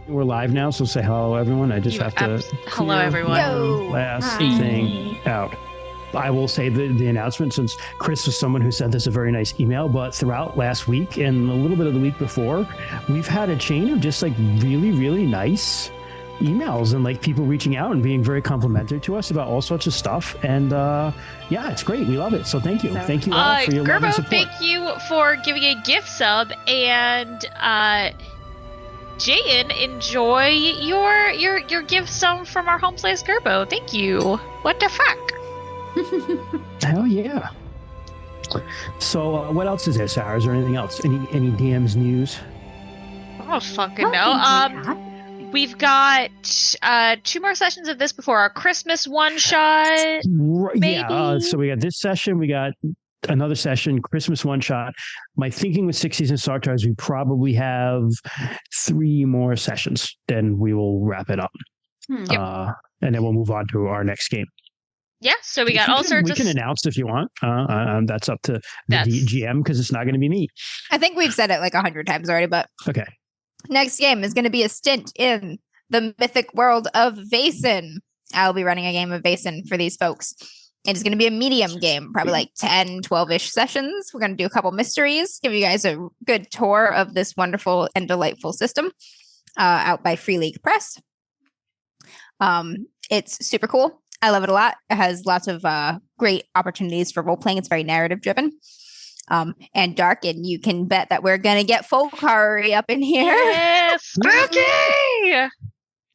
We're live now, so say hello, everyone. I just have to. Hello, everyone. Last thing out. I will say the announcement, since Chris was someone who sent us a very nice email, but throughout last week and a little bit of the week before, we've had a chain of just like really, really nice emails and like people reaching out and being very complimentary to us about all sorts of stuff. And yeah, it's great. We love it. So thank you. Thank you all for your love and support. Thank you for giving a gift sub, and Jayen, enjoy your gift sub from our home place, Gerbo. Thank you. What the fuck? Hell yeah. So what else is there, Sarah? Is there anything else? Any DM's news? I don't fucking know. We've got 2 more sessions of this before our Christmas one shot. Maybe? Yeah. So we got this session. We got another session, Christmas one shot. My thinking with 60s and Sartar is we probably have 3 more sessions. Then we will wrap it up. Yep. And then we'll move on to our next game. Yeah, so we got all sorts of... We can announce if you want. That's up to the GM because it's not going to be me. I think we've said it like 100 times already, but... Okay. Next game is going to be a stint in the mythic world of Vaesen. I'll be running a game of Vaesen for these folks. It's going to be a medium game, probably like 10, 12-ish sessions. We're going to do a couple mysteries, give you guys a good tour of this wonderful and delightful system out by Free League Press. It's super cool. I love it a lot. It has lots of great opportunities for role-playing. It's very narrative-driven and dark, and you can bet that we're going to get Folkari up in here. Yes, spooky!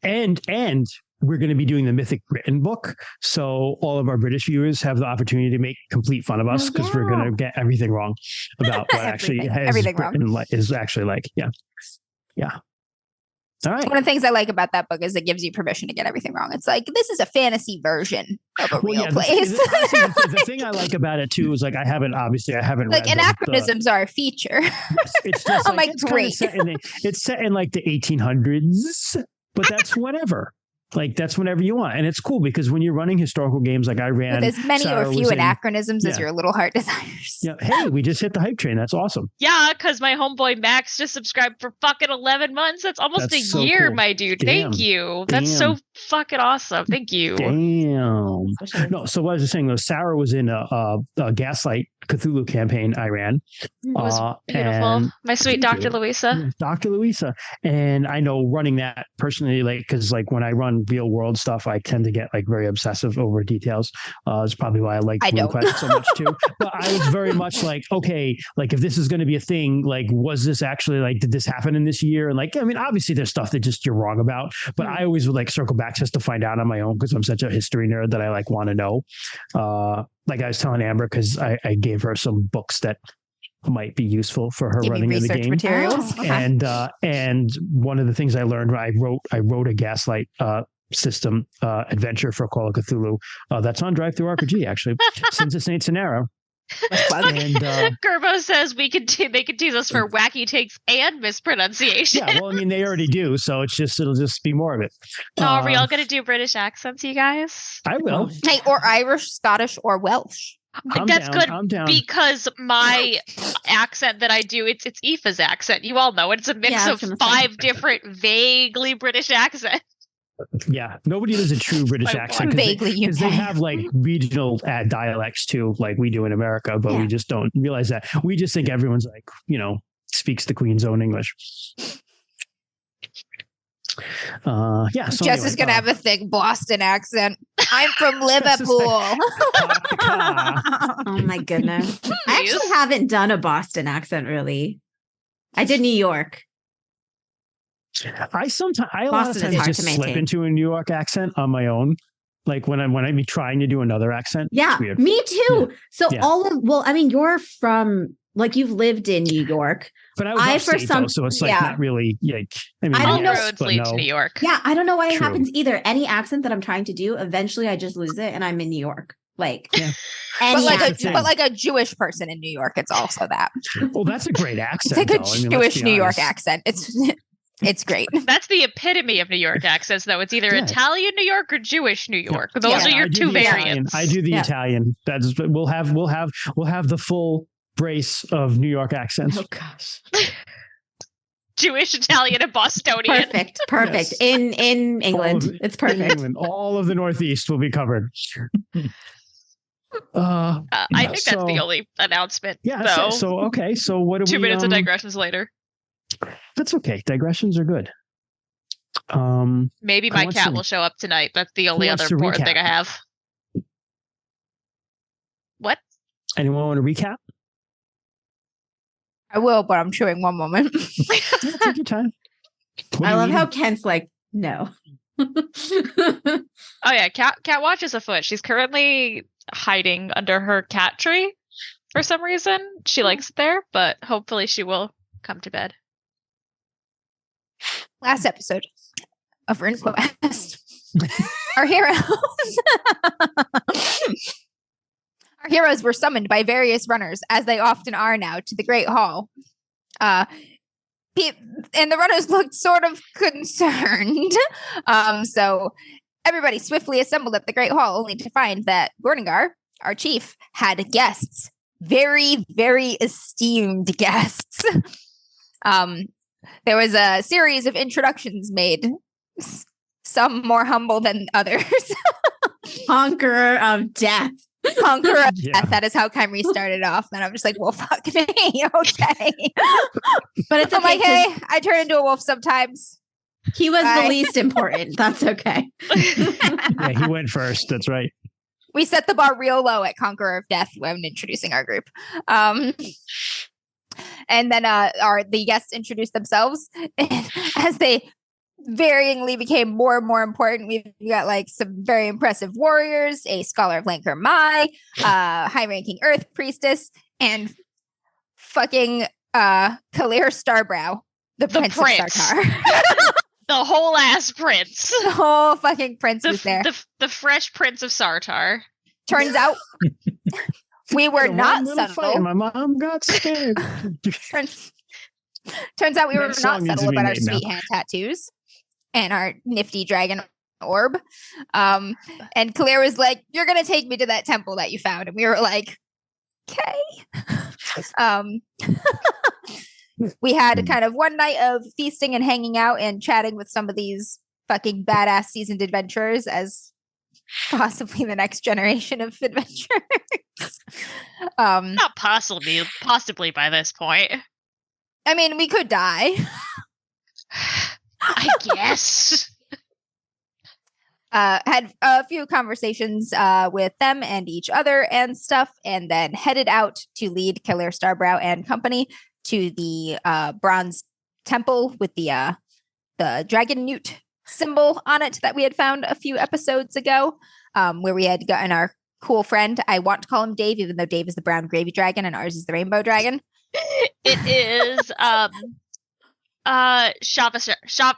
And we're going to be doing the Mythic Britain book, so all of our British viewers have the opportunity to make complete fun of us because we're going to get everything wrong about what actually is actually like. Yeah. All right. One of the things I like about that book is it gives you permission to get everything wrong. It's like, this is a fantasy version of a real place. The thing I like about it too is like I haven't like read anachronisms are a feature. It's just I'm like great. It's set in like the 1800s, but that's whatever. Like that's whenever you want, and it's cool because when you're running historical games, like I ran, with as many or few anachronisms as your little heart desires. Yeah, hey, we just hit the hype train. That's awesome. Yeah, because my homeboy Max just subscribed for fucking 11 months. That's almost a year, cool. My dude. Thank you. That's so fucking awesome. Thank you. Damn. No, so what I was just saying though, Sarah was in a Gaslight Cthulhu campaign I ran. It was beautiful. My sweet Dr. Louisa. Dr. Louisa. And I know running that personally, like, because like when I run real world stuff, I tend to get like very obsessive over details. It's probably why I like RuneQuest so much too. But I was very much like, okay, like if this is going to be a thing, like was this actually like, did this happen in this year? And like, I mean, obviously there's stuff that just you're wrong about, but I always would like circle back just to find out on my own because I'm such a history nerd that I like want to know. Like I was telling Amber, because I gave her some books that might be useful for her running in the game. Materials. And one of the things I learned, I wrote a Gaslight system adventure for Call of Cthulhu that's on Drive-Thru RPG actually, since it's Saint Scenario. And Gerbo says they could tease us for wacky takes and mispronunciation. Yeah, well, I mean they already do, so it'll just be more of it. Are we all gonna do British accents, you guys? I will. Hey, or Irish, Scottish, or Welsh. That's good because my accent that I do, it's Aoife's accent. You all know it. It's a mix of 5 different vaguely British accents. Yeah, nobody does a true British accent because they have like regional dialects too, like we do in America, but we just don't realize that. We just think everyone's like, speaks the Queen's own English. So Jess is gonna have a thick Boston accent. I'm from Liverpool. Oh my goodness. I actually haven't done a Boston accent really. I did New York. I a lot of times just slip into a New York accent on my own. Like when I'm trying to do another accent. Yeah, me too. Yeah. So you're from, like, you've lived in New York. But I was upstate, though, so it's like not really like. I mean, I don't know. Roads lead to New York. Yeah, I don't know why it happens either. Any accent that I'm trying to do, eventually I just lose it, and I'm in New York. Like, but like a Jewish person in New York, it's also that. Well, that's a great accent. It's like a Jewish New York accent. It's great. That's the epitome of New York accents, though. It's either Italian New York or Jewish New York. Those are your 2 variants. I do the Italian. That's we'll have the full brace of New York accents. Oh gosh. Jewish, Italian, and Bostonian. Perfect. Yes. In England, it's perfect. In England, all of the Northeast will be covered. I think that's the only announcement. Yeah. So okay. So what do 2 minutes of digressions later? That's okay. Digressions are good. Maybe my cat will show up tonight. That's the only other important thing I have. What? Anyone want to recap? I will, but I'm chewing one moment. Take your time. I love how Kent's like, no. Oh yeah, cat watch is afoot. She's currently hiding under her cat tree for some reason. She likes it there, but hopefully she will come to bed. Last episode of RuneQuest. Our heroes were summoned by various runners, as they often are now, to the Great Hall. And the runners looked sort of concerned. So everybody swiftly assembled at the Great Hall, only to find that Gorningar, our chief, had guests. Very, very esteemed guests. There was a series of introductions made, some more humble than others. Conqueror of Death. Conqueror of Death. That is how Kyrie started off. And I'm just like, well, fuck me. Okay. But it's okay. Hey, I turn into a wolf sometimes. He was the least important. That's okay. Yeah, he went first. That's right. We set the bar real low at Conqueror of Death when introducing our group. And then the guests introduced themselves. And as they varyingly became more and more important, we've got like some very impressive warriors, a scholar of Lancre Mai, high-ranking Earth priestess, and fucking Kalir Starbrow, the prince of Sartar. The whole ass prince. The whole fucking prince was there. The fresh prince of Sartar. Turns out we were not subtle. My mom got scared. Turns out we were not subtle about our sweet hand tattoos and our nifty dragon orb. And Claire was like, "You're gonna take me to that temple that you found," and we were like, "Okay." We had kind of one night of feasting and hanging out and chatting with some of these fucking badass seasoned adventurers as possibly the next generation of adventurers. Not possibly by this point. I mean, we could die. I guess. Had a few conversations with them and each other and stuff, and then headed out to lead Killer Starbrow and company to the bronze temple with the dragon newt symbol on it that we had found a few episodes ago, where we had gotten our cool friend. I want to call him Dave, even though Dave is the brown gravy dragon and ours is the rainbow dragon. It is Shavashak.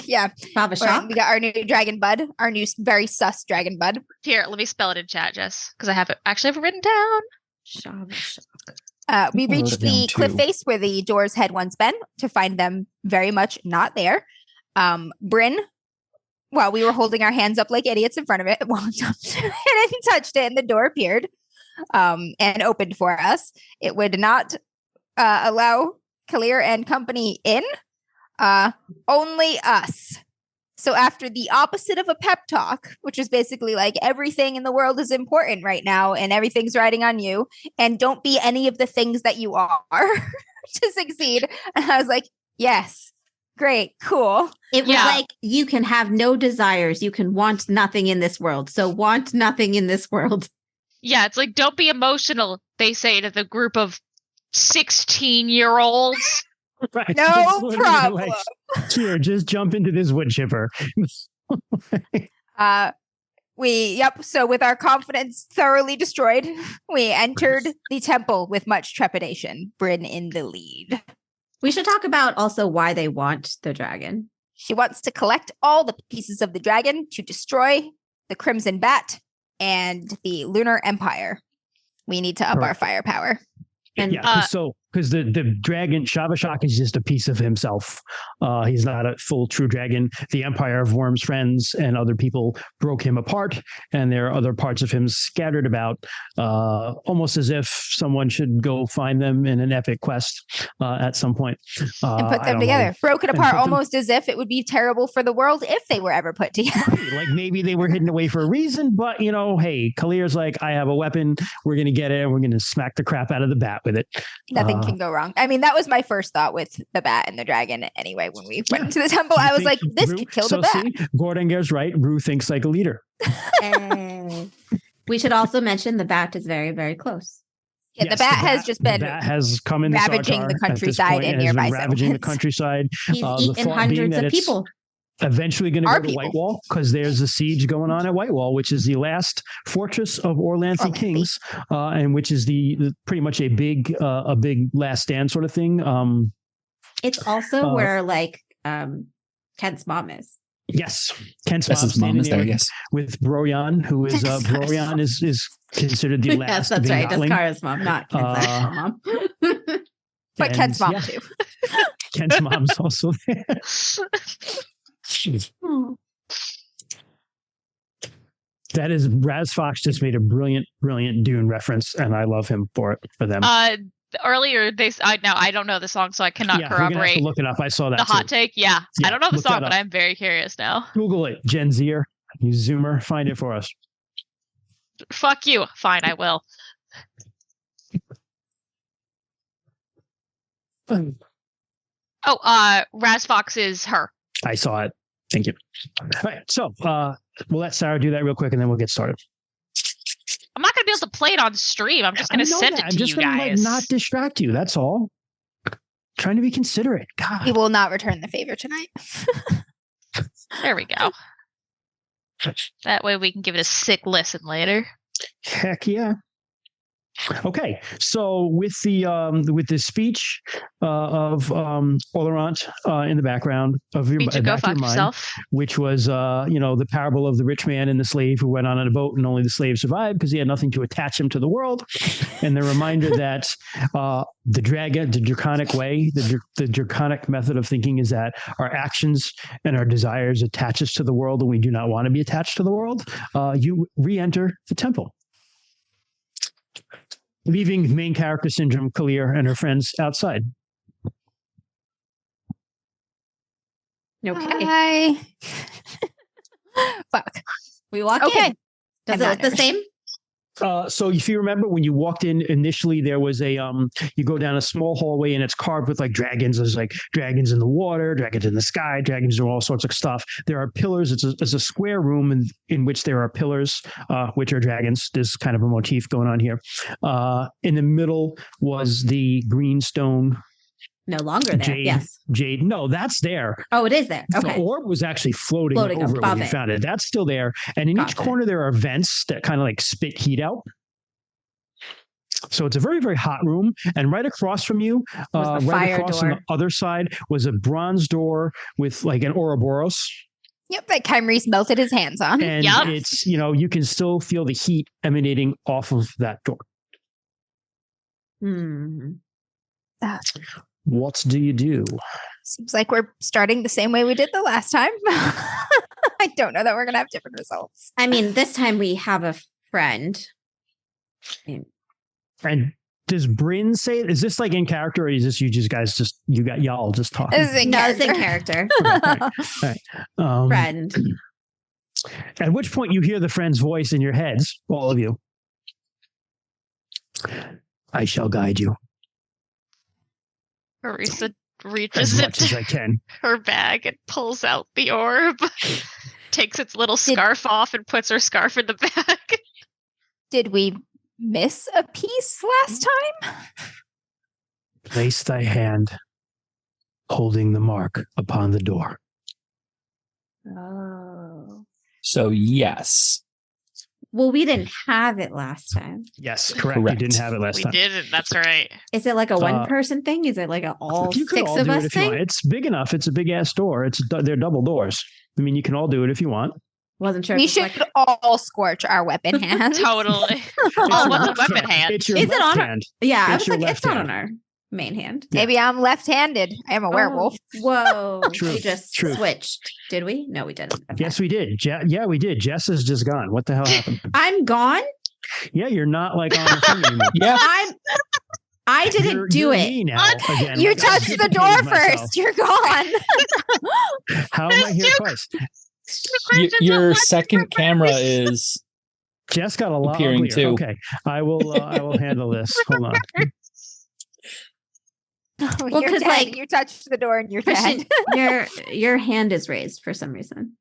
Yeah. We got our new dragon bud, our new very sus dragon bud. Here, let me spell it in chat, Jess, because I have it written down. We reached the cliff face where the doors had once been to find them very much not there. Bryn, while we were holding our hands up like idiots in front of it, walked up to it and touched it, and the door appeared and opened for us. It would not allow Kalir and company in, only us. So after the opposite of a pep talk, which is basically like everything in the world is important right now and everything's riding on you, and don't be any of the things that you are to succeed. And I was like, yes, great, cool. It was like, you can have no desires. You can want nothing in this world. So want nothing in this world. Yeah, it's like, don't be emotional, they say to the group of 16-year-olds. Right. No problem. Like, here, just jump into this wood chipper. So with our confidence thoroughly destroyed, we entered the temple with much trepidation, Bryn in the lead. We should talk about also why they want the dragon. She wants to collect all the pieces of the dragon to destroy the Crimson Bat and the Lunar Empire. We need to up our firepower. And so because the dragon Shavashak is just a piece of himself. He's not a full true dragon. The Empire of Worm's friends and other people broke him apart, and there are other parts of him scattered about, almost as if someone should go find them in an epic quest at some point. And put them together. Broken apart almost as if it would be terrible for the world if they were ever put together. Right. Like maybe they were hidden away for a reason, but hey, Kalir's like, I have a weapon. We're going to get it and we're going to smack the crap out of the bat with it. Nothing can go wrong. I mean, that was my first thought with the bat and the dragon anyway. When we went into the temple, I was like, this could kill the bat. See, Gordanger's right. Rue thinks like a leader. We should also mention the bat is very, very close. Yeah, yes, the bat has just been has come in ravaging the countryside and nearby ravaging the countryside. He's eaten hundreds of people. Eventually going to go to Whitewall because there's a siege going on at Whitewall, which is the last fortress of Orlanthi Kings, and which is the pretty much a big last stand sort of thing. It's also where Kent's mom is. Yes, Kent's mom is there. Yes, with Broyan, who is Broyan is considered the last. Yes, that's right. That's Kara's mom, not Kent's mom. But Kent's mom too. Kent's mom's also there. That is Raz Fox just made a brilliant Dune reference, and I love him for them. Earlier I don't know the song, so I cannot corroborate. We're gonna have to look it up. I saw that the hot take. Yeah, I don't know the song, but I'm very curious now. Google it, Gen Zer, you Zoomer, find it for us. Fuck you. Fine, I will. Raz Fox is her. I saw it. Thank you. All right. So we'll let Sarah do that real quick and then we'll get started. I'm not going to be able to play it on stream. I'm just going to send it to you guys. I'm just going to not distract you. That's all. Trying to be considerate. God. He will not return the favor tonight. There we go. That way we can give it a sick listen later. Heck yeah. Okay, so with the speech of Olorant in the background of your, go fuck yourself, which was the parable of the rich man and the slave who went on a boat and only the slave survived because he had nothing to attach him to the world, and the reminder that the draconic way, the draconic method of thinking is that our actions and our desires attach us to the world, and we do not want to be attached to the world. You re-enter the temple, leaving main character syndrome Kalir and her friends outside. Okay. Fuck. We walk in. Does it look the same? So if you remember when you walked in initially, there was you go down a small hallway and it's carved with like dragons. There's like dragons in the water, dragons in the sky, dragons do all sorts of stuff. There are pillars. It's a square room in which there are pillars, which are dragons. There's kind of a motif going on here. In the middle was the green stone. No longer there. Yes. Jade. No, that's there. Oh, it is there. Okay. The orb was actually floating over it when you found it. That's still there. And in each corner, there are vents that kind of like spit heat out. So it's a very, very hot room. And right across from you, right across on the other side, was a bronze door with like an Ouroboros. Yep, that Kymri's melted his hands on. And it's, you can still feel the heat emanating off of that door. What do you do? Seems like we're starting the same way we did the last time. I don't know that we're going to have different results. I mean, this time we have a friend. And does Bryn say, is this like in character, or is this y'all just talking? It's in character. Okay. All right. Friend. At which point you hear the friend's voice in your heads, all of you. I shall guide you. Marisa reaches into her bag and pulls out the orb, takes its little scarf off and puts her scarf in the bag. Did we miss a piece last time? Place thy hand holding the mark upon the door. Oh. So yes. Well, we didn't have it last time. Yes, correct. You didn't have it last time. We didn't. That's right. Is it like a one-person thing? Is it like all six of us thing? It's big enough. It's a big-ass door. They're double doors. I mean, you can all do it if you want. Wasn't sure. We should all scorch our weapon hands. Totally. All weapon hands. It's your left hand. Yeah, I was like, it's not on our main hand. Maybe I'm left-handed. I am a werewolf. Whoa. True, We just true. switched. Did we? No, we didn't. Okay. Yes, we did. Yeah, we did. Jess is just gone. What the hell happened? I'm gone? Yeah, you're not like on the phone anymore. Yeah. I didn't do you're it. me now, again. You Like, I touched the door duplicated myself. first. You're gone. How am I here twice? Your second camera is Jess got a lot appearing uglier. too. Okay, I will handle this. Hold on. Well, Well, you're 'cause, dead. like, You touched the door and you're Christian, dead. your hand is raised for some reason.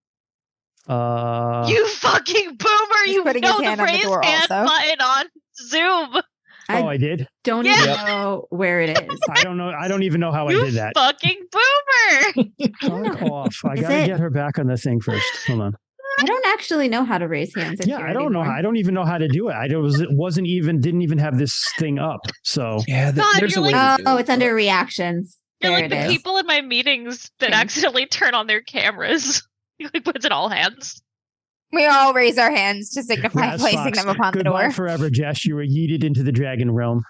You fucking boomer! He's You putting know his the hand on the raise door hand also. button on Zoom. I did. Don't Yeah. even know where it is. I don't know. I don't even know how I You did that. fucking boomer! Fuck off. I Is gotta it- get her back on the thing first. Hold on. I don't actually know how to raise hands. in Yeah, here I don't know. anymore. I don't even know how to do it. Didn't even have this thing up. So Yeah, God, there's a you're way like- to do Oh, it, it's under but- reactions. You're There like it the is. people in my meetings that Okay. accidentally turn on their cameras. You like puts it all hands. We all raise our hands to signify Yes, placing Fox. them upon the Goodbye door. forever, Jess. You were yeeted into the dragon realm.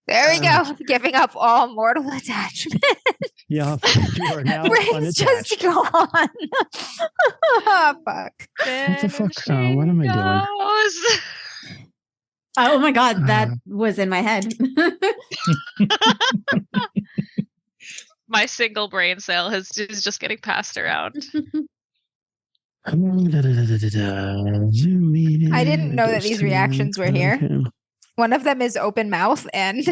There we go. Giving up all mortal attachment. Yeah, you are now Brain's unattached. just gone. Oh, fuck. What the fuck? What am I doing? doing? Oh my god, that Uh. was in my head. My single brain cell is just getting passed around. I didn't know that these reactions were here. One of them is open mouth, and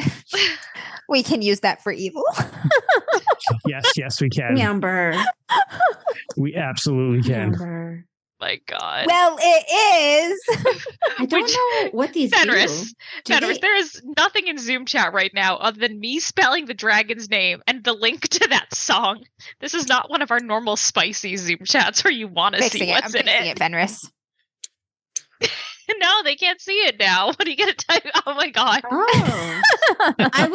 we can use that for evil. Yes, we can. Amber. We absolutely can. Amber. My God. Well, it is. I don't know what these Fenris, do. Fenris, there is nothing in Zoom chat right now other than me spelling the dragon's name and the link to that song. This is not one of our normal spicy Zoom chats where you want to see Fixing it. I'm what's in fixing it. it, Fenris. No, they can't see it now. What are you gonna type? Oh my God. Oh. I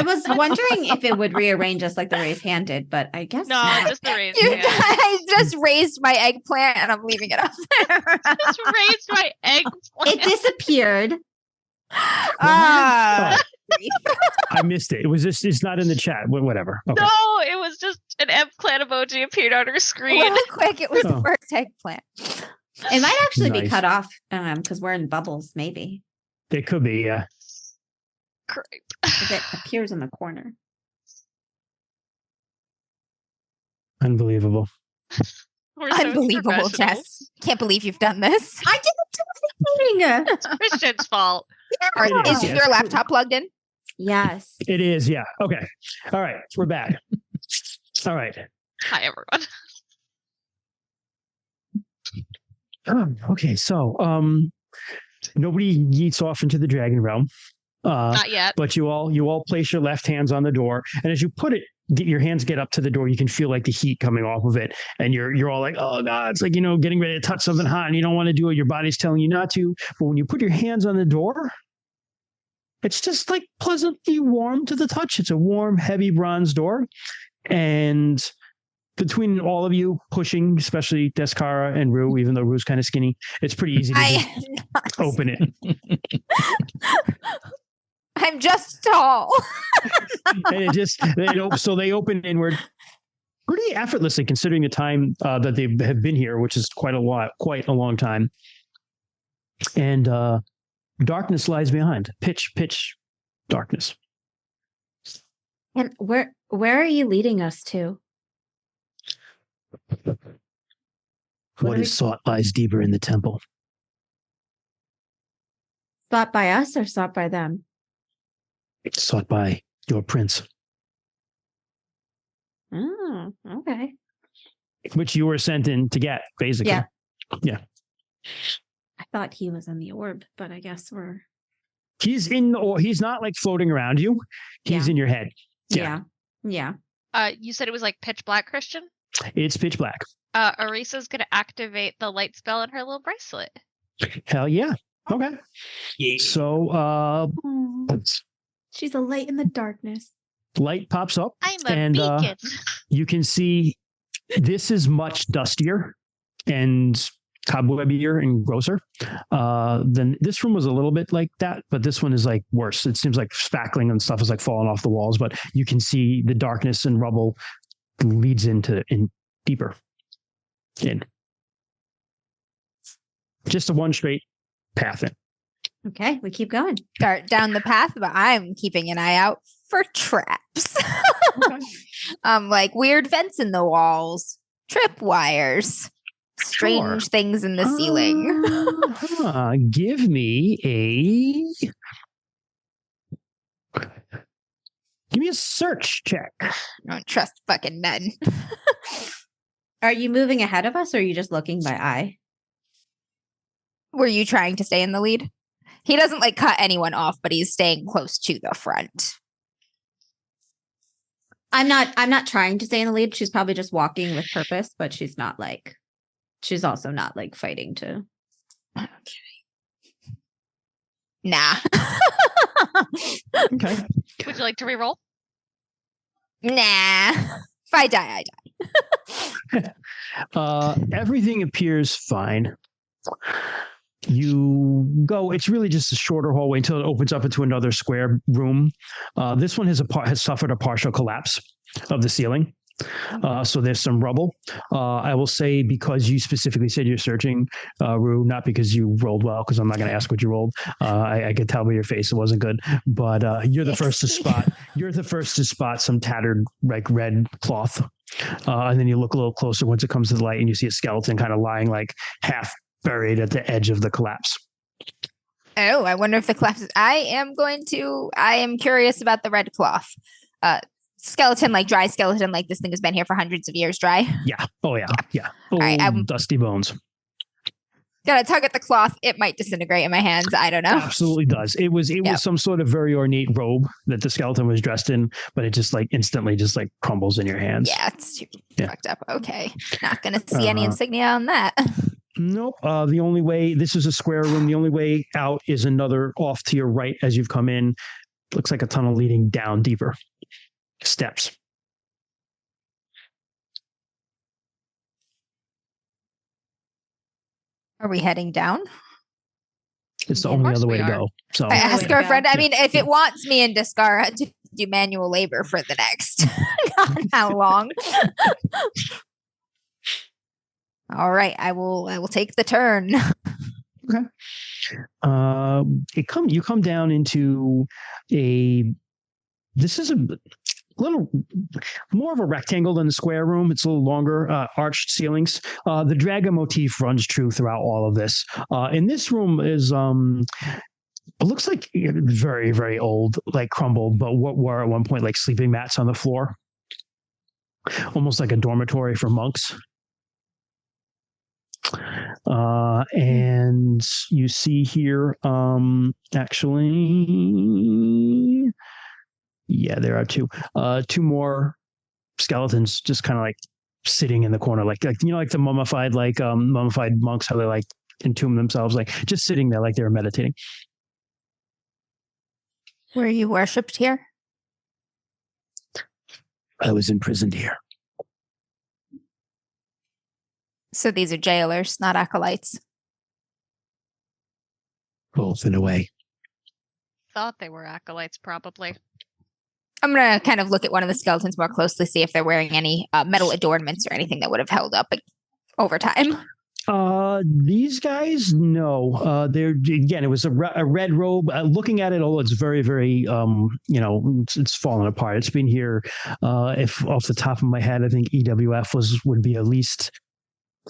was wondering if it would rearrange us like the raised hand did, but I guess No, not. just the raised You hand. guys just raised my eggplant, and I'm leaving it up there. Just raised my eggplant. It disappeared. Ah. I missed it. It's not in the chat. Whatever. Okay. No, it was just an eggplant emoji appeared on her screen. Real quick, it was the Oh. first eggplant. It might actually be Nice. cut off because we're in bubbles, maybe. It could be, yeah. Great. 'Cause it appears in the corner. Unbelievable. We're so Unbelievable, professional. Jess. Can't believe you've done this. I didn't do anything. It's Christian's fault. Or It is is, your yes. laptop plugged in? Yes. It is, yeah. Okay. All right. We're back. All right. Hi, everyone. Okay. So, nobody yeets off into the dragon realm. Not yet. But you all place your left hands on the door, and as you put it, your hands get up to the door, you can feel like the heat coming off of it, and you're all like, oh god, it's like, getting ready to touch something hot, and you don't want to do it. Your body's telling you not to, but when you put your hands on the door, it's just like pleasantly warm to the touch. It's a warm, heavy bronze door, and between all of you pushing, especially Descara and Rue, even though Rue's kind of skinny, it's pretty easy to just open it. I'm just tall. And they open inward pretty effortlessly, considering the time that they have been here, which is quite a long time. And darkness lies behind. Pitch darkness. And where are you leading us to? What is sought lies deeper in the temple. Sought by us or sought by them? It's sought by your prince, Oh, okay. which you were sent in to get, basically. Yeah. I thought he was in the orb, but I guess we're He's not like floating around you. He's Yeah. in your head. Yeah. Yeah. You said it was like pitch black, Christian? It's pitch black. Arisa's going to activate the light spell in her little bracelet. Hell yeah. Okay. So Oh, she's a light in the darkness. light pops up. I'm a And, beacon. You can see this is much dustier and cobwebbier and grosser. Then this room was a little bit like that, but this one is like worse. It seems like spackling and stuff is like falling off the walls, but you can see the darkness and rubble leads in deeper in. Just a one straight path in. Okay, we keep going. Start down the path, but I'm keeping an eye out for traps. Okay. Like weird vents in the walls, tripwires, strange things in the ceiling. Give me a search check. I don't trust fucking men. Are you moving ahead of us or are you just looking by eye? Were you trying to stay in the lead? He doesn't like cut anyone off, but he's staying close to the front. I'm not trying to stay in the lead. She's probably just walking with purpose, but she's also not like fighting to. Okay. Nah. Okay. Would you like to reroll? Nah. If I die, I die. Everything appears fine. You go, it's really just a shorter hallway until it opens up into another square room. This one has suffered a partial collapse of the ceiling. So there's some rubble. I will say, because you specifically said you're searching, Rue, not because you rolled well, because I'm not going to ask what you rolled. I could tell by your face it wasn't good. But you're the first to spot. You're the first to spot some tattered, like red cloth. And then you look a little closer once it comes to the light, and you see a skeleton kind of lying like half buried at the edge of the collapse. Oh, I wonder if the collapse. I am curious about the red cloth. Skeleton, like dry skeleton, like this thing has been here for hundreds of years, dry. Yeah. Oh, yeah. Old, right, dusty bones. Gotta tug at the cloth. It might disintegrate in my hands. I don't know. Absolutely does. It was some sort of very ornate robe that the skeleton was dressed in, but it just like instantly just like crumbles in your hands. Yeah, it's too fucked up. Okay. Not gonna see any insignia on that. Nope. The only way, this is a square room. The only way out is another off to your right as you've come in. Looks like a tunnel leading down deeper. Steps. Are we heading down? It's the only other way to go. So I ask our friend. I mean, if it wants me and Discara to do manual labor for the next God, how long? All right, I will take the turn. Okay. You come down into this is a little more of a rectangle than the square room. It's a little longer, arched ceilings. The dragon motif runs true throughout all of this. And this room is it looks like very, very old, like crumbled, but what were at one point like sleeping mats on the floor, almost like a dormitory for monks. And you see here, actually, yeah, there are two more skeletons just kind of like sitting in the corner, like like the mummified monks, how they like entomb themselves, like just sitting there like they were meditating. Were you worshipped here? I was imprisoned here. So these are jailers, not acolytes. Both in a way. Thought they were acolytes, probably. I'm going to kind of look at one of the skeletons more closely, see if they're wearing any metal adornments or anything that would have held up over time. These guys, no. It was a red robe. Looking at it, it's very, very, it's fallen apart. It's been here. If off the top of my head, I think EWF would be at least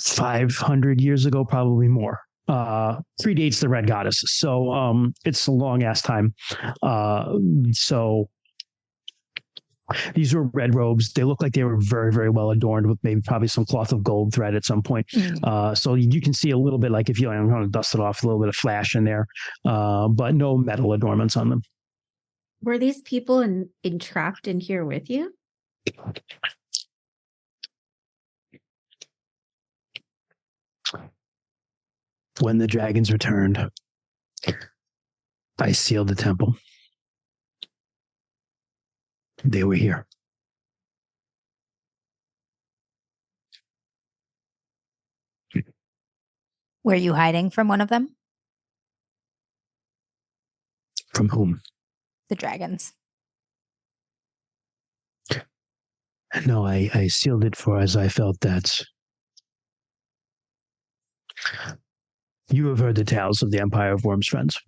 500 years ago, probably more. Predates the Red Goddess, so it's a long ass time. So these were red robes. They look like they were very, very well adorned with probably some cloth of gold thread at some point. So you can see a little bit, like if you want to dust it off, a little bit of flash in there, but no metal adornments on them. Were these people entrapped in here with you? When the dragons returned, I sealed the temple. They were here. Were you hiding from one of them? From whom? The dragons. No, I sealed it for as I felt that you have heard the tales of the Empire of Worms, friends.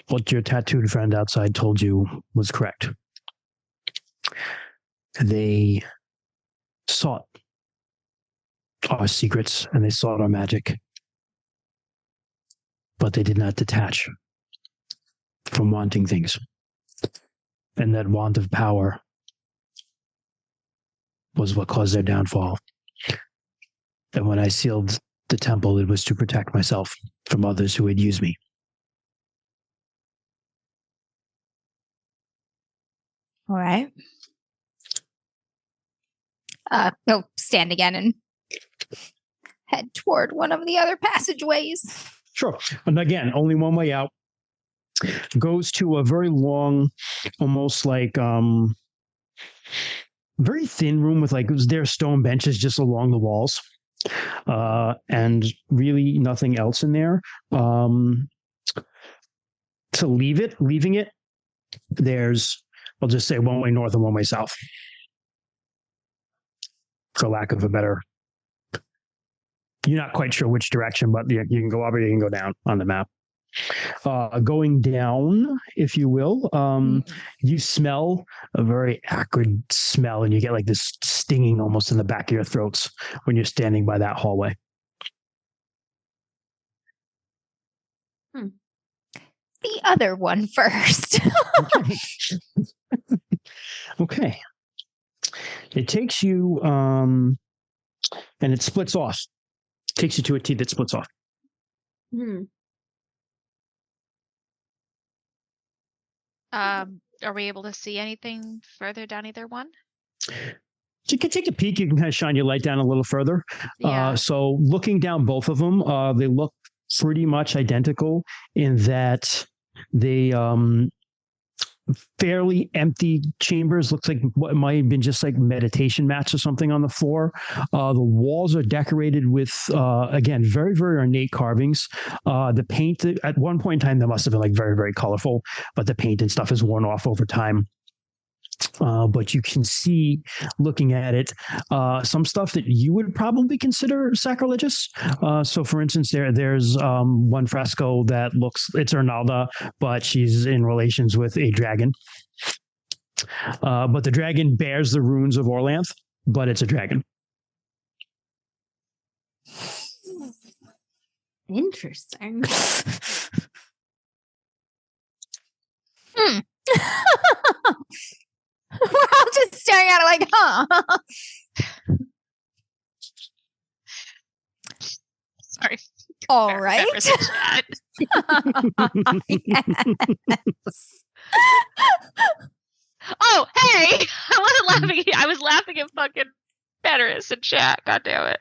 What your tattooed friend outside told you was correct. They sought our secrets and they sought our magic, but they did not detach from wanting things. And that want of power was what caused their downfall. And when I sealed the temple, it was to protect myself from others who would use me. All right. He'll stand again and head toward one of the other passageways. Sure. And again, only one way out. Goes to a very long, almost like very thin room with there are stone benches just along the walls. And really nothing else in there. Leaving it, there's, I'll just say, one way north and one way south. For lack of a better, you're not quite sure which direction, but you can go up or you can go down on the map. Going down, if you will, you smell a very acrid smell, and you get like this stinging almost in the back of your throats when you're standing by that hallway. The other one first. Okay. It takes you, and it splits off. Takes you to a T that splits off. Are we able to see anything further down either one? You can take a peek. You can kind of shine your light down a little further. Yeah. So looking down both of them, they look pretty much identical in that they fairly empty chambers. Looks like what might have been just like meditation mats or something on the floor. The walls are decorated with, again, very, very ornate carvings. The paint, at one point in time, that must have been like very, very colorful, but the paint and stuff is worn off over time. But you can see, looking at it, some stuff that you would probably consider sacrilegious. So, for instance, there's one fresco that looks, it's Arnalda, but she's in relations with a dragon. But the dragon bears the runes of Orlanth, but it's a dragon. Interesting. We're all just staring at it like, huh? Sorry. All right. Yes. Oh, hey! I wasn't laughing. I was laughing at fucking Fenris in chat. God damn it.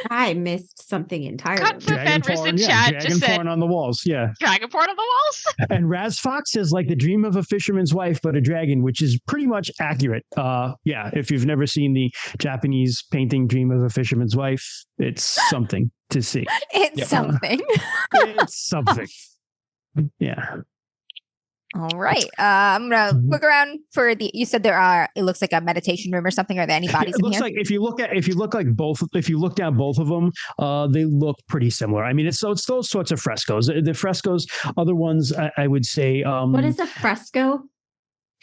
I missed something entirely. Cut for Fenris in chat. Dragon Just said porn on the walls. Yeah. dragon porn on the walls. And Raz Fox is like the dream of a fisherman's wife, but a dragon, which is pretty much accurate. Yeah, if you've never seen the Japanese painting Dream of a Fisherman's Wife, it's something to see. It's something. It's something. Yeah. All right. I'm gonna look around for you said it looks like a meditation room or something. Are there any bodies It in looks here? like if you look down both of them, they look pretty similar. I mean, it's those sorts of frescoes. The frescoes, other ones, I would say. What is a fresco?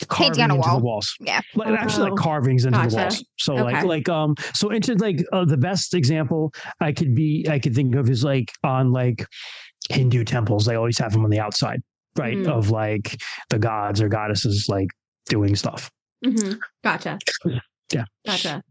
Carving on a into wall. the walls. Yeah. Actually, like carvings into the Gotcha. walls. So Okay. so into the best example I could think of is like on like Hindu temples. They always have them on the outside, right? Mm. Of like the gods or goddesses like doing stuff. Mm-hmm. Gotcha. Yeah. Gotcha.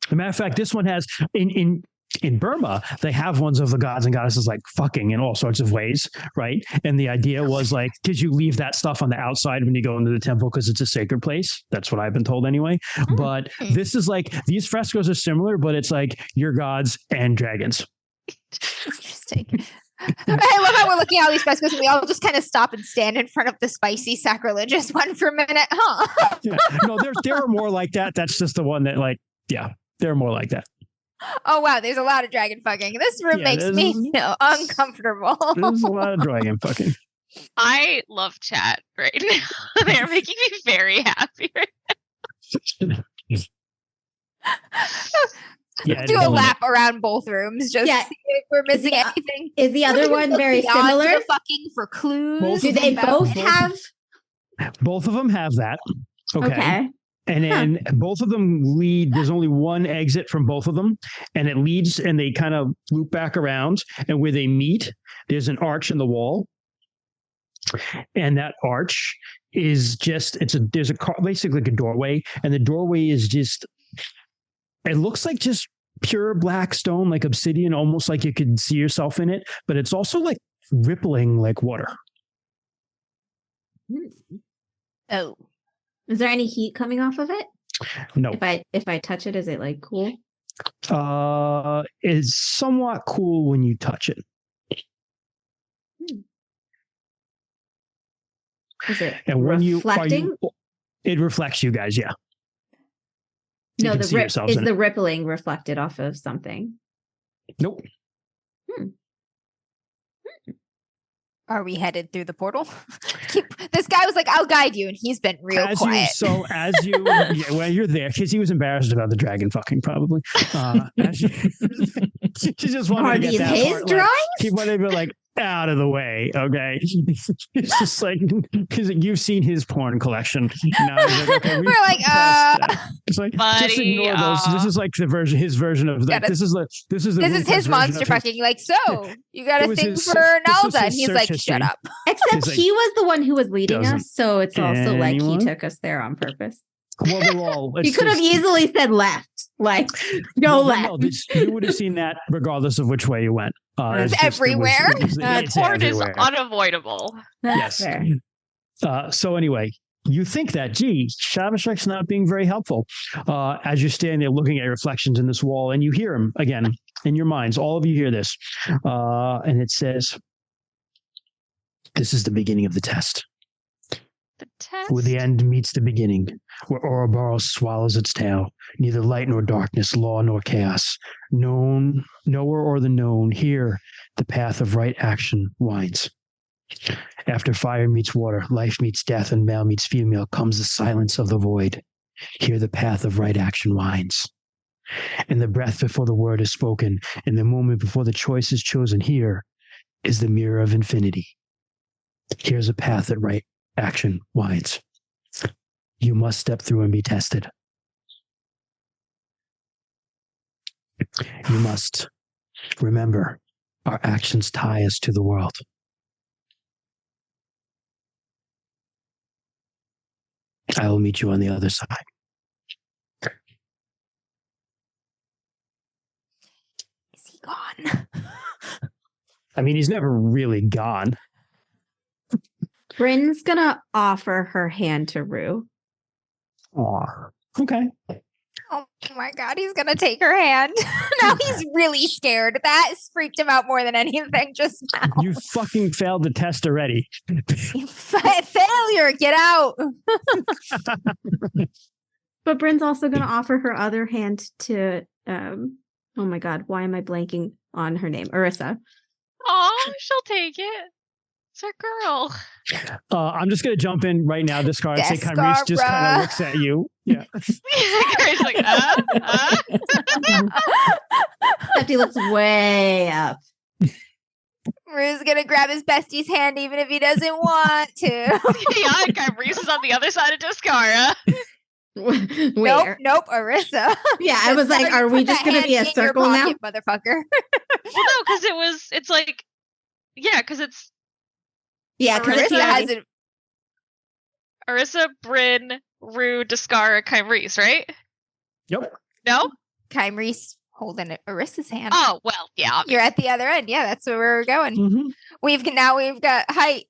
As a matter of fact, this one has in Burma, they have ones of the gods and goddesses like fucking in all sorts of ways, right? And the idea was like, because you leave that stuff on the outside when you go into the temple because it's a sacred place. That's what I've been told anyway. But this is like, these frescoes are similar, but it's like your gods and dragons. Interesting. I love how we're looking at all these frescoes and we all just kind of stop and stand in front of the spicy sacrilegious one for a minute, huh? Yeah. No, there are more like that. That's just the one that like, yeah, they're more like that. Oh wow, there's a lot of dragon fucking. This room makes me uncomfortable. There's a lot of dragon fucking. I love chat right now. They're making me very happy. Yeah, do a lap around both rooms just see if we're missing anything. Is the other one very similar? Fucking for clues. Do they both have? Both of them have that. Okay. And then both of them lead. There's only one exit from both of them, and it leads, and they kind of loop back around. And where they meet, there's an arch in the wall, and that arch is just there's basically like a doorway, and the doorway is just. It looks like just pure black stone, like obsidian, almost like you could see yourself in it, but it's also like rippling like water. Oh. Is there any heat coming off of it? No. If I touch it, is it like cool? It's somewhat cool when you touch it. Is it and when reflecting? It reflects you guys, yeah. No, is the rippling reflected off of something? Nope. Are we headed through the portal? This guy was like, I'll guide you, and he's been real quiet. When you're there, because he was embarrassed about the dragon fucking, probably. She just wanted to get that his part, drawings? He wanted to be like, out of the way, okay? It's just like, because you've seen his porn collection. Now he's like, okay, we're like, it's like, buddy, just ignore those. This is like his version of like, this is his monster fucking. Like, so you got to think for Nalda, and he's like, shut up. Except he was the one who was leading us, so it's also like he took us there on purpose. Well, they're all. You could have easily said left, like go left. No, you would have seen that regardless of which way you went. It's everywhere. Port is unavoidable. Yes. So anyway, you think that, Shavashek's not being very helpful as you're standing there looking at your reflections in this wall, and you hear him again in your minds. All of you hear this, and it says, "This is the beginning of the test. Where the end meets the beginning, where Ouroboros swallows its tail, neither light nor darkness, law nor chaos, knower or the known, here the path of right action winds. After fire meets water, life meets death, and male meets female, comes the silence of the void. Here the path of right action winds. In the breath before the word is spoken, in the moment before the choice is chosen, here is the mirror of infinity. Here's a path that right action winds. You must step through and be tested. You must remember our actions tie us to the world. I will meet you on the other side." Is he gone? I mean, he's never really gone. Bryn's gonna offer her hand to Rue. Aw, okay. Oh my God, he's gonna take her hand. Now he's really scared. That freaked him out more than anything just now. You fucking failed the test already. Failure, get out. But Bryn's also gonna offer her other hand to oh my God, why am I blanking on her name? Orisa. Oh, she'll take it. It's her girl. I'm just going to jump in right now, discard. Say Kyrese just kind of looks at you. Yeah. Kyrese's like, Except he looks way up. Rue's going to grab his bestie's hand even if he doesn't want to. Yeah, Kyrese is on the other side of Discara. Nope, Orisa. Yeah, I was like, are we just going to be a circle now? Motherfucker. Well, no, because it's like, yeah, because it's, yeah, because Orisa hasn't. Orisa, Bryn, Rue, Discara, Kyrese, right? Yep. No? Kyrese holding Orisa's hand. Oh, well, yeah. Obviously. You're at the other end. Yeah, that's where we're going. Mm-hmm. We've got height.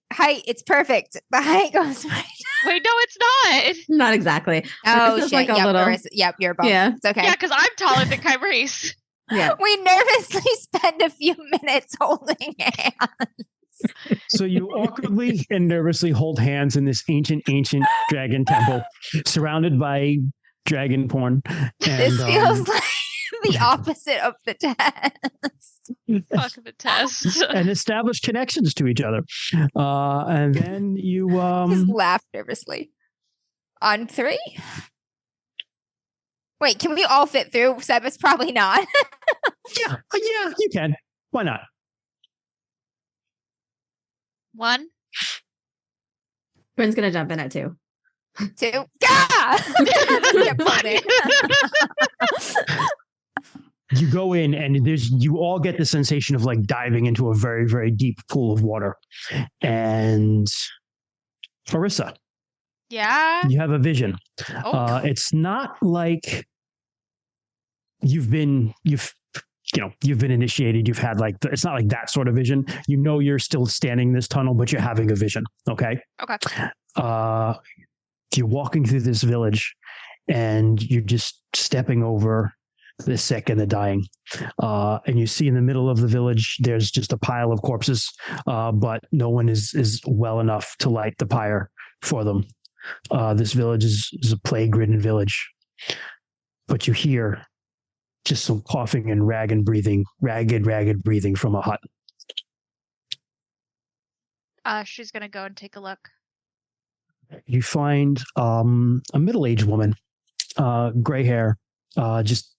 It's perfect. The height goes right. Wait, no, it's not. Not exactly. Oh, shit. Like a little... Orisa, yep, you're both. Yeah. It's okay. Yeah, because I'm taller than Kyrese. Yeah. We nervously spend a few minutes holding hands. So you awkwardly and nervously hold hands in this ancient dragon temple, surrounded by dragon porn. And, This feels like the opposite of the test. Fuck the test. And establish connections to each other. And then you Just laugh nervously. On 3? Wait, can we all fit through? Sebas, probably not. yeah, you can. Why not? 1. Quinn's gonna jump in at 2. 2. Gah! Get pulled in. You go in and you all get the sensation of like diving into a very, very deep pool of water. And Marissa, Yeah. you have a vision. Oh. It's not like you've been initiated. You've had it's not like that sort of vision. You know, you're still standing in this tunnel, but you're having a vision. Okay. Okay. You're walking through this village and you're just stepping over the sick and the dying. And you see in the middle of the village, there's just a pile of corpses, but no one is well enough to light the pyre for them. This village is a plague-ridden village, but you hear just some coughing and ragged breathing from a hut. She's gonna go and take a look. You find a middle-aged woman, gray hair, just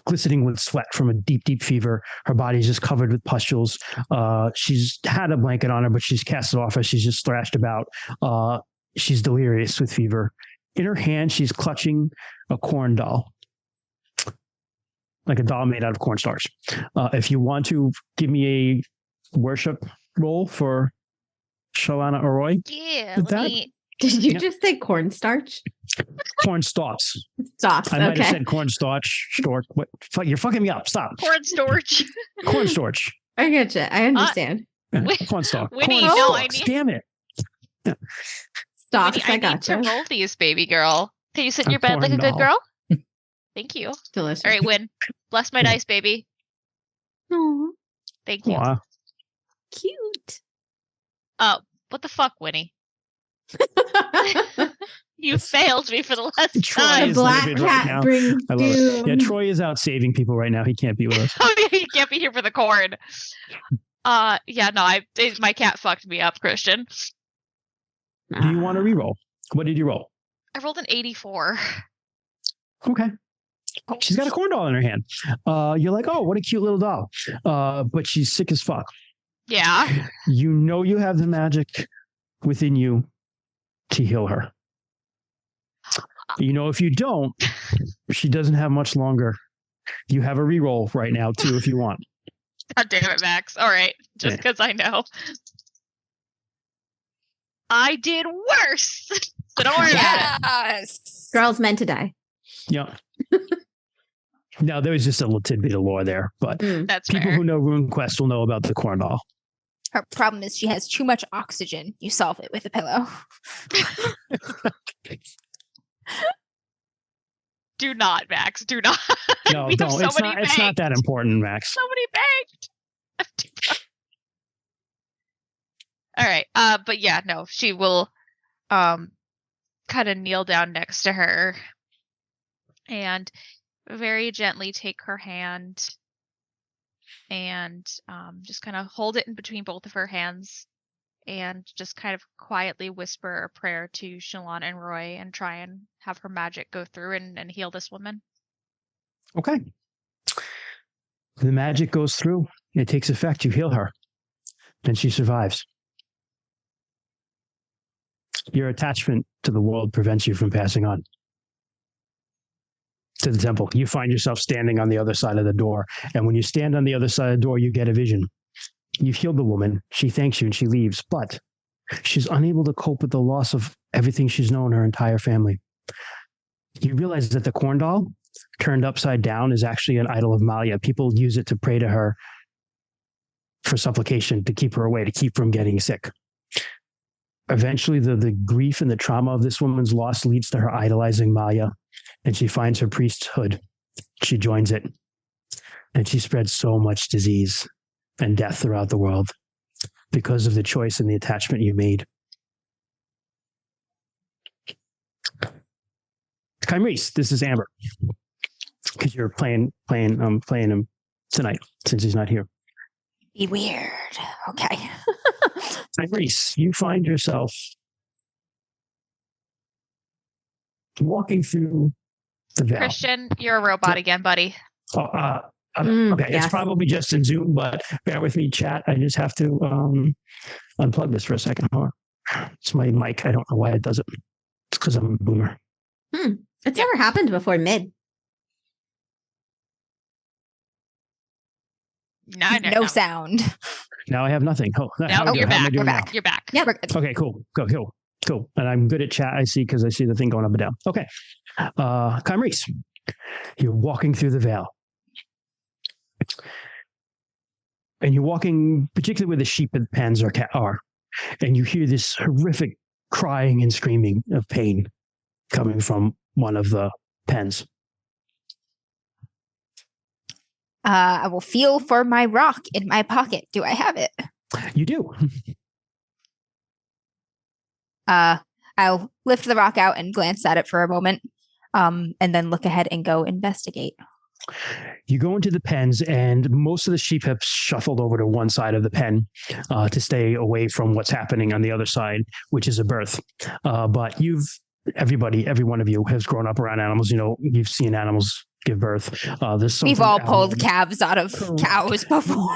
glistening with sweat from a deep, deep fever. Her body's just covered with pustules. She's had a blanket on her, but she's cast it off as she's just thrashed about. She's delirious with fever. In her hand, she's clutching a corn doll, like a doll made out of cornstarch. If you want to give me a worship roll for Shalana Arroy. Yeah. With that? Did you just say cornstarch? Cornstalks. Stalks. I might have Okay. said cornstarch. Storch. What? Fuck, you're fucking me up. Stop. Cornstarch. Cornstarch. I get you. I understand. Cornstalk. Winnie, Cornstalks. no, I need- Damn it. Stalks. Winnie, I I need to gotcha. roll these, baby girl. Can you sit in A your bed like a corn good doll. girl? Thank you. Delicious. All right, Win. Bless my dice, baby. Aw, Thank you. Aw. cute. What the fuck, Winnie? You failed me for the last Troy time. is The black livid right cat now. brings I love it. doom. Yeah, Troy is out saving people right now. He can't be with us. Oh, yeah, you can't be here for the corn. Yeah, no, my cat fucked me up, Christian. Do you want to re-roll? What did you roll? I rolled an 84. Okay. She's got a corn doll in her hand. You're like, oh, what a cute little doll. But she's sick as fuck. Yeah. You know you have the magic within you to heal her. You know, if you don't, she doesn't have much longer. You have a re-roll right now, too, if you want. God damn it, Max. All right. Just because I know. I did worse. So don't worry about it. Yes. Girl's meant to die. Yeah. Now, there was just a little tidbit of lore there, but That's people fair. who know RuneQuest will know about the corn doll. Her problem is she has too much oxygen. You solve it with a pillow. Do not, Max. Do not. No, We have don't. so It's many not. It's not bags. that important, Max. Somebody begged. All right. But yeah, no, she will kind of kneel down next to her and very gently take her hand and just kind of hold it in between both of her hands and just kind of quietly whisper a prayer to Shalana and Roy and try and have her magic go through and heal this woman. Okay. The magic goes through. It takes effect. You heal her. And she survives. Your attachment to the world prevents you from passing on to the temple. You find yourself standing on the other side of the door. And when you stand on the other side of the door, you get a vision. You've healed the woman. She thanks you and she leaves. But she's unable to cope with the loss of everything she's known her entire family. You realize that the corn doll turned upside down is actually an idol of Malia. People use it to pray to her for supplication, to keep her away, to keep from getting sick. Eventually, the grief and the trauma of this woman's loss leads to her idolizing Maya, and she finds her priesthood. She joins it, and she spreads so much disease and death throughout the world because of the choice and the attachment you made. Kymrese, this is Amber. because you're playing him tonight since he's not here. Be weird. Okay. Reese, you find yourself walking through the Vale. Christian, you're a robot again, buddy. Oh, okay, yes. It's probably just in Zoom, but bear with me, chat. I just have to unplug this for a second. Hold on. It's my mic. I don't know why it does it. It's because I'm a boomer. It's never happened before mid. No sound. Now I have nothing. Oh, No, you're back. We're back. You're back. Yeah, we're good. Okay, cool. Cool. And I'm good at chat. I see because I see the thing going up and down. Okay. Reese, you're walking through the Vale. And you're walking, particularly where the sheep and pens are, and you hear this horrific crying and screaming of pain coming from one of the pens. I will feel for my rock in my pocket. Do I have it? You do. I'll lift the rock out and glance at it for a moment, and then look ahead and go investigate. You go into the pens, and most of the sheep have shuffled over to one side of the pen to stay away from what's happening on the other side, which is a birth. But every one of you has grown up around animals. You know, you've seen animals give birth. We've all pulled calves out of cows before.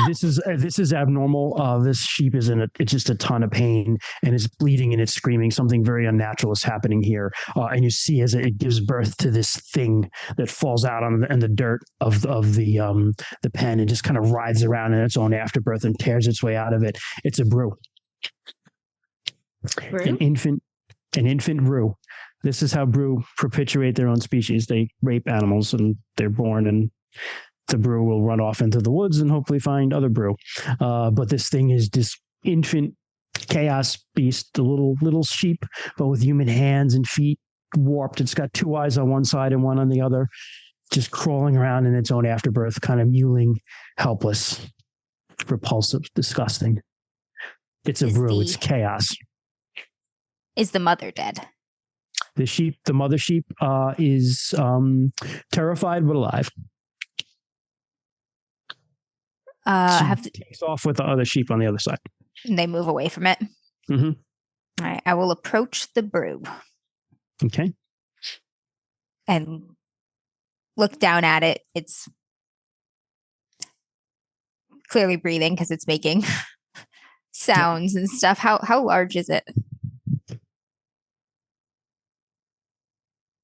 This is abnormal. This sheep is it's just a ton of pain, and it's bleeding and it's screaming. Something very unnatural is happening here. And you see as it gives birth to this thing that falls out in the dirt of the pen and just kind of writhes around in its own afterbirth and tears its way out of it. It's a brew. An infant brew. This is how brew perpetuate their own species. They rape animals and they're born, and the brew will run off into the woods and hopefully find other brew. But this thing is this infant chaos beast, the little sheep, but with human hands and feet, warped. It's got two eyes on one side and one on the other, just crawling around in its own afterbirth, kind of mewling, helpless, repulsive, disgusting. It's a brew. It's chaos. Is the mother dead? The mother sheep, is terrified but alive. Takes off with the other sheep on the other side. They move away from it. Mm-hmm. All right, I will approach the brew. Okay. And look down at it. It's clearly breathing because it's making sounds and stuff. How large is it?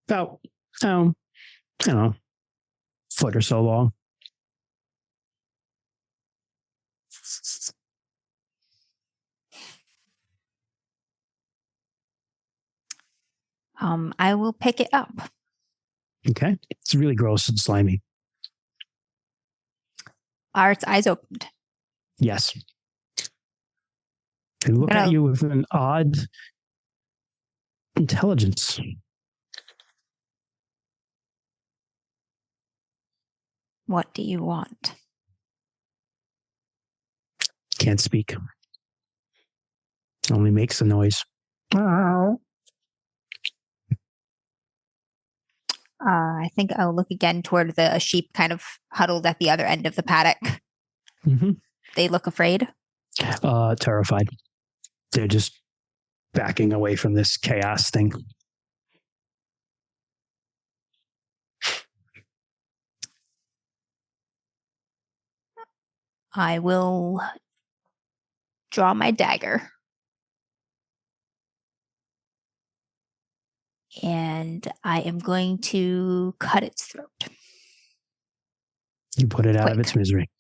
About, I don't know, foot or so long. I will pick it up. Okay. It's really gross and slimy. Are its eyes opened? Yes. They look at you with an odd intelligence. What do you want? Can't speak. Only makes a noise. I think I'll look again toward the sheep kind of huddled at the other end of the paddock. Mm-hmm. They look afraid. Terrified. They're just backing away from this chaos thing. I will draw my dagger. And I am going to cut its throat. You put it out of its misery.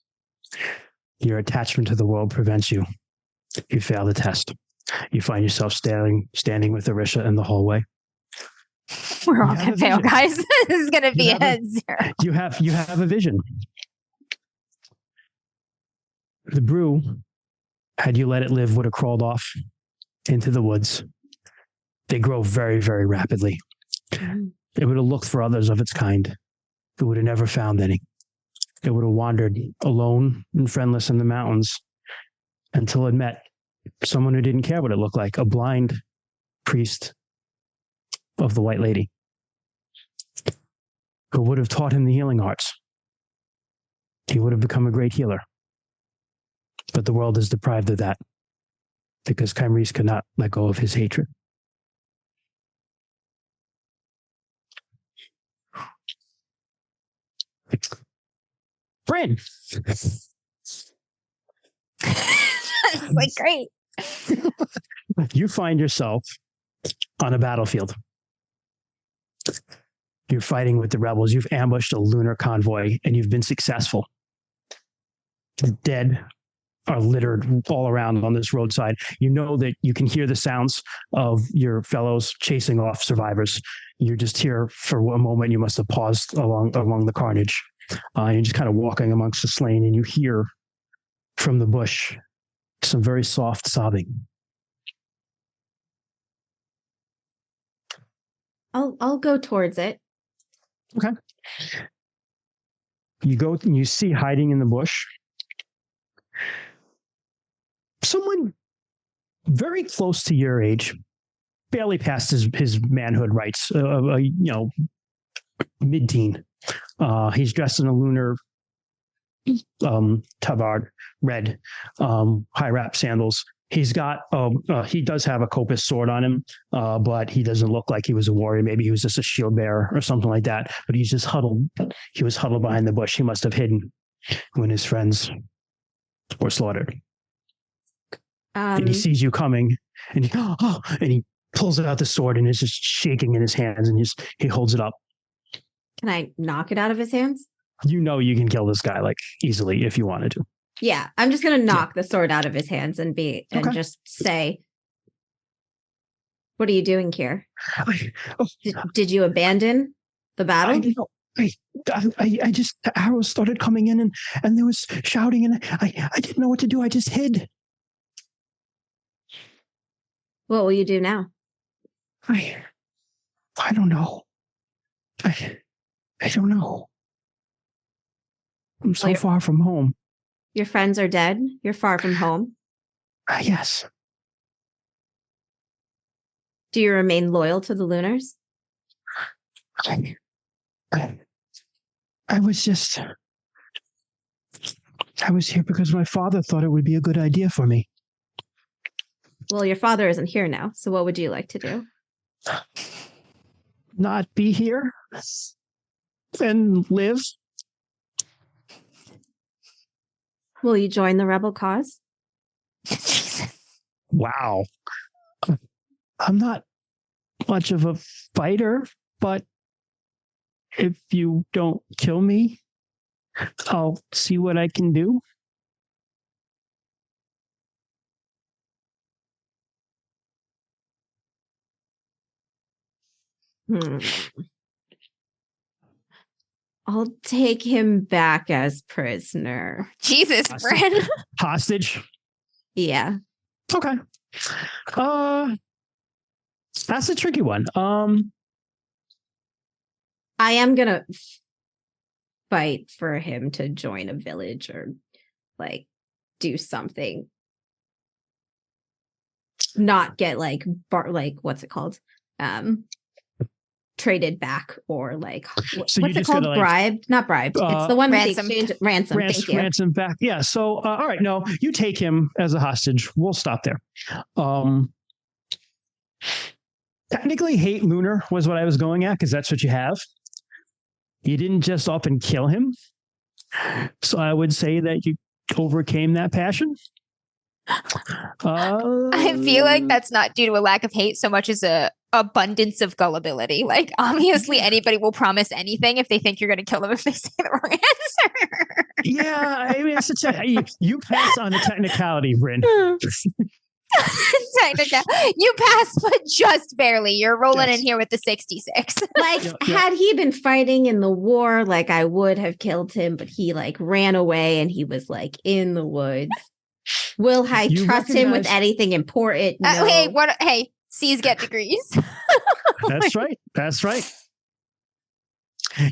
Your attachment to the world prevents you. You fail the test. You find yourself standing with Arisha in the hallway. We're all going to fail, guys. This is going to be a 0. You have a vision. The brew, had you let it live, would have crawled off into the woods. They grow very, very rapidly. It would have looked for others of its kind. It would have never found any. It would have wandered alone and friendless in the mountains until it met someone who didn't care what it looked like, a blind priest of the White Lady. who would have taught him the healing arts. He would have become a great healer. But the world is deprived of that because Kymrese could not let go of his hatred. Bryn. It's like, great. You find yourself on a battlefield. You're fighting with the rebels. You've ambushed a lunar convoy and you've been successful. The dead are littered all around on this roadside. You know that you can hear the sounds of your fellows chasing off survivors. You're just here for one moment. You must have paused along the carnage. You're just kind of walking amongst the slain, and you hear from the bush some very soft sobbing. I'll go towards it. Okay. You go and you see hiding in the bush someone very close to your age, barely past his manhood rights, mid-teen. He's dressed in a lunar tabard, red, high wrap sandals. He does have a kopis sword on him, but he doesn't look like he was a warrior. Maybe he was just a shield bearer or something like that. But he's just huddled. He was huddled behind the bush. He must have hidden when his friends were slaughtered. And he sees you coming, and he pulls out the sword and is just shaking in his hands, and he holds it up. Can I knock it out of his hands? You know you can kill this guy like easily if you wanted to. Yeah, I'm just gonna knock the sword out of his hands and just say, "What are you doing here? Did you abandon the battle?" I just, the arrows started coming in and there was shouting and I didn't know what to do. I just hid. What will you do now? I don't know. I don't know. I'm so far from home. Your friends are dead. You're far from home. Yes. Do you remain loyal to the Lunars? I was here because my father thought it would be a good idea for me. Well, your father isn't here now, so what would you like to do? Not be here and live. Will you join the rebel cause? Jesus. Wow. I'm not much of a fighter, but if you don't kill me, I'll see what I can do. I'll take him back as prisoner. Jesus, Bryn. Hostage? Yeah. Okay. That's a tricky one. I am gonna fight for him to join a village or like do something. Not get like what's it called? Traded back or like what's it called? Bribed? Not bribed. It's the one with the exchange ransom. Thank you. Ransom back. Yeah. So all right, no, you take him as a hostage. We'll stop there. Technically, hate Lunar was what I was going at because that's what you have. You didn't just up and kill him. So I would say that you overcame that passion. I feel like that's not due to a lack of hate so much as a abundance of gullibility. Like, obviously, anybody will promise anything if they think you're going to kill them if they say the wrong answer. Yeah, I mean, you pass on the technicality, Bryn. You passed, but just barely. You're rolling in here with the 66. Like, had he been fighting in the war, like I would have killed him, but he like ran away and he was like in the woods. Will I trust him with anything important? No. Hey, C's get degrees. That's right. That's right.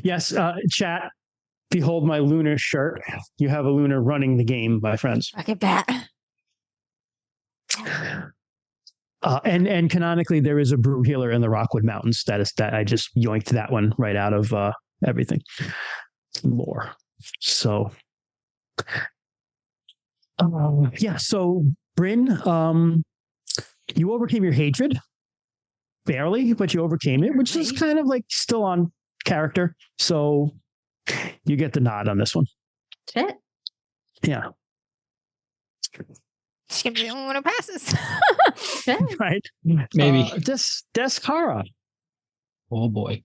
Yes, chat. Behold my lunar shirt. You have a lunar running the game, my friends. Look at that. And canonically, there is a brew healer in the Rockwood Mountains. That I just yoinked that one right out of everything. Lore. So, so Bryn, you overcame your hatred. Barely, but you overcame it, which is kind of like still on character. So you get the nod on this one. Shit. Yeah. She's going to be the only one who passes. Right. Maybe. Descara. Oh boy.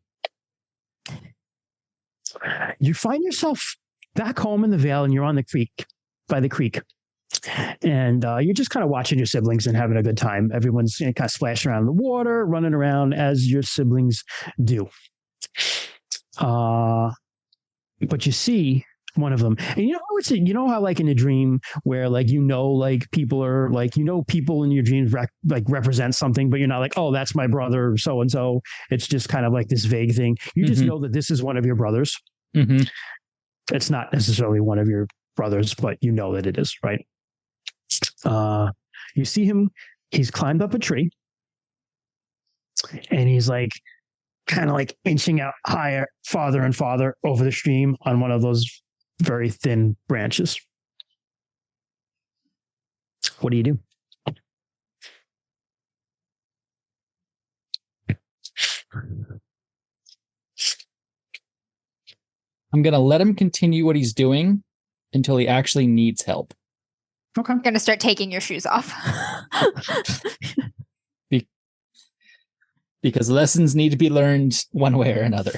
You find yourself back home in the Vale, and you're on the creek, by the creek. And you're just kind of watching your siblings and having a good time. Everyone's kind of splashing around in the water, running around as your siblings do. But you see one of them, and you know how like in a dream where like like people are like people in your dreams represent something, but you're not like, oh, that's my brother so and so. It's just kind of like this vague thing. You just know that this is one of your brothers. Mm-hmm. It's not necessarily one of your brothers, but you know that it is, right? You see him, he's climbed up a tree, and he's like kind of like inching out higher, farther and farther over the stream on one of those very thin branches. What do you do? I'm going to let him continue what he's doing until he actually needs help. Okay. I'm going to start taking your shoes off. Because lessons need to be learned one way or another.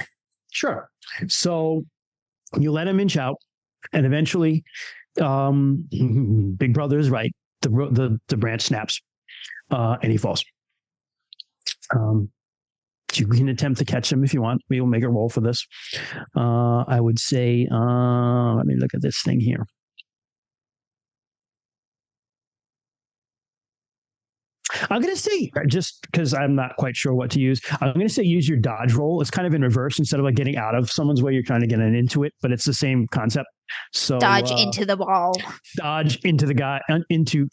Sure. So you let him inch out, and eventually, Big Brother is right. The branch snaps, and he falls. You can attempt to catch him if you want. We will make a roll for this. I would say, let me look at this thing here. I'm going to say, just because I'm not quite sure what to use, I'm going to say use your dodge roll. It's kind of in reverse. Instead of like getting out of someone's way, you're trying to get into it, but it's the same concept. So dodge into the ball. Dodge into the guy,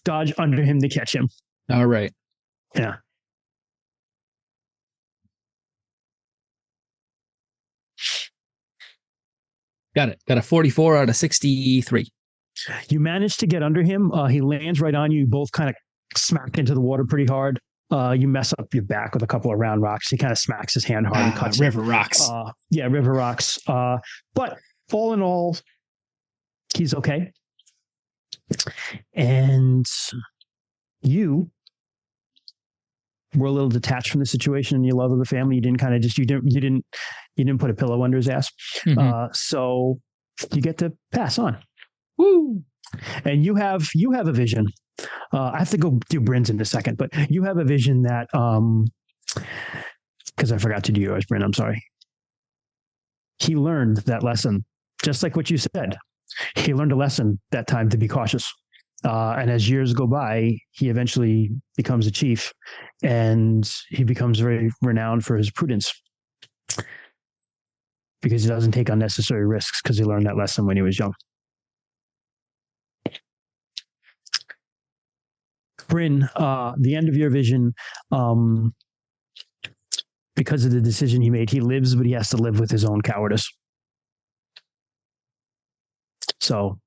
dodge under him to catch him. All right. Yeah. Got it. Got a 44 out of 63. You managed to get under him. He lands right on you. You both kind of smacked into the water pretty hard. You mess up your back with a couple of round rocks. He kind of smacks his hand hard and cuts river rocks. Yeah, river rocks. But all in all, he's okay. And you were a little detached from the situation and your love of the family. You didn't kind of just you didn't put a pillow under his ass. Mm-hmm. So you get to pass on. Woo! And you have a vision. I have to go do Bryn's in a second, but you have a vision that because I forgot to do yours, Bryn. I'm sorry. He learned that lesson, just like what you said. He learned a lesson that time to be cautious. And as years go by, he eventually becomes a chief, and he becomes very renowned for his prudence because he doesn't take unnecessary risks because he learned that lesson when he was young. Bryn, the end of your vision, because of the decision he made, he lives, but he has to live with his own cowardice. So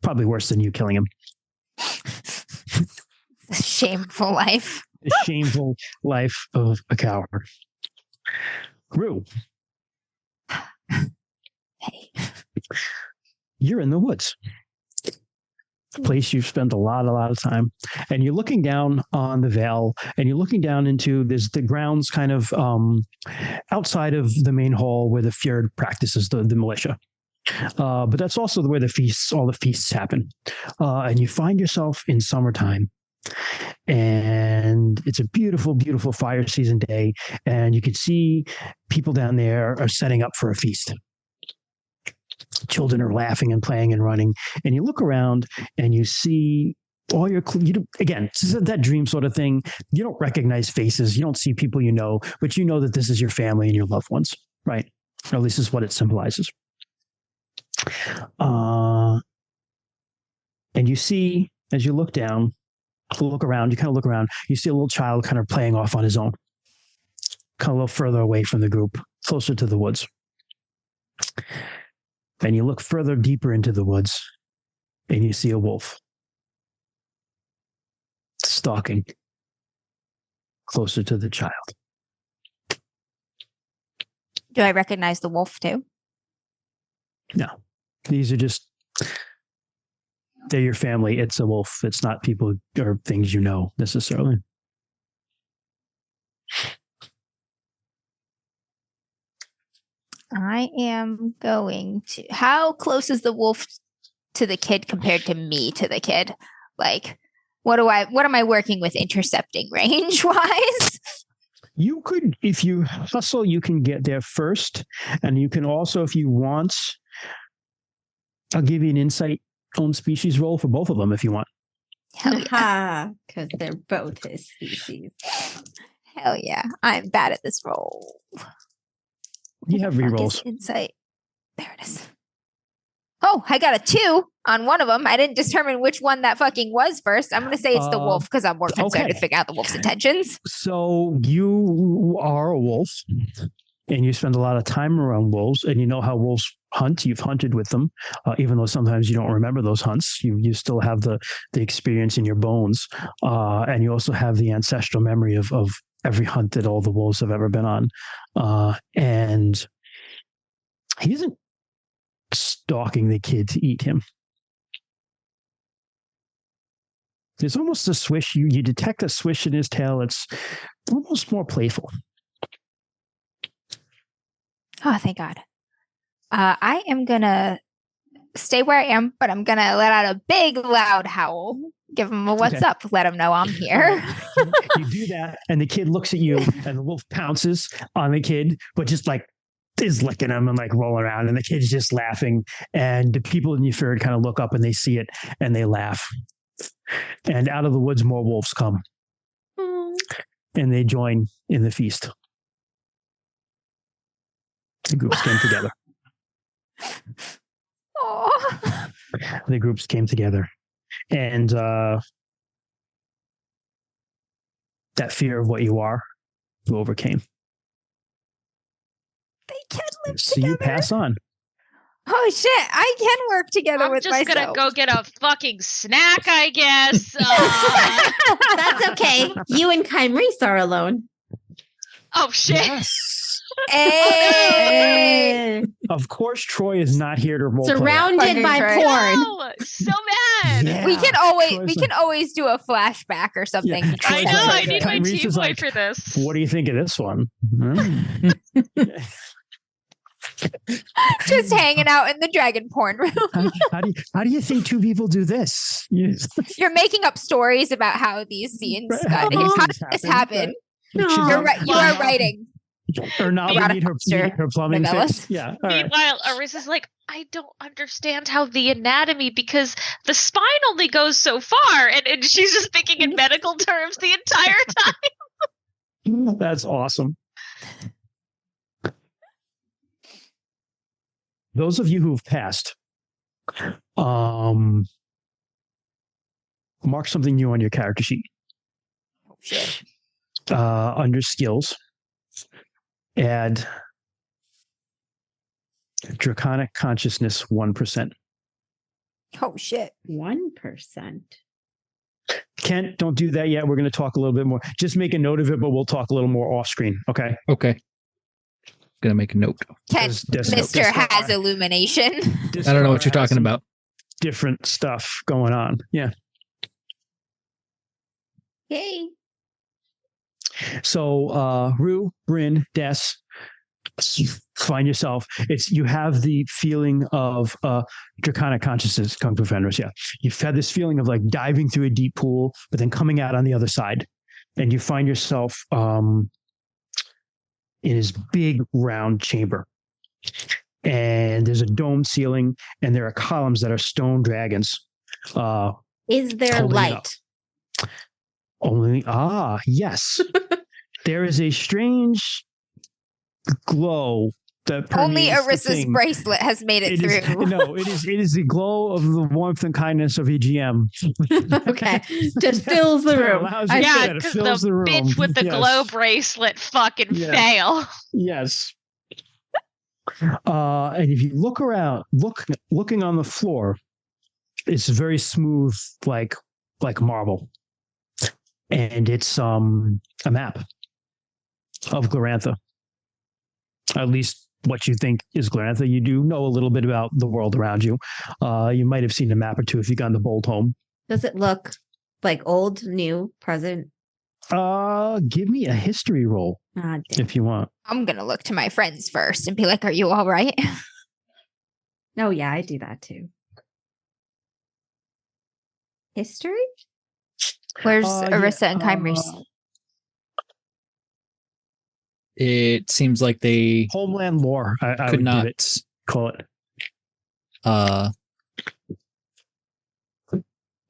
probably worse than you killing him. The shameful life. The shameful life of a coward. Rue. Hey. You're in the woods. A place you've spent a lot of time. And you're looking down on the Vale, and you're looking down into the grounds kind of outside of the main hall where the Fjord practices the militia. But that's also where all the feasts happen. And you find yourself in summertime. And it's a beautiful, beautiful fire season day. And you can see people down there are setting up for a feast. Children are laughing and playing and running. And you look around and you see all again, this is that dream sort of thing. You don't recognize faces. You don't see people you know, but you know that this is your family and your loved ones, right? Or at least this is what it symbolizes. And you see, as you look around, you see a little child kind of playing off on his own, kind of a little further away from the group, closer to the woods. And you look further deeper into the woods and you see a wolf stalking closer to the child. Do I recognize the wolf too? No, these are just, they're your family. It's a wolf. It's not people or things you know necessarily. I am going to. How close is the wolf to the kid compared to me to the kid? Like, what am I working with intercepting range wise? You could, if you hustle, you can get there first. And you can also, if you want, I'll give you an insight own species roll for both of them if you want. Hell yeah. Because they're both his species. Hell yeah. I'm bad at this roll. You have rerolls. Insight. There it is. Oh, I got a 2 on one of them. I didn't determine which one that fucking was first. I'm going to say it's the wolf because I'm more concerned to figure out the wolf's intentions. So you are a wolf and you spend a lot of time around wolves and you know how wolves hunt. You've hunted with them, even though sometimes you don't remember those hunts. You still have the experience in your bones. And you also have the ancestral memory of every hunt that all the wolves have ever been on. And he isn't stalking the kid to eat him. There's almost a swish. You detect a swish in his tail. It's almost more playful. Oh, thank God. I am going to stay where I am, but I'm going to let out a big, loud howl. Give him a what's up. Let him know I'm here. You do that, and the kid looks at you, and the wolf pounces on the kid, but just like is licking him and like rolling around, and the kid's just laughing. And the people in your herd kind of look up and they see it and they laugh. And out of the woods, more wolves come. And they join in the feast. The groups came together. Oh. The groups came together. And that fear of what you are, you overcame. They can live so together. You pass on. Oh shit! I can work together with myself. I'm just gonna go get a fucking snack, I guess. That's okay. You and Kymrese are alone. Oh shit! Yes. Hey. Of course, Troy is not here to roll. Surrounded by porn. No, so mad. Yeah. We can always do a flashback or something. Yeah. I know. I need my Kymrese team is away like, for this. What do you think of this one? Just hanging out in the dragon porn room. How do you think two people do this? Yes. You're making up stories about how these scenes got. How did this happen? No. You are writing. Or now we need her plumbing fixed. Yeah. Meanwhile, Arisa's like, I don't understand how the anatomy, because the spine only goes so far, and she's just thinking in medical terms the entire time. That's awesome. Those of you who've passed, mark something new on your character sheet. Oh, shit. Under skills, add Draconic Consciousness 1%. Oh shit. 1%. Kent, don't do that yet. We're going to talk a little bit more. Just make a note of it, but we'll talk a little more off screen. Okay. Okay. Gonna make a note. Kent, Mr. has illumination. I don't know what you're talking about. Different stuff going on. Yeah. Yay. So, Rue, Bryn, Des, find yourself. You have the feeling of Draconic Consciousness, Kung Fu Fenris. Yeah. You've had this feeling of like diving through a deep pool, but then coming out on the other side. And you find yourself in his big round chamber. And there's a domed ceiling, and there are columns that are stone dragons. Is there light? Yes. There is a strange glow that only Arisa's bracelet has made it through. It is the glow of the warmth and kindness of EGM. Okay. Just fills the room. Yeah, because the bitch with the glow bracelet fucking fail. Yes. And if you look around, looking on the floor, it's very smooth, like marble, and it's a map of Glorantha. At least what you think is Glorantha. You do know a little bit about the world around you. You might have seen a map or two if you got in the Bold home. Does it look like old, new, present? Give me a history roll if you want. I'm gonna look to my friends first and be like, "Are you all right?" Oh yeah, I do that too. History? Where's Arissa and Kymres? It seems like they Homeland lore. I could would not give it, call it.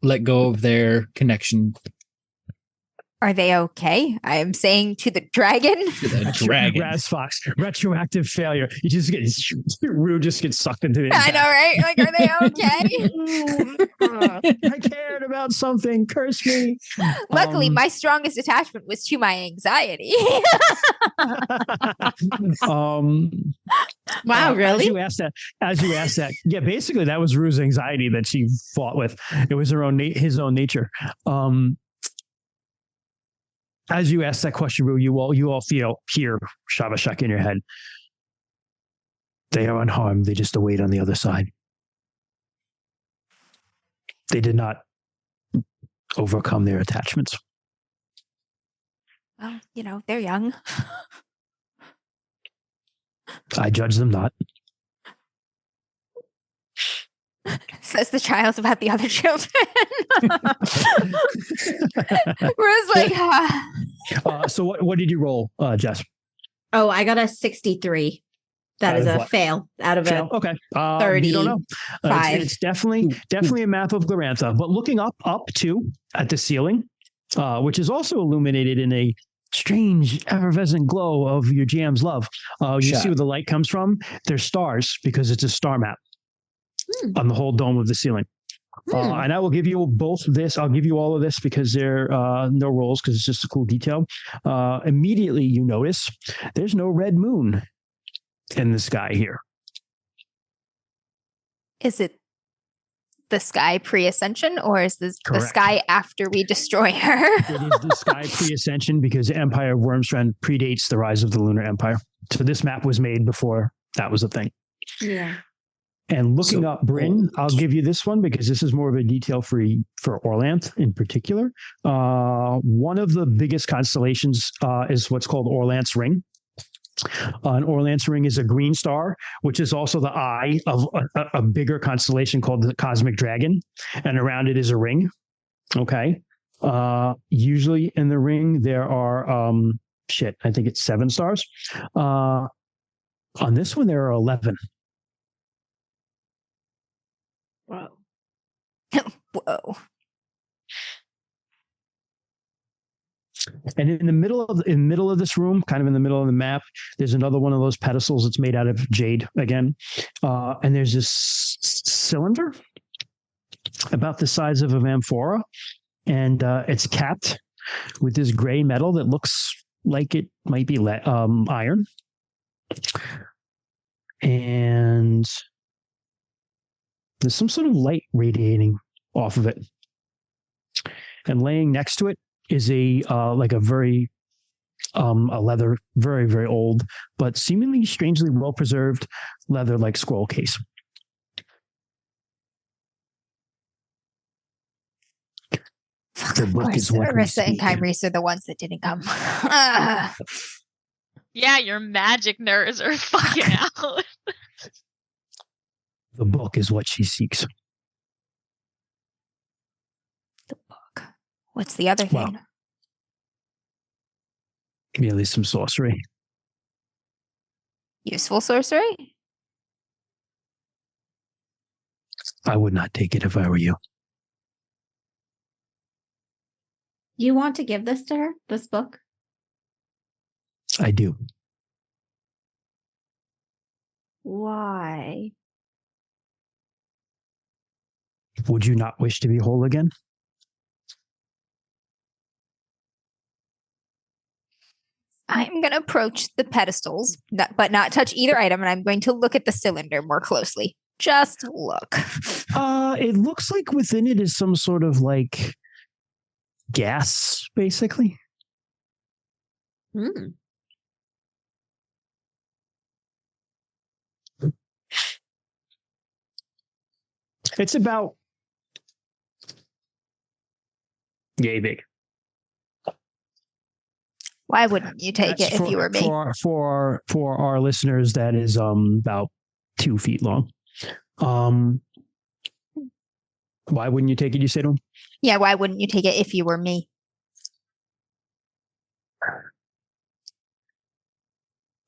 Let go of their connection Are they okay? I am saying to the dragon. to the dragon. Razfox, retroactive failure. You just get Rue just gets sucked into it. I know, right? Like, are they okay? I cared about something. Curse me. Luckily, my strongest attachment was to my anxiety. Wow, really? As you asked that, yeah, basically that was Rue's anxiety that she fought with. It was his own nature. As you ask that question, Rue, you all hear Shavashak in your head. They are unharmed. They just await on the other side. They did not overcome their attachments. Well, they're young. I judge them not. Says the child about the other children. Rue's like, So what did you roll, Jess? Oh, I got a 63. That is a fail out of fail? a Okay. 30. You don't know. It's definitely a map of Glorantha. But looking up too at the ceiling, which is also illuminated in a strange effervescent glow of your GM's love. You see where the light comes from? There's stars because it's a star map on the whole dome of the ceiling. And I will give you both this. I'll give you all of this because they're no rolls because it's just a cool detail. Immediately you notice there's no red moon in the sky here. Is it the sky pre-ascension or is this the sky after we destroy her? It is the sky pre-ascension because the Empire of Wormstrand predates the rise of the Lunar Empire. So this map was made before that was a thing. Yeah. And looking up Bryn, I'll give you this one because this is more of a detail for Orlanth in particular. One of the biggest constellations is what's called Orlanth's Ring. An Orlanth's Ring is a green star, which is also the eye of a bigger constellation called the Cosmic Dragon. And around it is a ring. Okay. Usually in the ring, there are, I think it's 7 stars. On this one, there are 11. Whoa. Whoa. And in the middle of this room, kind of in the middle of the map, there's another one of those pedestals that's made out of jade again. And there's this cylinder about the size of an amphora, and it's capped with this gray metal that looks like it might be iron. And there's some sort of light radiating off of it. And laying next to it is a very a leather, very, very old, but seemingly strangely well preserved leather like scroll case. The book is what Arissa and Kymres are the ones that didn't come. Yeah, your magic nerds are fucking out. The book is what she seeks. The book. What's the other thing? Well, merely some sorcery. Useful sorcery? I would not take it if I were you. You want to give this to her, this book? I do. Why? Would you not wish to be whole again? I'm going to approach the pedestals, but not touch either item, and I'm going to look at the cylinder more closely. Just look. It looks like within it is some sort of like gas, basically. Hmm. It's about yay big. Why wouldn't you take it if you were me? For our listeners, that is about 2 feet long. Why wouldn't you take it? You say to him? Yeah, why wouldn't you take it if you were me?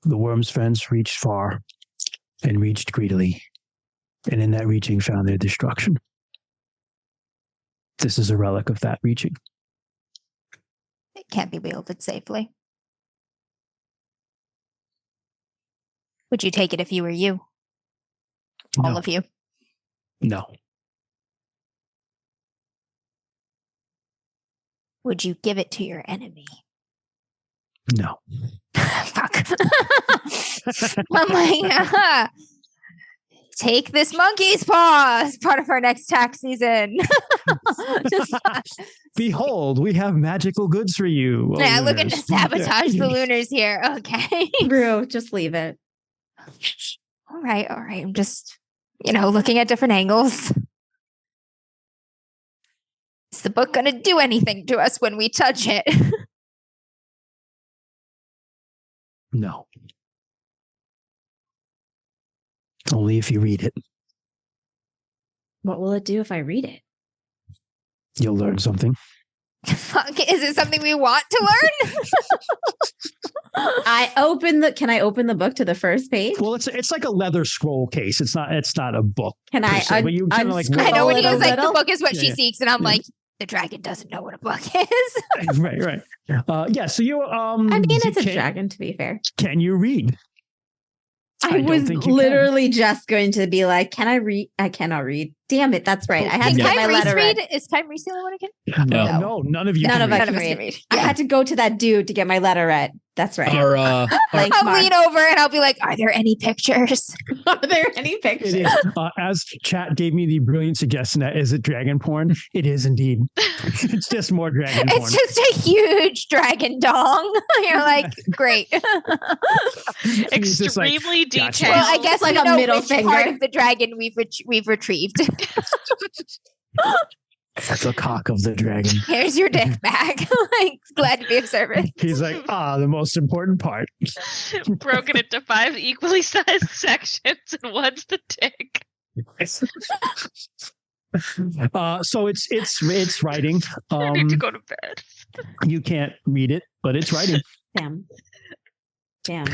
The worm's friends reached far and reached greedily, and in that reaching found their destruction. This is a relic of that reaching. It can't be wielded safely. Would you take it if you were you? All of you? No. Would you give it to your enemy? No. Fuck. I'm like, take this monkey's paw as part of our next tax season. Just, behold, we have magical goods for you. Yeah, looking to sabotage the Lunars here. Okay. Brew, just leave it. All right. I'm just, looking at different angles. Is the book going to do anything to us when we touch it? No. Only if you read it. What will it do if I read it? You'll learn something. Fuck, is it something we want to learn? Can I open the book to the first page? Well, it's like a leather scroll case. It's not a book. Can I I know when he was like, the book is what she seeks, and I'm like, the dragon doesn't know what a book is. Right. Yeah, so you I mean, it's a dragon, to be fair. Can you read? I was literally just going to be like, can I read? I cannot read. Damn it. That's right. I had to get my letter read. Is Time Reese the only one again? No, none of you None can of read. us can read. I had to go to that dude to get my letter read. That's right. I'll lean over and I'll be like, are there any pictures? Are there any pictures? It is, as chat gave me the brilliant suggestion that is it dragon porn? It is indeed. It's just more dragon porn. It's just a huge dragon dong. You're like, great. Extremely detailed. Gotcha. Well, I guess like we a know middle which finger. part of the dragon we've retrieved. That's the cock of the dragon. Here's your dick back. Like, glad to be of service. He's like, the most important part. Broken into 5 equally sized sections, and one's the dick. So it's writing. I need to go to bed. You can't read it, but it's writing. Damn.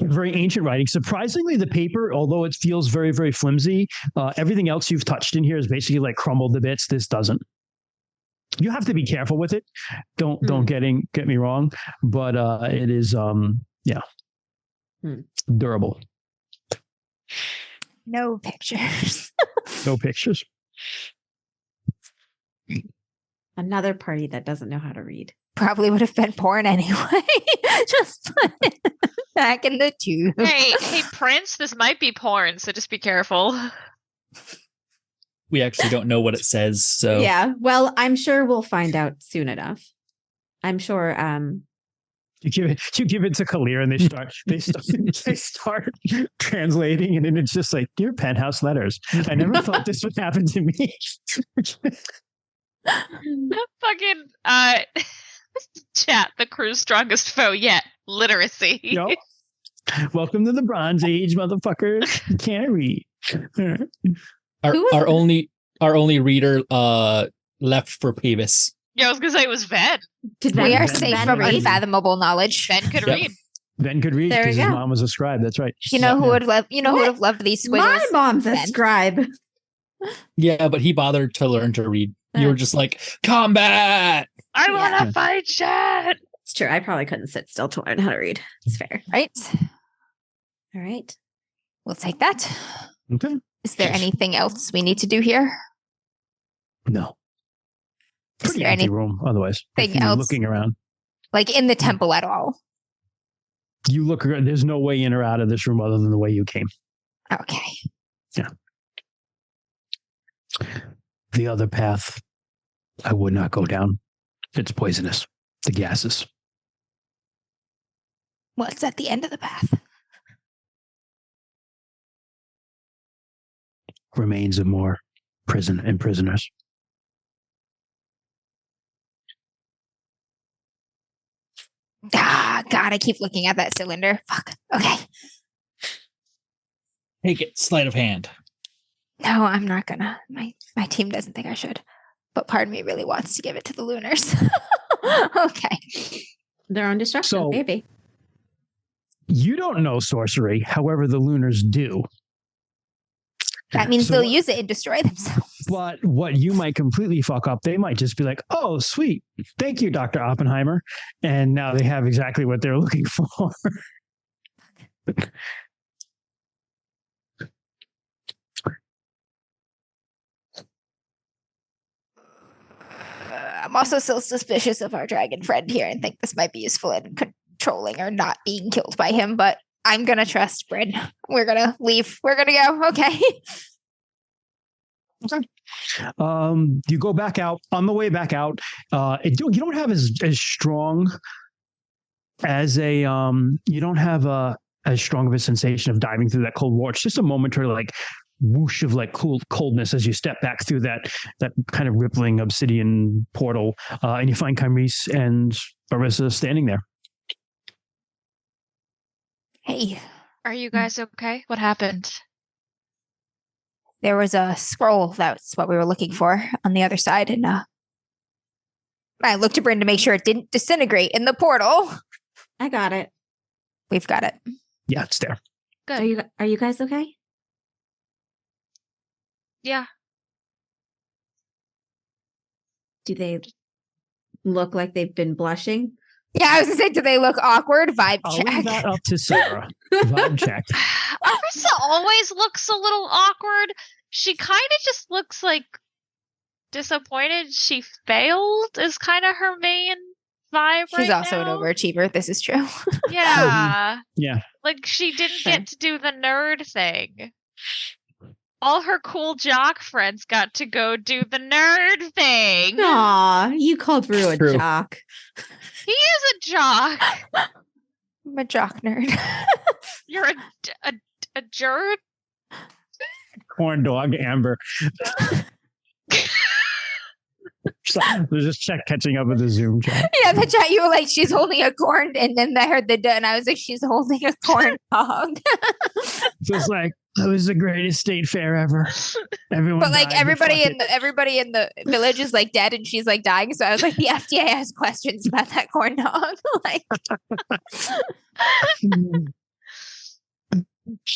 Very ancient writing. Surprisingly, the paper, although it feels very, very flimsy, everything else you've touched in here is basically like crumbled to bits. This doesn't. You have to be careful with it. Don't get me wrong, but it is durable. No pictures. No pictures. Another party that doesn't know how to read. Probably would have been porn anyway. Just put it back in the tube. Hey, Prince, this might be porn, so just be careful. We actually don't know what it says, so Yeah, well, I'm sure we'll find out soon enough. I'm sure. You give it to Kalir, and they start translating, and then it's just like, dear penthouse letters. I never thought this would happen to me. Fucking chat, the crew's strongest foe yet. Literacy. Yep. Welcome to the Bronze Age, motherfuckers. You can't read. our only reader left for Peevis. Yeah, I was gonna say it was Ven. We are safe from unfathomable knowledge. Ven could read. Ven could read because his mom was a scribe. That's right. Who would have loved these squiggles? My mom's a scribe. Yeah, but he bothered to learn to read. You were just like, combat! I want to fight chat! It's true. I probably couldn't sit still to learn how to read. It's fair. Right? All right. We'll take that. Okay. Is there anything else we need to do here? No. Is Pretty there empty anything room otherwise. else Looking around. Like in the temple at all? You look, there's no way in or out of this room other than the way you came. Okay. Yeah. The other path, I would not go down. It's poisonous. The gases. What's at the end of the path? Remains of more prison and prisoners. Ah, God, I keep looking at that cylinder. Fuck. Okay. Take it, sleight of hand. No, I'm not gonna. My team doesn't think I should. But part of me really wants to give it to the Lunars. Okay. They're on destruction, So- maybe. You don't know sorcery, however, the Lunars do. That means So they'll what- use it and destroy themselves. But what you might completely fuck up, they might just be like, oh, sweet. Thank you, Dr. Oppenheimer. And now they have exactly what they're looking for. I'm also still suspicious of our dragon friend here and think this might be useful in controlling or not being killed by him, but I'm gonna trust Bryn. We're gonna leave. We're gonna go. Okay. You go back out. On the way back out, you don't have as strong as a you don't have as strong of a sensation of diving through that cold water. It's just a momentary like whoosh of like coldness as you step back through that kind of rippling obsidian portal, and you find Kymrese and Arissa standing there. Hey, Are you guys okay? What happened? there was a scroll. That's what we were looking for on the other side, and I looked to Bryn to make sure it didn't disintegrate in the portal. I got it. We've got it. Yeah, it's there. Good. Are you guys okay? Yeah. Do they look like they've been blushing? Yeah, I was gonna say, do they look awkward? Vibe I'll leave check. that up to Sarah. Vibe check. Arissa always looks a little awkward. She kind of just looks like disappointed she failed is kind of her main vibe She's right also now. an overachiever. This is true. Yeah. Yeah. Like she didn't Sure. get to do the nerd thing. All her cool jock friends got to go do the nerd thing. Aw, you called Rue a True. jock. He is a jock. I'm a jock nerd. You're a jerd. Corn dog Amber. There's just check catching up with the Zoom chat. Yeah, the chat, you were like, she's holding a corn, and then I heard the duh, and I was like, she's holding a corn dog. So it's like, it was the greatest state fair ever. Everyone But like died, everybody fuck in the village is like dead, and she's like dying. So I was like, the FDA has questions about that corn dog. Like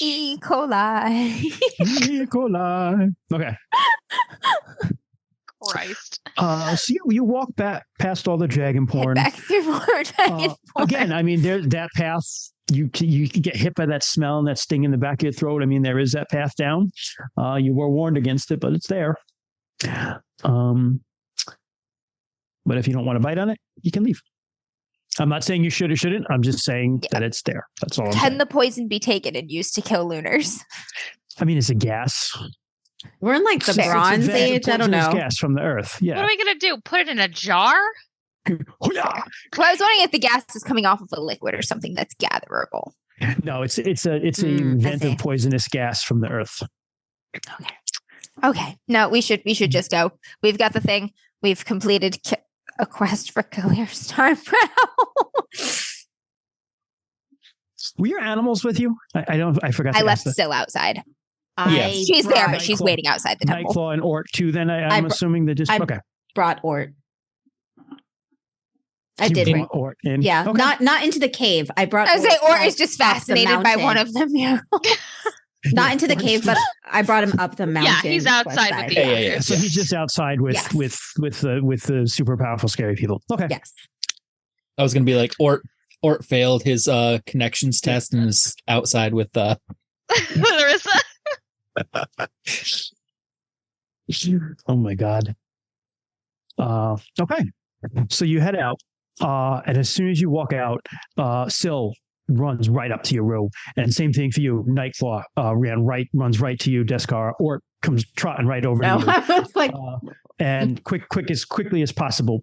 E. coli. E. coli. Okay. Christ. So you walk back past all the dragon Head porn. back through more dragon porn. Again, I mean, there's that path. You can get hit by that smell and that sting in the back of your throat. I mean, there is that path down. You were warned against it, but it's there. But if you don't want to bite on it, you can leave. I'm not saying you should or shouldn't. I'm just saying that it's there. That's all I'm Can saying. the poison be taken and used to kill lunars? I mean, it's a gas. We're in like the Fair. Bronze It's a Age. I don't poisonous know. gas from the earth. What Yeah. are we gonna do? Put it in a jar? Well, I was wondering if the gas is coming off of a liquid or something that's gatherable. No, it's a I see. inventive poisonous gas from the earth. Okay. No, we should just go. We've got the thing. We've completed a quest for clear Starbrow. Were your animals with you? I forgot. I to left ask that. Still outside. Yes. She's there, but brought- she's waiting outside the temple. Nightclaw and Orc too. Then I'm assuming they just I okay. brought Ort. I You did. brought Orc in. Yeah, Okay. not into the cave. I brought. I was say, Or up- is just up the fascinated by one mountain. of them. Yeah. Not into the cave, but I brought him up the mountain. Yeah, he's outside with the Yeah, yeah, yeah. others. So he's just outside with Yes. with the super powerful scary people. Okay. Yes. I was gonna be like, Ort failed his connections test and is outside with Larissa. Oh my god. Okay. So you head out And as soon as you walk out, Syl runs right up to your room. And same thing for you. Nightclaw runs right to you, Deskar, or comes trotting right over to you. I was like, and as quickly as possible.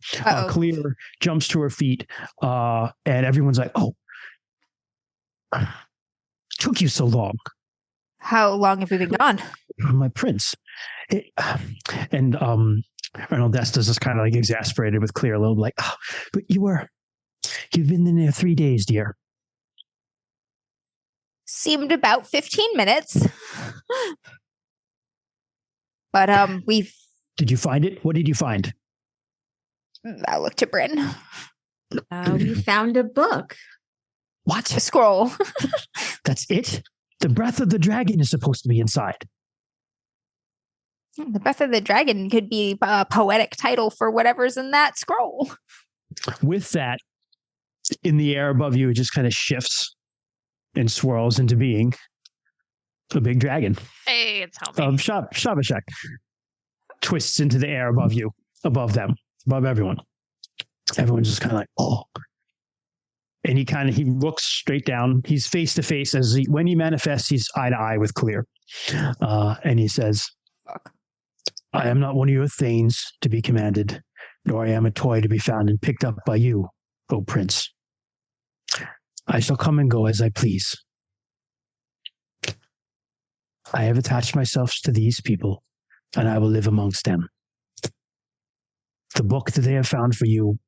Clear jumps to her feet, and everyone's like, "Oh, took you so long? How long have we been gone?" My prince. And Ernaldesta's just kind of like exasperated with Clear a little, like, "Oh, but you've been in there 3 days, dear." Seemed about 15 minutes. But we've... Did you find it? What did you find? I looked to Bryn. We found a book. What? A scroll. That's it? The breath of the dragon is supposed to be inside. The breath of the dragon could be a poetic title for whatever's in that scroll. With that, in the air above you, it just kind of shifts and swirls into being a big dragon. Hey, it's Helmi. Shabashak twists into the air above you, above them, above everyone. Everyone's just kind of like, oh. And he looks straight down. He's face to face when he manifests, he's eye to eye with Clear. And he says, "Fuck. I am not one of your thanes to be commanded, nor I am a toy to be found and picked up by you, O Prince. I shall come and go as I please. I have attached myself to these people, and I will live amongst them. The book that they have found for you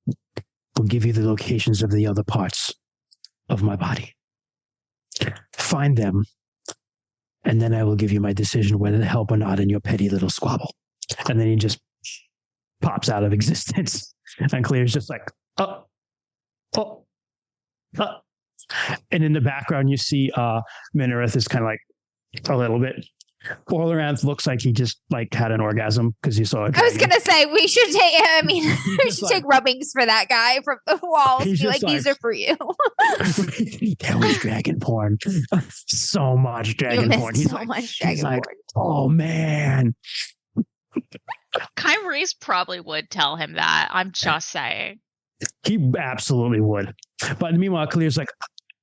will give you the locations of the other parts of my body. Find them, and then I will give you my decision whether to help or not in your petty little squabble." And then he just pops out of existence. And Clear's just like, oh. And in the background, you see Minareth is kind of like a little bit. Orleranth looks like he just like had an orgasm because he saw it. I was gonna say we should take rubbings for that guy from the walls. Be like, these are for you. That was dragon porn. So much dragon porn. He's like, oh man. Kyrie's probably would tell him that. I'm just saying. He absolutely would. But meanwhile, Clear's like,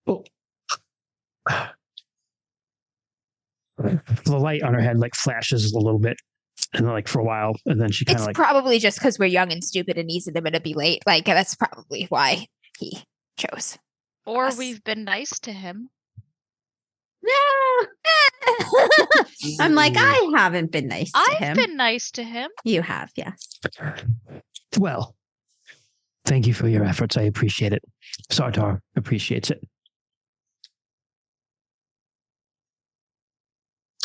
oh. The light on her head like flashes a little bit, and then, like for a while, and then she kind of like. It's probably just because we're young and stupid and easy to be late. Like that's probably why he chose. Or us. We've been nice to him. No. I'm like, I haven't been nice to him. I've been nice to him. You have, yes. Well, thank you for your efforts. I appreciate it. Sartar appreciates it.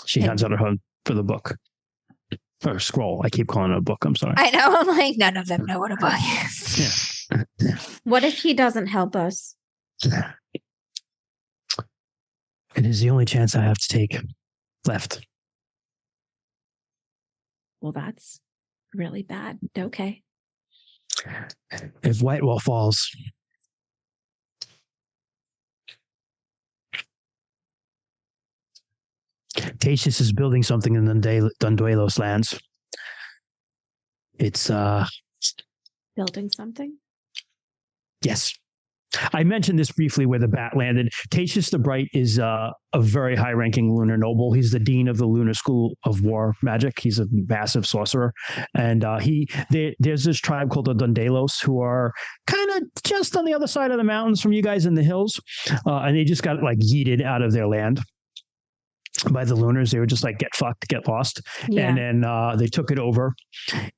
She hands out her hand for the book. Or scroll. I keep calling it a book. I'm sorry. I know. I'm like, none of them know what a book is. Yeah. What if he doesn't help us? It is the only chance I have to take left. Well, that's really bad. Okay. If Whitewall falls, Tatius is building something in the Dunduelos lands. It's building something? Yes. I mentioned this briefly where the bat landed. Tatius the Bright is a very high-ranking lunar noble. He's the dean of the Lunar School of War Magic. He's a massive sorcerer. And there's this tribe called the Dundelos who are kind of just on the other side of the mountains from you guys in the hills. And they just got like yeeted out of their land by the Lunars. They were just like, get fucked, get lost. Yeah. And then they took it over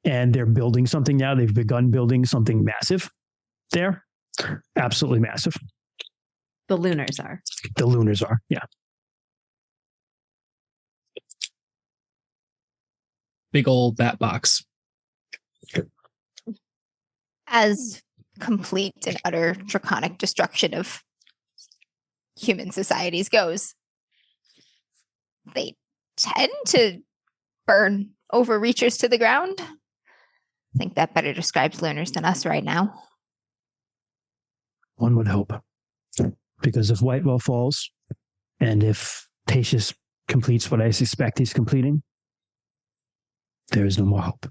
and they're building something now. They've begun building something massive there. Absolutely massive. The Lunars are. The Lunars are, yeah. Big old bat box. As complete and utter draconic destruction of human societies goes, they tend to burn overreachers to the ground. I think that better describes Lunars than us right now. One would hope. Because if Whitewell falls, and if Tatius completes what I suspect he's completing, there is no more hope.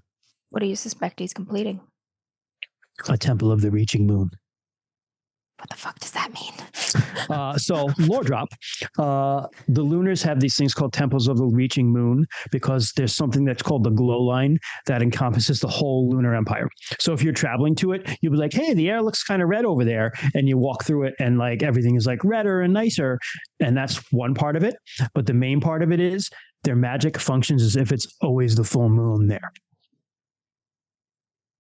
What do you suspect he's completing? A temple of the reaching moon What the fuck does that mean? So lore drop, the Lunars have these things called temples of the reaching moon because there's something that's called the glow line that encompasses the whole lunar empire. So if you're traveling to it, you'll be like, hey, the air looks kind of red over there. And you walk through it and like everything is like redder and nicer. And that's one part of it. But the main part of it is their magic functions as if it's always the full moon there.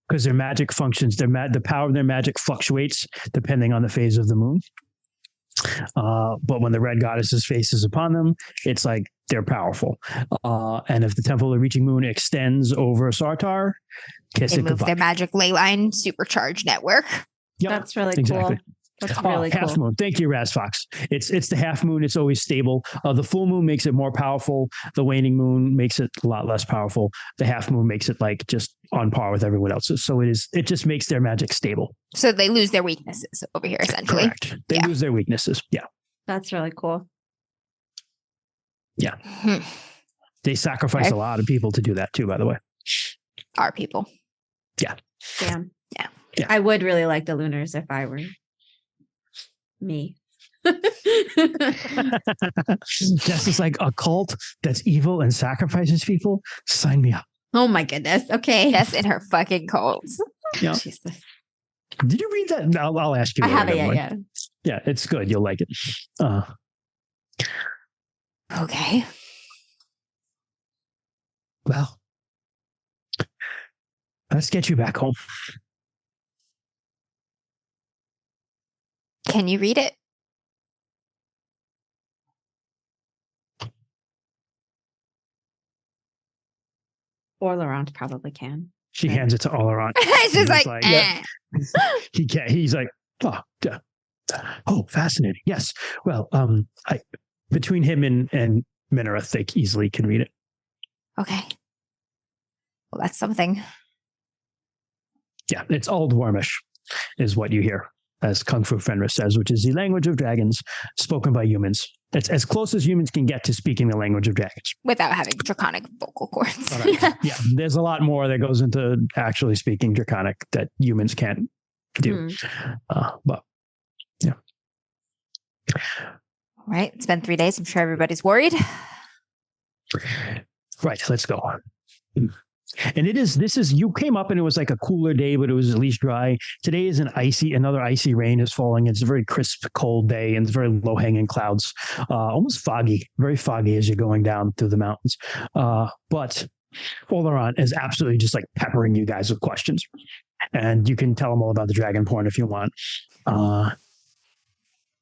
Because their magic functions, the power of their magic fluctuates depending on the phase of the moon. But when the red goddess's face is upon them, it's like they're powerful. And if the Temple of the Reaching Moon extends over Sartar, kiss they it move goodbye. their magic ley line supercharged network. Yep, That's really exactly. cool. That's really half cool. moon. Thank you, Razfox. It's the half moon. It's always stable. The full moon makes it more powerful. The waning moon makes it a lot less powerful. The half moon makes it like just on par with everyone else's. So it just makes their magic stable. So they lose their weaknesses over here, essentially. Correct. They lose their weaknesses. Yeah. That's really cool. Yeah. They sacrifice a lot of people to do that too, by the way. Our people. Yeah. Damn. Yeah. I would really like the Lunars if I were me. Just as like a cult that's evil and sacrifices people. Sign me up. Oh my goodness. Okay. Yes, in her fucking cults. Yeah. Jesus. Did you read that? No, I'll ask you. I later, haven't never yet. mind. Yeah, it's good. You'll like it. Okay. Well, let's get you back home. Can you read it? Or Laurent probably can. She hands it to Olaron. It's just like, eh. He's like, oh, fascinating. Yes. Well, between him and Minareth, they easily can read it. Okay. Well, that's something. Yeah, it's Old Wormish, is what you hear, as Kung Fu Fenris says, which is the language of dragons spoken by humans. It's as close as humans can get to speaking the language of dragons. Without having draconic vocal cords. Yeah, there's a lot more that goes into actually speaking draconic that humans can't do. But yeah. All right. It's been 3 days. I'm sure everybody's worried. Right. Let's go on. And you came up and it was like a cooler day, but it was at least dry. Today is another icy rain is falling. It's a very crisp, cold day and it's very low hanging clouds, almost foggy, very foggy as you're going down through the mountains. But Olaron is absolutely just like peppering you guys with questions, and you can tell them all about the dragon porn if you want.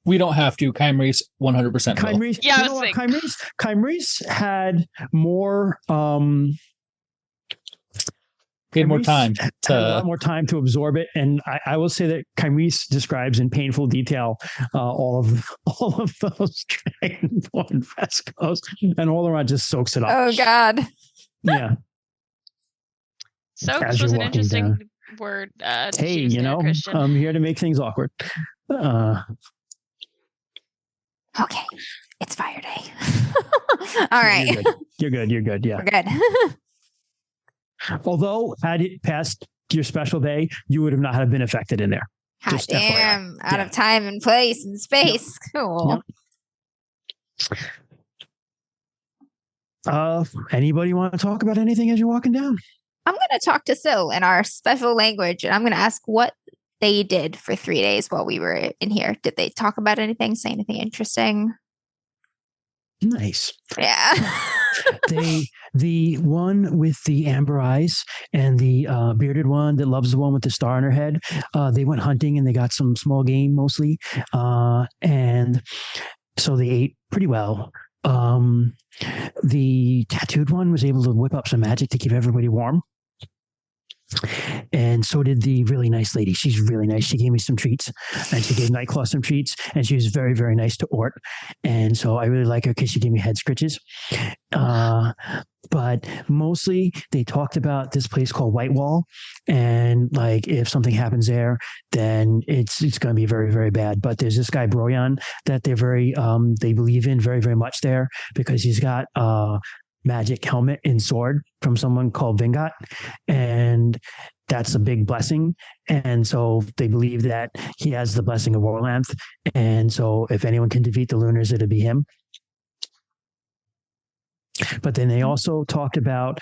We don't have to. Kymreese 100%. Kymreese, yeah, you know what? Kymreese had more. He had more time a lot more time to absorb it, and I will say that Kymreese describes in painful detail all of those dragonborn frescoes, and Olaron just soaks it up. Oh God! Yeah, Soaks was an interesting word. Hey, you know, Christian. I'm here to make things awkward. Okay, it's fire day. All right, You're good. Yeah, we're good. Although, had it passed your special day, you would have not have been affected in there. Hot Just damn, FYI. out of time and place and space. Yep. Cool. Yep. Anybody want to talk about anything as you're walking down? I'm going to talk to Syl in our special language, and I'm going to ask what they did for 3 days while we were in here. Did they talk about anything, say anything interesting? Nice. Yeah. The one with the amber eyes and the bearded one that loves the one with the star on her head, they went hunting and they got some small game mostly. And so they ate pretty well. The tattooed one was able to whip up some magic to keep everybody warm. And so did the really nice lady. She's really nice. She gave me some treats, and she gave Nightclaw some treats, and she was very, very nice to Ort. And so I really like her because she gave me head scritches. But mostly they talked about this place called Whitewall, and like if something happens there, then it's going to be very, very bad. But there's this guy Broyan that they're very they believe in very, very much there because he's got magic helmet and sword from someone called Vingot, and that's a big blessing. And so they believe that he has the blessing of Orlanth. And so if anyone can defeat the Lunars, it'll be him. But then they also talked about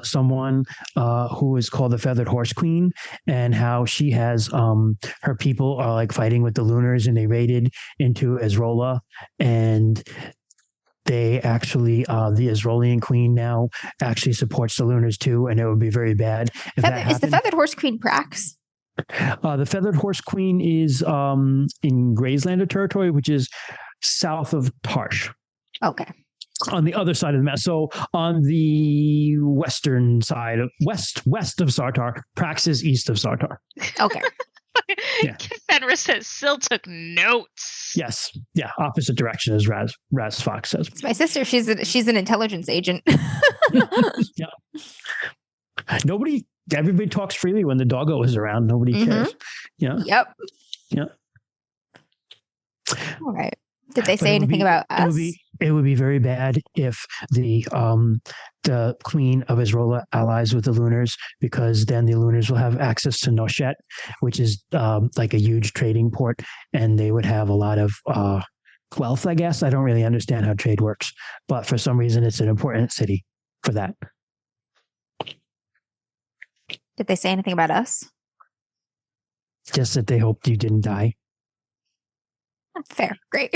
someone who is called the Feathered Horse Queen, and how she has her people are like fighting with the Lunars, and they raided into Ezrola, and they actually the Ezrolian Queen now actually supports the Lunars too, and it would be very bad if that happened. Is the Feathered Horse Queen Prax? The Feathered Horse Queen is in Grayslander territory, which is south of Tarsh. Okay. On the other side of the map. So on the western side, west of Sartar. Prax is east of Sartar. Okay. Yeah. Fenris says Syl took notes. Yes. Yeah. Opposite direction, as Raz Fox says. It's my sister. She's an intelligence agent. Yeah. Everybody talks freely when the doggo is around. Nobody cares. Yeah. Yep. Yeah. All right. Did they say anything about us? It would be very bad if the Queen of Ezrola allies with the Lunars, because then the Lunars will have access to Noshet, which is like a huge trading port, and they would have a lot of wealth, I guess. I don't really understand how trade works, but for some reason it's an important city for that. Did they say anything about us? Just that they hoped you didn't die. Fair. Great.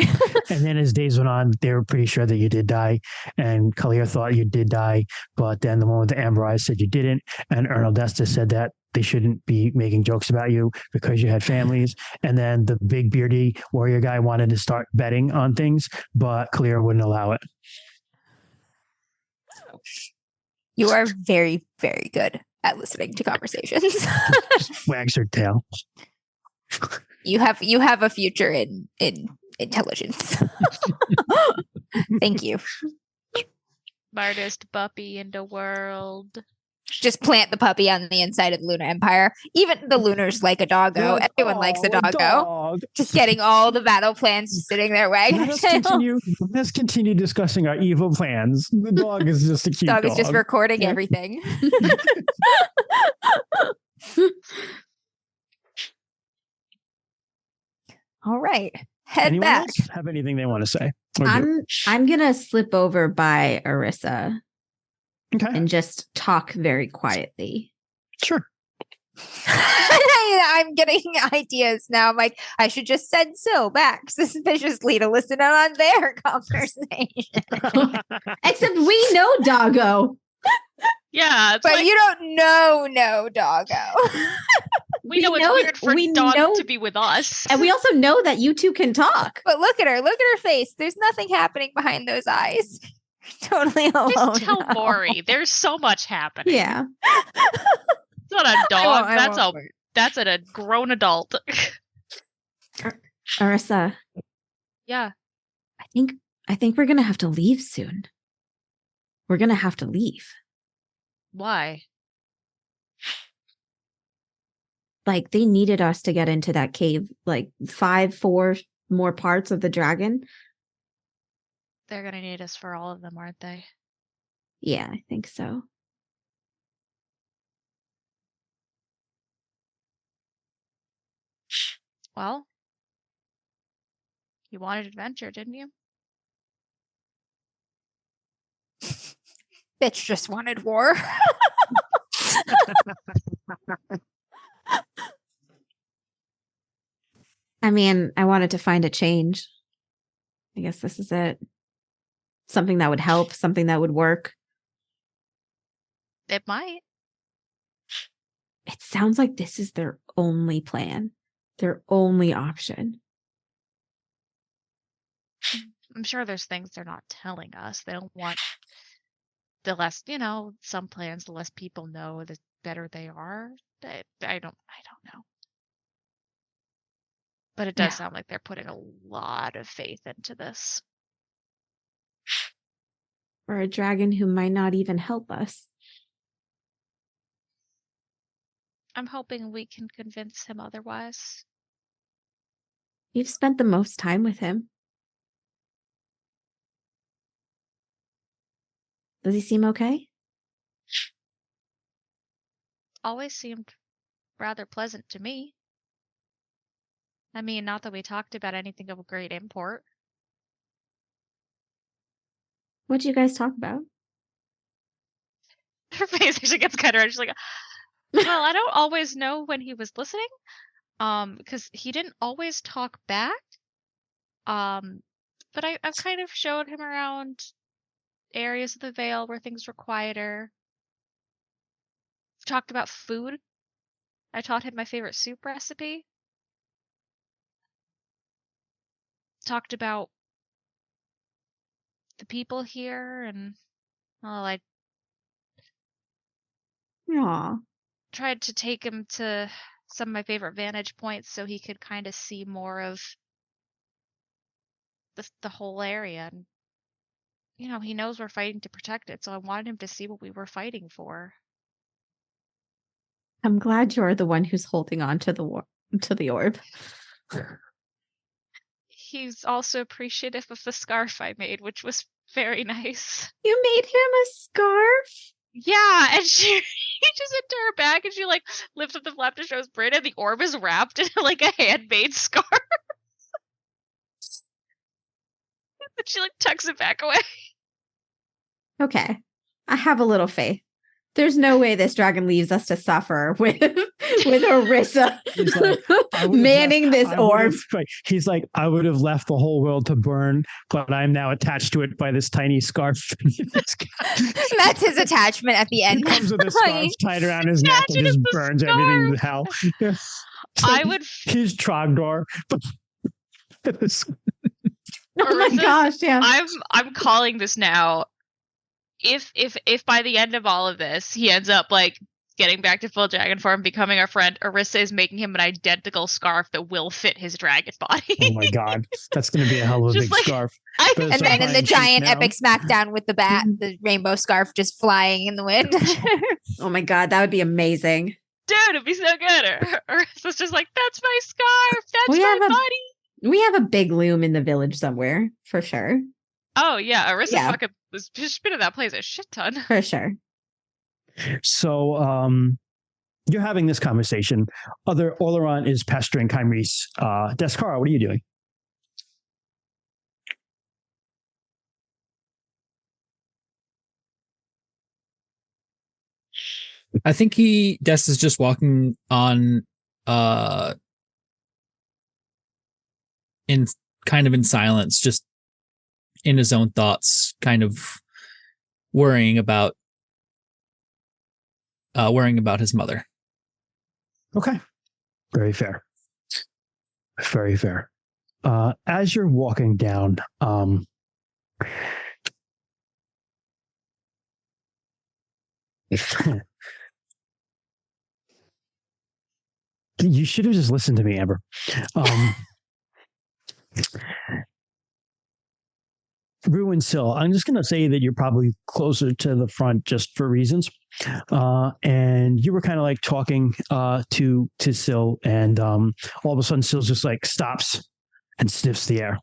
And then as days went on, they were pretty sure that you did die. And Kalir thought you did die. But then the one with the Amber Eyes said you didn't. And Ernaldesta said that they shouldn't be making jokes about you because you had families. And then the big beardy warrior guy wanted to start betting on things, but Kalir wouldn't allow it. You are very, very good at listening to conversations. Wags her tail. You have a future in intelligence. Thank you. Smartest puppy in the world. Just plant the puppy on the inside of the Lunar Empire. Even the Lunars like a doggo. Everyone likes a doggo. Dog. Just getting all the battle plans, just sitting there wagging their tail. Let's continue discussing our evil plans. The dog is just a cute dog. Dog is just recording everything. All right. Head Anyone back. else have anything they want to say? I'm gonna slip over by Arissa. Okay. And just talk very quietly. Sure. I'm getting ideas now. I'm like, I should just send Syl back suspiciously to listen on their conversation. Except we know Doggo. Yeah. But you don't know Doggo. We know it's weird for Dog to be with us. And we also know that you two can talk. But look at her face. There's nothing happening behind those eyes. Totally alone. Just tell Maury. There's so much happening. Yeah. It's not a dog. That's a grown adult. Arissa. Yeah. I think we're gonna have to leave soon. We're gonna have to leave. Why? Like, they needed us to get into that cave, like 4 more parts of the dragon. They're gonna need us for all of them, aren't they? Yeah, I think so. Well, you wanted adventure, didn't you? Bitch just wanted war. I mean, I wanted to find a change. I guess this is it. Something that would help, something that would work. It might. It sounds like this is their only plan, their only option. I'm sure there's things they're not telling us. They don't want the less, some plans, the less people know, the better they are. I don't know. But it does sound like they're putting a lot of faith into this. For a dragon who might not even help us. I'm hoping we can convince him otherwise. You've spent the most time with him. Does he seem okay? Always seemed rather pleasant to me. I mean, not that we talked about anything of great import. What do you guys talk about? Her face actually gets kind of red. She's like, well, I don't always know when he was listening. Because he didn't always talk back. But I've kind of showed him around areas of the Vale where things were quieter. We've talked about food. I taught him my favorite soup recipe. Talked about the people here, and I tried to take him to some of my favorite vantage points so he could kind of see more of the whole area. And he knows we're fighting to protect it, so I wanted him to see what we were fighting for. I'm glad you're the one who's holding on to the orb. He's also appreciative of the scarf I made, which was very nice. You made him a scarf? Yeah, and he just into her bag and she lifts up the flap to show his braid, and the orb is wrapped in a handmade scarf. And she tucks it back away. Okay. I have a little faith. There's no way this dragon leaves us to suffer with Orisa manning this orb. He's like, I would have left the whole world to burn, but I'm now attached to it by this tiny scarf. That's his attachment at the end. He comes with a scarf tied around his neck and just burns everything to hell. He's Trogdor. Oh my gosh, yeah. I'm calling this now. If by the end of all of this he ends up getting back to full dragon form, becoming our friend, Orisa is making him an identical scarf that will fit his dragon body. Oh my god, that's going to be a hell of a big scarf. And then in the giant epic smackdown with the bat, the rainbow scarf just flying in the wind. Oh my god, that would be amazing. Dude, it'd be so good. Orisa's just that's my scarf. That's my buddy. We have a big loom in the village somewhere, for sure. Oh yeah, Orisa fucking was spinning that place a shit ton. For sure. So you're having this conversation. Oleron is pestering Kymrese. Descara, what are you doing? I think Des is just walking on in silence, just in his own thoughts, kind of worrying about his mother. Okay. Very fair. Very fair. As you're walking down, you should have just listened to me, Amber. Rue and Syl, I'm just going to say that you're probably closer to the front just for reasons. And you were kind of talking to Syl, and all of a sudden Syl just stops and sniffs the air.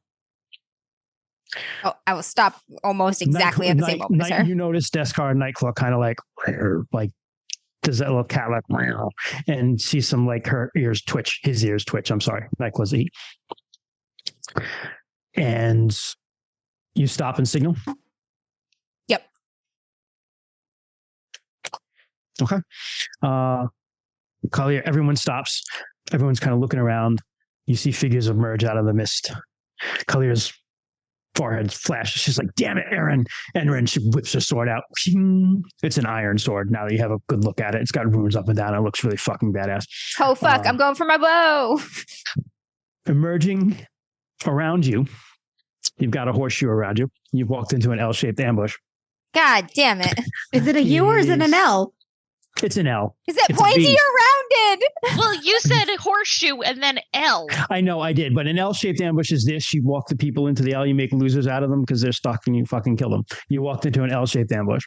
Oh, I will stop almost exactly at the same moment, sir. You notice Descar and Nightclaw kind of does that little cat and see some her ears twitch, his ears twitch. I'm sorry, Nightclaw's eat. And you stop and signal? Yep. Okay. Collier, everyone stops. Everyone's kind of looking around. You see figures emerge out of the mist. Collier's forehead flashes. She's like, damn it, Aaron. And she whips her sword out. It's an iron sword. Now that you have a good look at it, it's got runes up and down. It looks really fucking badass. Oh, fuck. I'm going for my bow. Emerging around you, you've got a horseshoe around you. You've walked into an L-shaped ambush. God damn it. Is it a U or is it an L? It's an L. Is it pointy or rounded? Well, you said a horseshoe and then L. I know I did, but an L-shaped ambush is this. You walk the people into the L, you make losers out of them because they're stuck and you fucking kill them. You walked into an L-shaped ambush.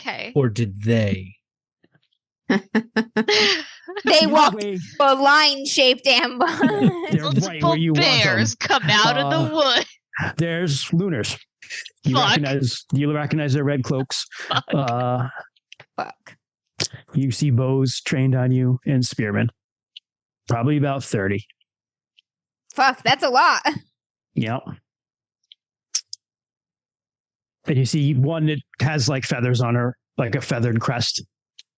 Okay. Or did they? They walked a line-shaped ambush. They're right where you want them. Bears come out of the wood. There's lunars. You recognize their red cloaks. Fuck. You see bows trained on you and spearmen. Probably about 30. Fuck, that's a lot. Yep. And you see one that has like feathers on her, like a feathered crest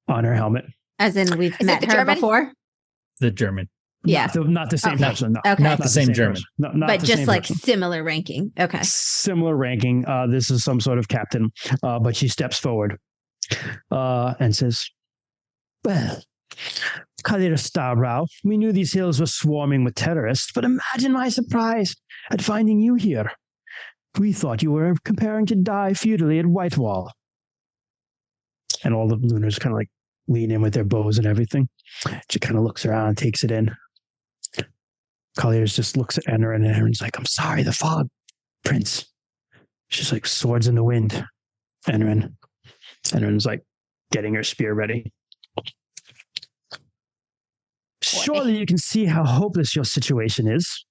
on her helmet. As in we've met her German? before? The German. Yeah. Not the same person. No. Okay. Not the same German. No, not but the just same like person. similar ranking. Okay. Similar ranking. This is some sort of captain, but she steps forward and says, "Well, Kalir Starbrow, we knew these hills were swarming with terrorists, but imagine my surprise at finding you here. We thought you were preparing to die feudally at Whitewall." And all the Lunars kind of like lean in with their bows and everything. She kind of looks around and takes it in. Collier's just looks at Enrin, and Erin's like, "I'm sorry, the fog, Prince." She's like, "Swords in the wind, Enrin." Erin's like getting her spear ready. "Surely you can see how hopeless your situation is.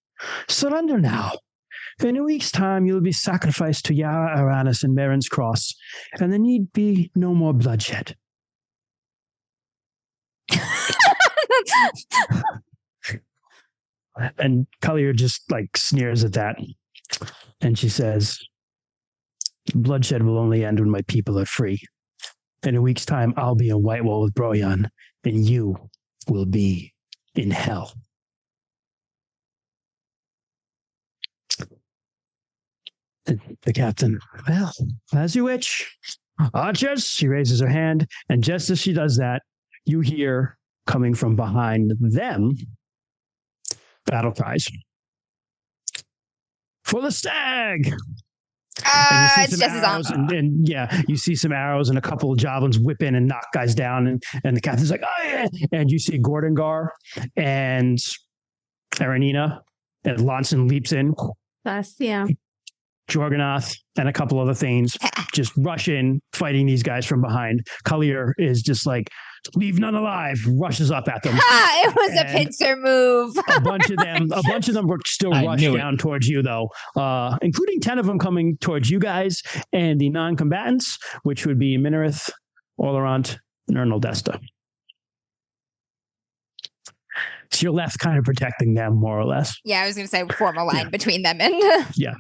Surrender now. In a week's time, you'll be sacrificed to Yara Aranis and Marin's Cross, and there need be no more bloodshed." And Collier just like sneers at that. And she says, "Bloodshed will only end when my people are free. In a week's time, I'll be in Whitewall with Broyan, and you will be in hell." The captain, "Well, as you wish. Archers," she raises her hand, and just as she does that, you hear coming from behind them battle cries. "For the stag!" It's Jess's arm. And yeah, you see some arrows and a couple of javelins whip in and knock guys down. And the captain's like, "Oh, yeah." And you see Gordengar and Aranina, and Lonson leaps in. That's, yeah. Jorganath and a couple other things just rush in, fighting these guys from behind. Collier is just like, "Leave none alive," rushes up at them. It was a pincer move. a bunch of them were still rushed down towards you, though, including 10 of them coming towards you guys and the non-combatants, which would be Minarith, Olorant, and Ernal Desta. So you're left kind of protecting them, more or less. Yeah, I was going to say form a line between them and yeah.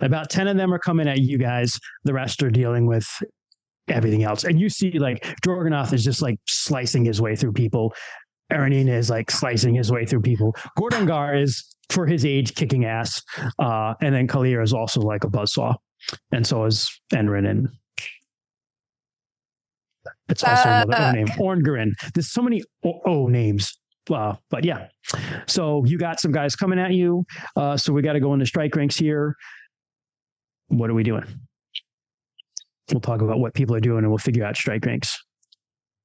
About 10 of them are coming at you guys. The rest are dealing with everything else. And you see like Jorganath is just like slicing his way through people. Aranina is like slicing his way through people. Gordengar is, for his age, kicking ass. And then Kalir is also like a buzzsaw. And so is Enrin, and it's also another O name. Orngarin. There's so many O names. But yeah. So you got some guys coming at you. So we got to go into strike ranks here. What are we doing? We'll talk about what people are doing and we'll figure out strike ranks.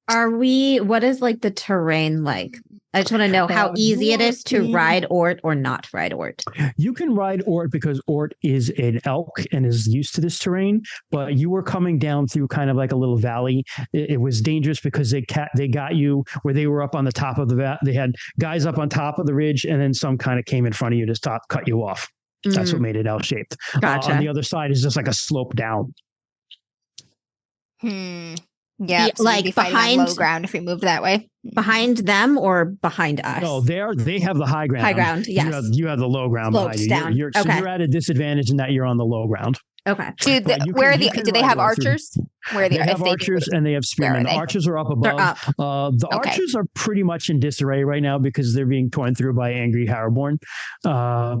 What is like the terrain like? I just want to know how easy it is to ride Ort or not ride Ort. You can ride Ort because Ort is an elk and is used to this terrain, but you were coming down through kind of like a little valley. It was dangerous because they got you where they were up on the top of the valley. They had guys up on top of the ridge, and then some kind of came in front of you to cut you off. That's what made it L-shaped. Gotcha. On the other side is just like a slope down. Yeah, so like behind low ground if we moved that way. Behind them or behind us? No, they have the high ground. High ground, yes. You have the low ground Slopes behind you. Down. So you're at a disadvantage in that you're on the low ground. Okay. Do they have archers? Where they have archers and they have spearmen. The archers are up above. They're up. The archers are pretty much in disarray right now because they're being torn through by angry Harborn.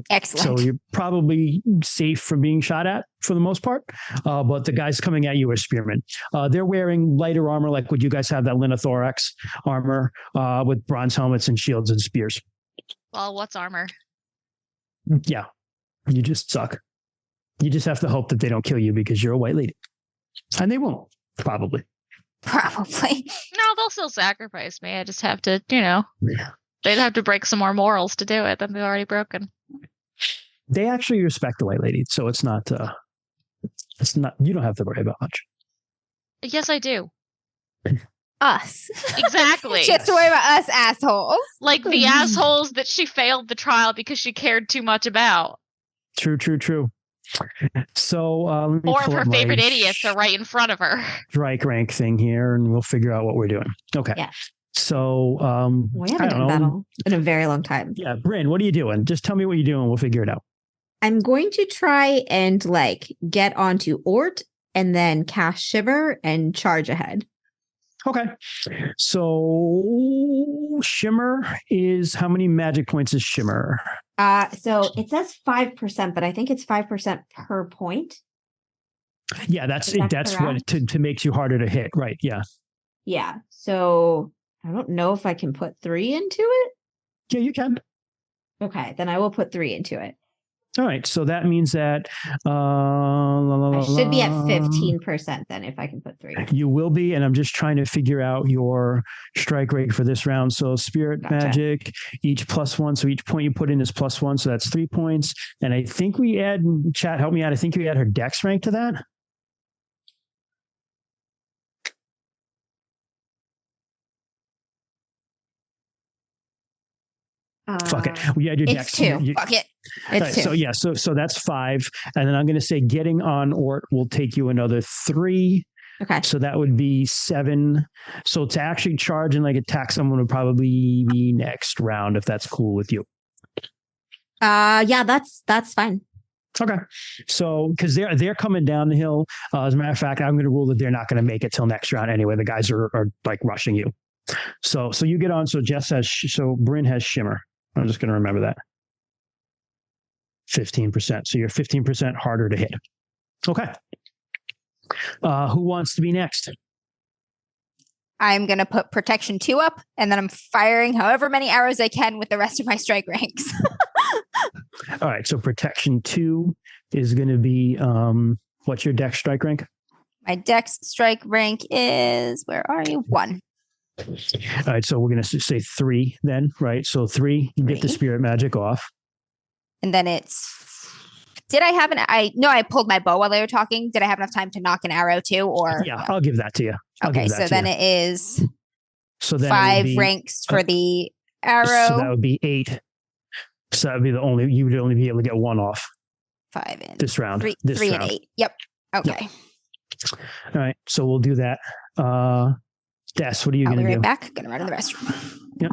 Excellent. So you're probably safe from being shot at for the most part. But the guys coming at you are spearmen. They're wearing lighter armor like what you guys have, that linothorax armor with bronze helmets and shields and spears. Well, what's armor? Yeah, you just suck. You just have to hope that they don't kill you because you're a white lady. And they won't, probably. Probably. No, they'll still sacrifice me. I just have to, they'd have to break some more morals to do it than they've already broken. They actually respect the white lady, so it's not, you don't have to worry about much. Yes, I do. Us. Exactly. She has to worry about us assholes. Like the assholes that she failed the trial because she cared too much about. True. So let me Four pull of her up my favorite idiots are right in front of her. strike rank thing here, and we'll figure out what we're doing. Okay. Yeah. So We haven't done battle in a very long time. Yeah, Bryn, what are you doing? Just tell me what you're doing. We'll figure it out. I'm going to try and like get onto Ort and then cast Shimmer and charge ahead. Okay. So Shimmer is how many magic points is Shimmer? So it says 5%, but I think it's 5% per point. Yeah, that's what to makes you harder to hit, right? Yeah. Yeah. So I don't know if I can put 3 into it. Yeah, you can. Okay, then I will put 3 into it. All right, so that means that I should be at 15% then if I can put 3. You will be, and I'm just trying to figure out your strike rate for this round. So spirit magic, each +1. So each point you put in is +1. So that's 3 points. And I think we add, chat, help me out. I think we add her dex rank to that. Fuck it. We add your it's dex. 2. Fuck it. It's right, 2. So that's 5. And then I'm going to say getting on Ort will take you another 3. Okay. So that would be 7. So to actually charge and like attack someone would probably be next round if that's cool with you. Yeah, that's fine. Okay. So because they're coming down the hill. As a matter of fact, I'm going to rule that they're not going to make it till next round anyway. The guys are like rushing you. So you get on. So Jess has Bryn has Shimmer. I'm just going to remember that. 15%. So you're 15% harder to hit. Okay. Who wants to be next? I'm going to put protection 2 up, and then I'm firing however many arrows I can with the rest of my strike ranks. All right. So protection 2 is going to be, what's your dex strike rank? My dex strike rank is, where are you? 1. All right. So we're going to say 3 then, right? So 3, you get the spirit magic off. And then did I have I pulled my bow while they were talking. Did I have enough time to knock an arrow too? Or yeah, no? I'll give that to you. Okay, so then it is 5 ranks for the arrow. So that would be 8. So that would be you would only be able to get 1 off. 5 in this round. 3 round. and 8. Yep. Okay. Yep. All right. So we'll do that. Des, what are you going to do? I'll be right back. Gonna run to the restroom. Yep.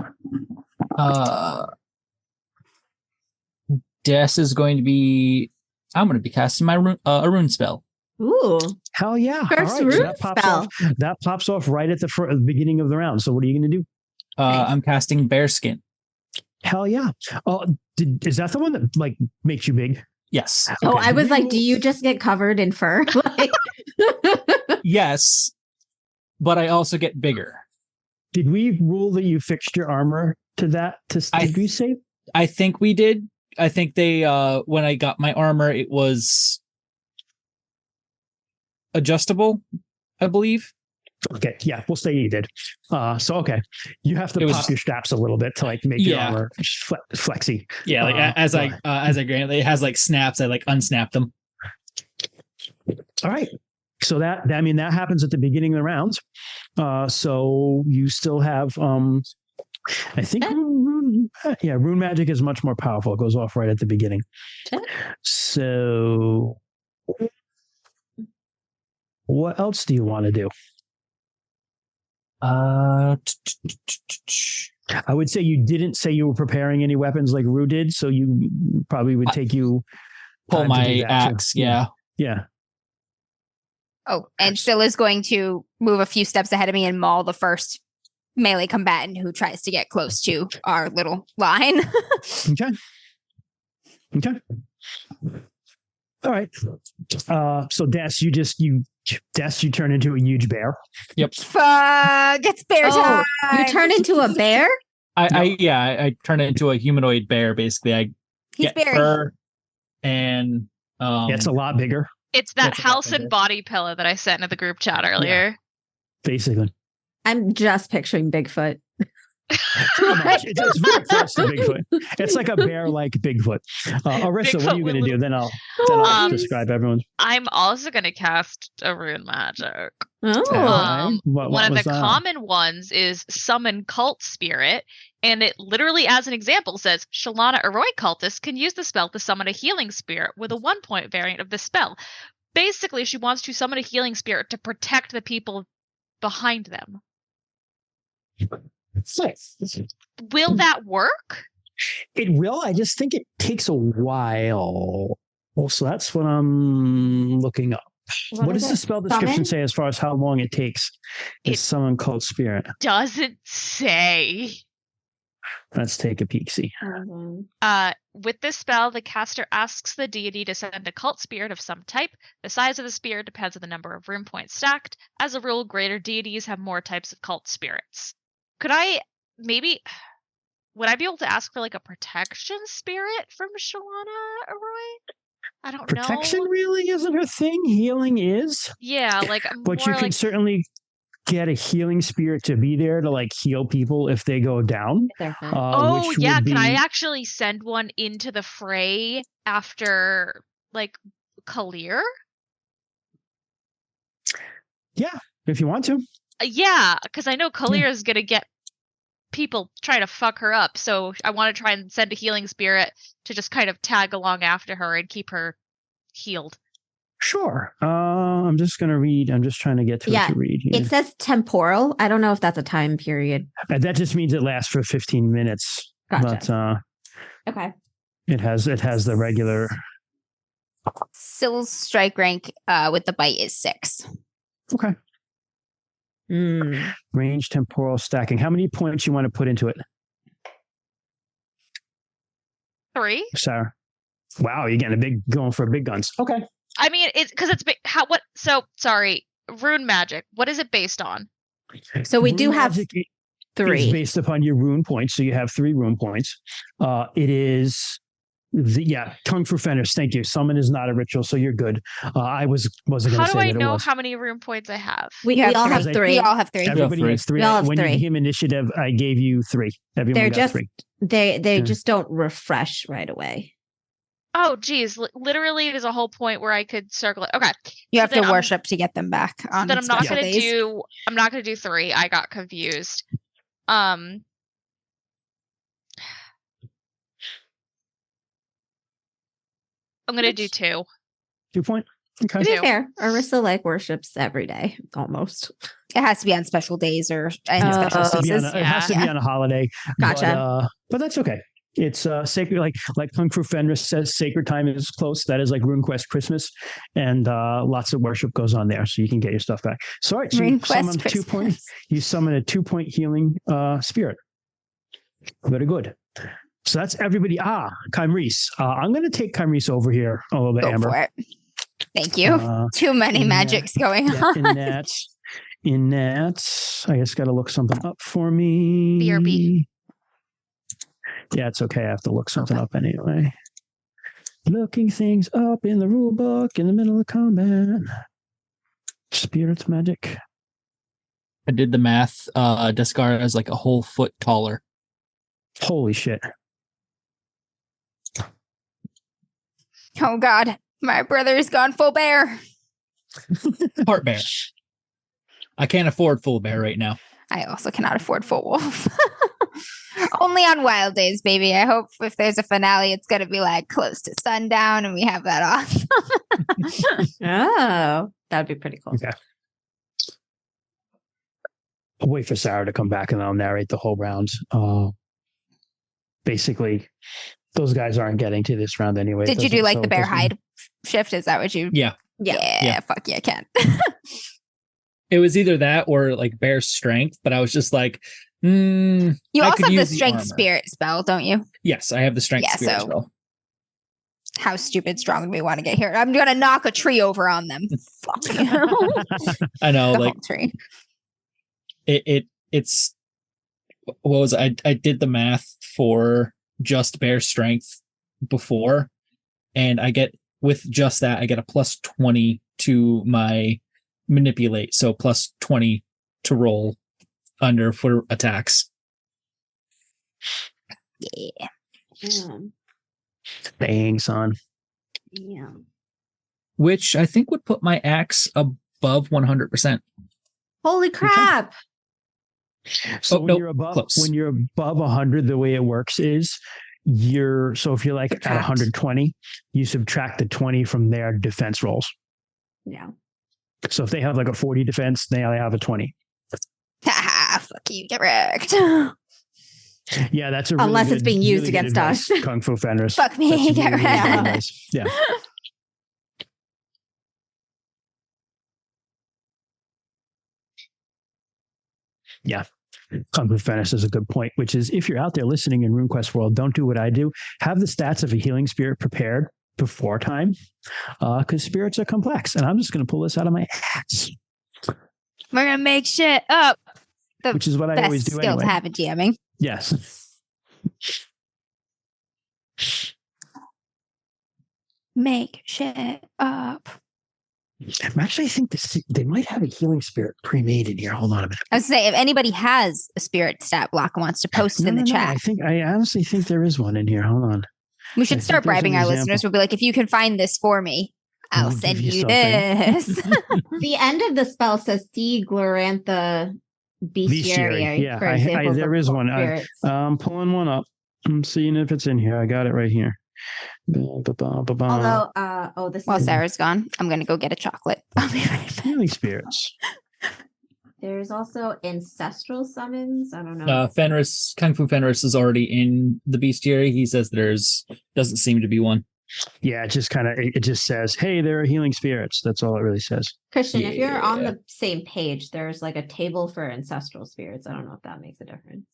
Des is going to be. I'm going to be casting a rune spell. Ooh. Hell yeah. First rune spell. That pops off right at the beginning of the round. So what are you going to do? I'm casting Bearskin. Hell yeah. Is that the one that like makes you big? Yes. Okay. Oh, I was like, do you just get covered in fur? Yes. But I also get bigger. Did we rule that you fixed your armor to that? Did we say? I think we did. I think they when I got my armor, it was adjustable, I believe. Okay, yeah, we'll say you did. So okay, you have to pop your straps a little bit to like make your armor flexy. Yeah, like as I grant it has like snaps, I like unsnap them. All right. So that happens at the beginning of the rounds. So you still have I think rune magic is much more powerful. It goes off right at the beginning. So what else do you want to do? I would say you didn't say you were preparing any weapons like Rue did, so you probably would take you pull my axe. Yeah. Oh, and Scylla's going to move a few steps ahead of me and maul the first melee combatant who tries to get close to our little line. Okay. All right. So Des, you turn into a huge bear. Yep. Fuck, it's bear time. You turn into a bear? I turn into a humanoid bear. Basically, He's get fur and it's a lot bigger. It's that house and body pillow that I sent into the group chat earlier. Yeah, basically. I'm just picturing Bigfoot. Pretty much. It's very close to Bigfoot. It's like a bear-like Bigfoot. Arissa, what are you going to do? Then I'll describe everyone. I'm also going to cast a rune magic. Oh. One of the common ones is summon cult spirit, and it literally, as an example, says Shalana Arroy cultist can use the spell to summon a healing spirit with a 1-point variant of the spell. Basically, she wants to summon a healing spirit to protect the people behind them. Will that work? It will. I just think it takes a while. Well, so that's what I'm looking up. What does the spell description say as far as how long it takes to summon cult spirit? Doesn't say. Let's take a peek. See. With this spell, the caster asks the deity to send a cult spirit of some type. The size of the spirit depends on the number of rune points stacked. As a rule, greater deities have more types of cult spirits. Would I be able to ask for like a protection spirit from Shalana Arroy? I don't know. Protection really isn't her thing. Healing is. Yeah, but you can certainly get a healing spirit to be there to like heal people if they go down. Can I actually send one into the fray after like Kalir? Yeah, if you want to. Yeah, because I know Kalir is gonna get people trying to fuck her up, so I want to try and send a healing spirit to just kind of tag along after her and keep her healed. Sure. I'm just going to read. I'm just trying to get to it to read here. It says temporal. I don't know if that's a time period. That just means it lasts for 15 minutes. Gotcha. But okay. It has the regular. Sill's strike rank with the bite is 6. Okay. Range, temporal, stacking. How many points you want to put into it? 3. Sarah. Wow, you're getting going for big guns. Okay. I mean, it's because it's sorry, rune magic. What is it based on? So we do have 3. It's based upon your rune points. So you have 3 rune points. It is Tongue for Fenris. Thank you. Summon is not a ritual, so you're good. I wasn't going to say that. How do I know how many rune points I have? We all have 3. We all have 3. Everybody has 3. When you became initiative, I gave you 3. Everyone got 3. They just don't refresh right away. Oh, geez. Literally, there's a whole point where I could circle it. Okay. You have to worship to get them back. Then I'm not going to do 3. I got confused. I'm going to do 2. 2 point? Okay. To be fair, Arissa worships every day, almost. It has to be on special days or special seasons. It has to be on a holiday. Gotcha. But that's okay. It's sacred, like Kung Fu Fenris says, sacred time is close. That is like RuneQuest Christmas, and lots of worship goes on there, so you can get your stuff back. So, all right, so you summon 2 points. You summon a 2-point healing spirit. Very good. So that's everybody. Kymrese. I'm going to take Kymrese over here a little bit, Amber. For it. Thank you. Too many magics going on. In that, I just got to look something up for me. BRB. Yeah, it's okay. I have to look something up anyway. Looking things up in the rule book in the middle of combat. Spirits magic. I did the math. Deskar is like a whole foot taller. Holy shit. Oh God, my brother's gone full bear. Part bear. I can't afford full bear right now. I also cannot afford full wolf. Only on wild days, baby. I hope if there's a finale, it's going to be like close to sundown and we have that off. Oh, that'd be pretty cool. Okay. I'll wait for Sarah to come back and I'll narrate the whole round. Basically, those guys aren't getting to this round anyway. Did you do like the bear hide shift? Is that what you? Yeah. Fuck yeah, Ken. It was either that or like bear strength, but I was just like, you also have the strength spirit spell, don't you? Yes, I have the strength spirit spell. How stupid strong do we want to get here? I'm gonna knock a tree over on them. Fuck you. I know, the like whole tree. It's what was I did the math for just bear strength before, and I get with just that I get a plus 20 to my manipulate, so plus 20 to roll under for attacks. Dang, son. Yeah. Which I think would put my axe above 100%. Holy crap! So when you're above 100, the way it works is if you're like at 120, you subtract the 20 from their defense rolls. Yeah. So if they have like a 40 defense, they only have a 20. Fuck you, get wrecked. Yeah, that's a really unless it's being used really against us. Kung Fu Fenris. Fuck me, get wrecked. Nice. Yeah. Yeah. Kung Fu Fenris is a good point, which is if you're out there listening in RuneQuest world, don't do what I do. Have the stats of a healing spirit prepared before time, because spirits are complex. And I'm just going to pull this out of my ass. We're going to make shit up. Which is what I always do skill anyway. To have in DMing. Yes. Make shit up. I think they might have a healing spirit pre-made in here. Hold on a minute. I was saying, if anybody has a spirit stat block and wants to post it in the chat. I honestly think there is one in here. Hold on. We should start bribing our listeners. We'll be like, if you can find this for me, I'll send you this. The end of the spell says see Glorantha Bestiary. Yeah, there is one. I'm pulling one up. I'm seeing if it's in here. I got it right here. Although, while Sarah's gone, I'm going to go get a chocolate. I'll be right back. Healing spirits. There's also ancestral summons. I don't know. Kung Fu Fenris is already in the bestiary. He says doesn't seem to be one. Yeah, it just says, hey, there are healing spirits. That's all it really says. Christian, if you're on the same page, there's like a table for ancestral spirits. I don't know if that makes a difference.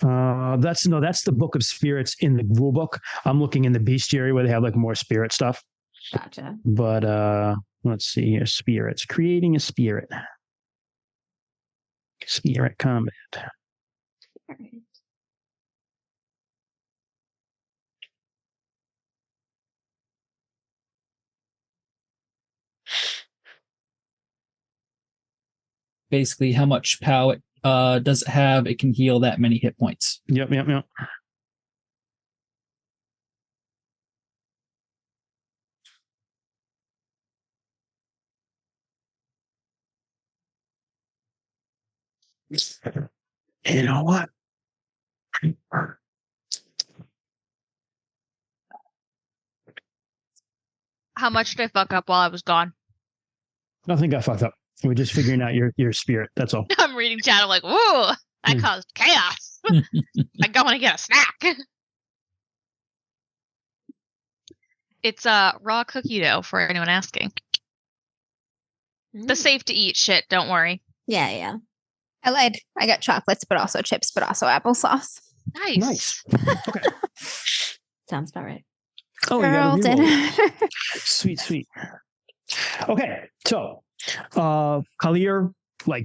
That's the book of spirits in the rule book. I'm looking in the bestiary where they have like more spirit stuff. Gotcha. But let's see here. Spirits. Creating a spirit. Spirit combat. All right. Basically, how much power does it have? It can heal that many hit points. Yep. You know what? How much did I fuck up while I was gone? Nothing got fucked up. We're just figuring out your spirit. That's all. I'm reading chat. I'm like, whoa, I caused chaos. I go want to get a snack. It's raw cookie dough for anyone asking. The safe to eat shit. Don't worry. Yeah. I lied. I got chocolates, but also chips, but also applesauce. Nice. Okay. Sounds about right. Oh, girl dinner. Sweet. Okay, so Kalir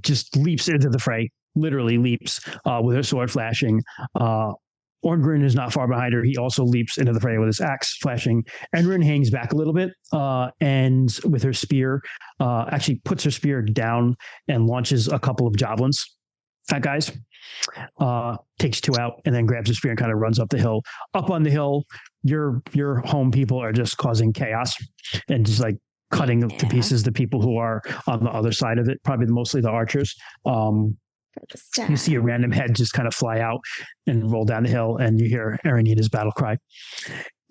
just leaps into the fray, literally leaps with her sword flashing. Orngrin is not far behind her. He also leaps into the fray with his axe flashing. Enrin hangs back a little bit and with her spear, actually puts her spear down and launches a couple of javelins at guys. Takes two out and then grabs her spear and kind of runs up the hill. Up on the hill, your home people are just causing chaos and just like cutting to pieces the people who are on the other side of it, probably mostly the archers. You see a random head just kind of fly out and roll down the hill, and you hear Aranita's battle cry.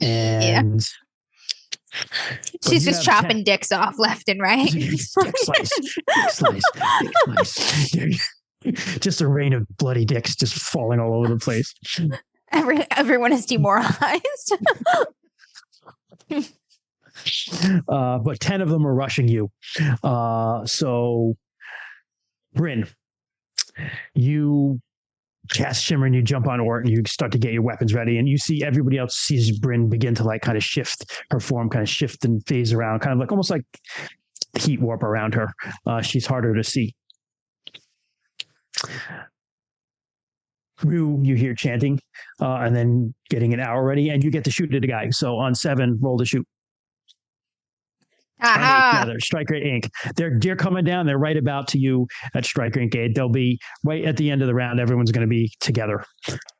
And she's just chopping dicks off left and right. Dick slice. Just a rain of bloody dicks just falling all over the place. Everyone is demoralized. But 10 of them are rushing you. So, Bryn, you cast Shimmer and you jump on Ort and you start to get your weapons ready, and you see everybody else sees Bryn begin to kind of shift her form, kind of shift and phase around, kind of almost like heat warp around her. She's harder to see. Rue, you hear chanting, and then getting an arrow ready, and you get to shoot at a guy. So on 7, roll to shoot. They're Strike Rate Inc. They're coming down. They're right about to you at Strike Rate 8. They'll be right at the end of the round. Everyone's going to be together.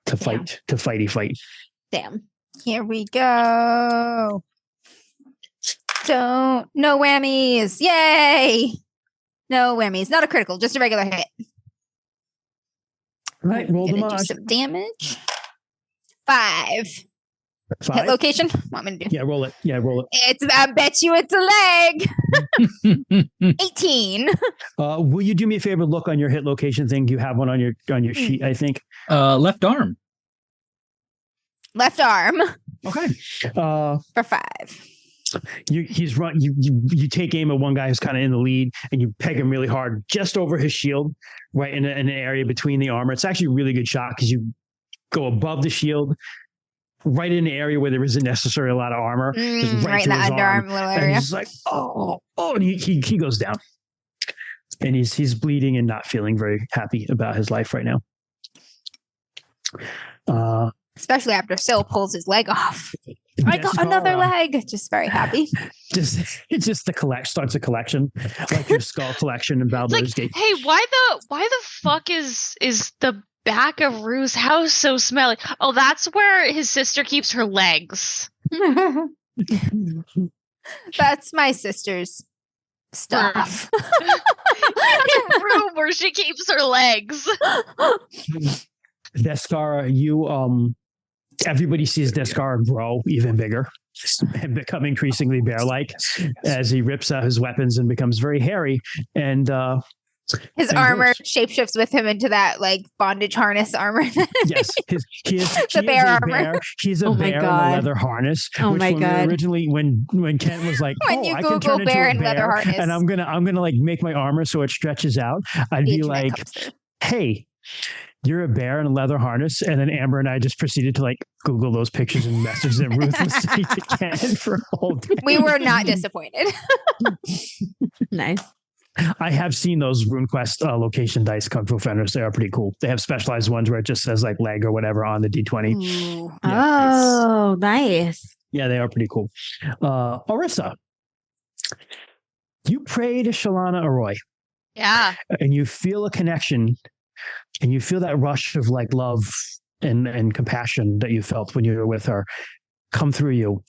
to fight, to fight. Damn. Here we go. No whammies. Yay. No whammies. Not a critical, just a regular hit. All right, roll them on. Some damage. 5. 5? Hit location. Want me to do? Yeah, roll it. I bet you it's a leg. 18. Will you do me a favor? Look on your hit location thing. You have one on your sheet, I think. Left arm. Left arm. Okay. For 5. You take aim at one guy who's kind of in the lead, and you peg him really hard just over his shield, right in an area between the armor. It's actually a really good shot because you go above the shield, right in the area where there isn't necessarily a lot of armor, just right in the underarm little area. And he's like, and he goes down, and he's bleeding and not feeling very happy about his life right now. Especially after Syl pulls his leg off. I got another leg. Just very happy. It's just starts a collection, like your skull collection in Baldur's Gate. Hey, why the fuck is the back of Rue's house so smelly? Oh, that's where his sister keeps her legs. That's my sister's stuff. Room where she keeps her legs. Deskara, everybody sees Deskara grow even bigger and become increasingly bear-like as he rips out his weapons and becomes very hairy. And his armor shapeshifts with him into that like bondage harness armor. Yes, he is bear armor. He's a bear in a leather harness. Oh my god! Originally, when Kent was like, when you I Google can turn bear into a and leather harness, and I'm gonna like make my armor so it stretches out, I'd be like, hey, you're a bear in a leather harness. And then Amber and I just proceeded to like Google those pictures and messages that Ruth was sending to Ken for a whole day. We were not disappointed. Nice. I have seen those RuneQuest location dice Kung Fu Fenders. They are pretty cool. They have specialized ones where it just says like leg or whatever on the D20. Ooh. Yeah, Nice. Yeah, they are pretty cool. Orissa, you pray to Shalana Arroy. Yeah. And you feel a connection, and you feel that rush of like love and compassion that you felt when you were with her come through you.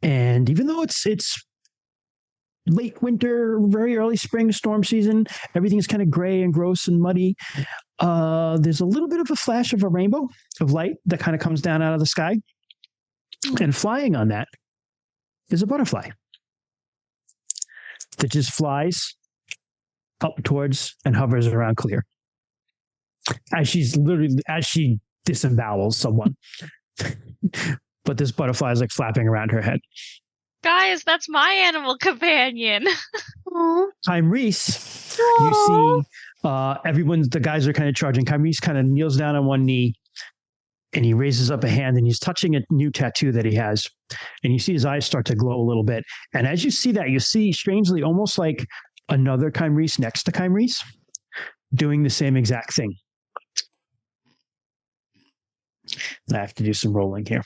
And even though it's late winter, very early spring storm season, everything's kind of gray and gross and muddy. There's a little bit of a flash of a rainbow of light that kind of comes down out of the sky. And flying on that is a butterfly that just flies up towards and hovers around Clear as she disembowels someone. But this butterfly is like flapping around her head. Guys, that's my animal companion. Reese, you see the guys are kind of charging. Reese kind of kneels down on one knee and he raises up a hand and he's touching a new tattoo that he has. And you see his eyes start to glow a little bit. And as you see that, you see strangely almost like another Reese next to Reese doing the same exact thing. I have to do some rolling here.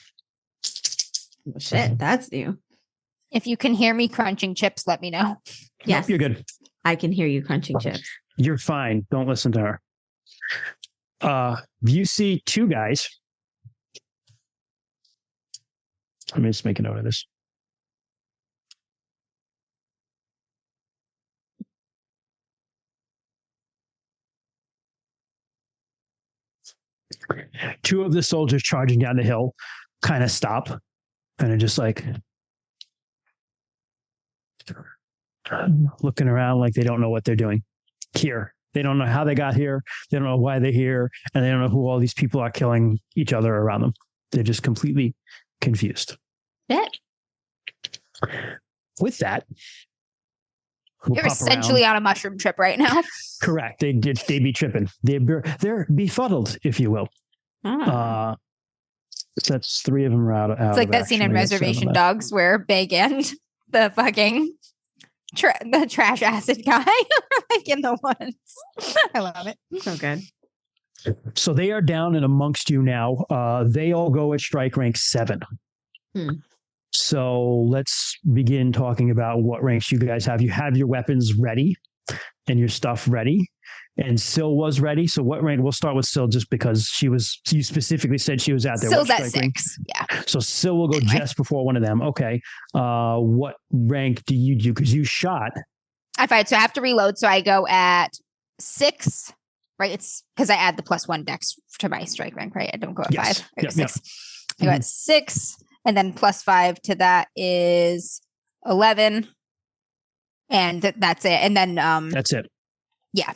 Oh, shit, that's new. If you can hear me crunching chips, let me know. Yes, nope, you're good. I can hear you crunching chips. You're fine. Don't listen to her. You see two guys. Let me just make a note of this. Two of the soldiers charging down the hill kind of stop and are just like looking around like they don't know what they're doing here. They don't know how they got here. They don't know why they're here. And they don't know who all these people are killing each other around them. They're just completely confused. Yeah. With that, you're essentially on a mushroom trip right now. Correct. They be tripping. They're befuddled, if you will. That's three of them are out. It's like that scene in Reservation Dogs where Big and the fucking the trash acid guy like in the woods. I love it. So good. So they are down and amongst you now. They all go at strike rank 7. So let's begin talking about what ranks you guys have. You have your weapons ready and your stuff ready. and Syl was ready. So what rank? We'll start with Syl just because you specifically said she was out there. Syl's at 6. Yeah. So Syl will go just before one of them. Okay. What rank do you do? Because you shot. I fight, so I have to reload. So I go at 6, right? It's because I add the +1 dex to my strike rank, right? I don't go at 5. I go 6. I go at 6, and then +5 to that is 11. And that's it. And then that's it. Yeah.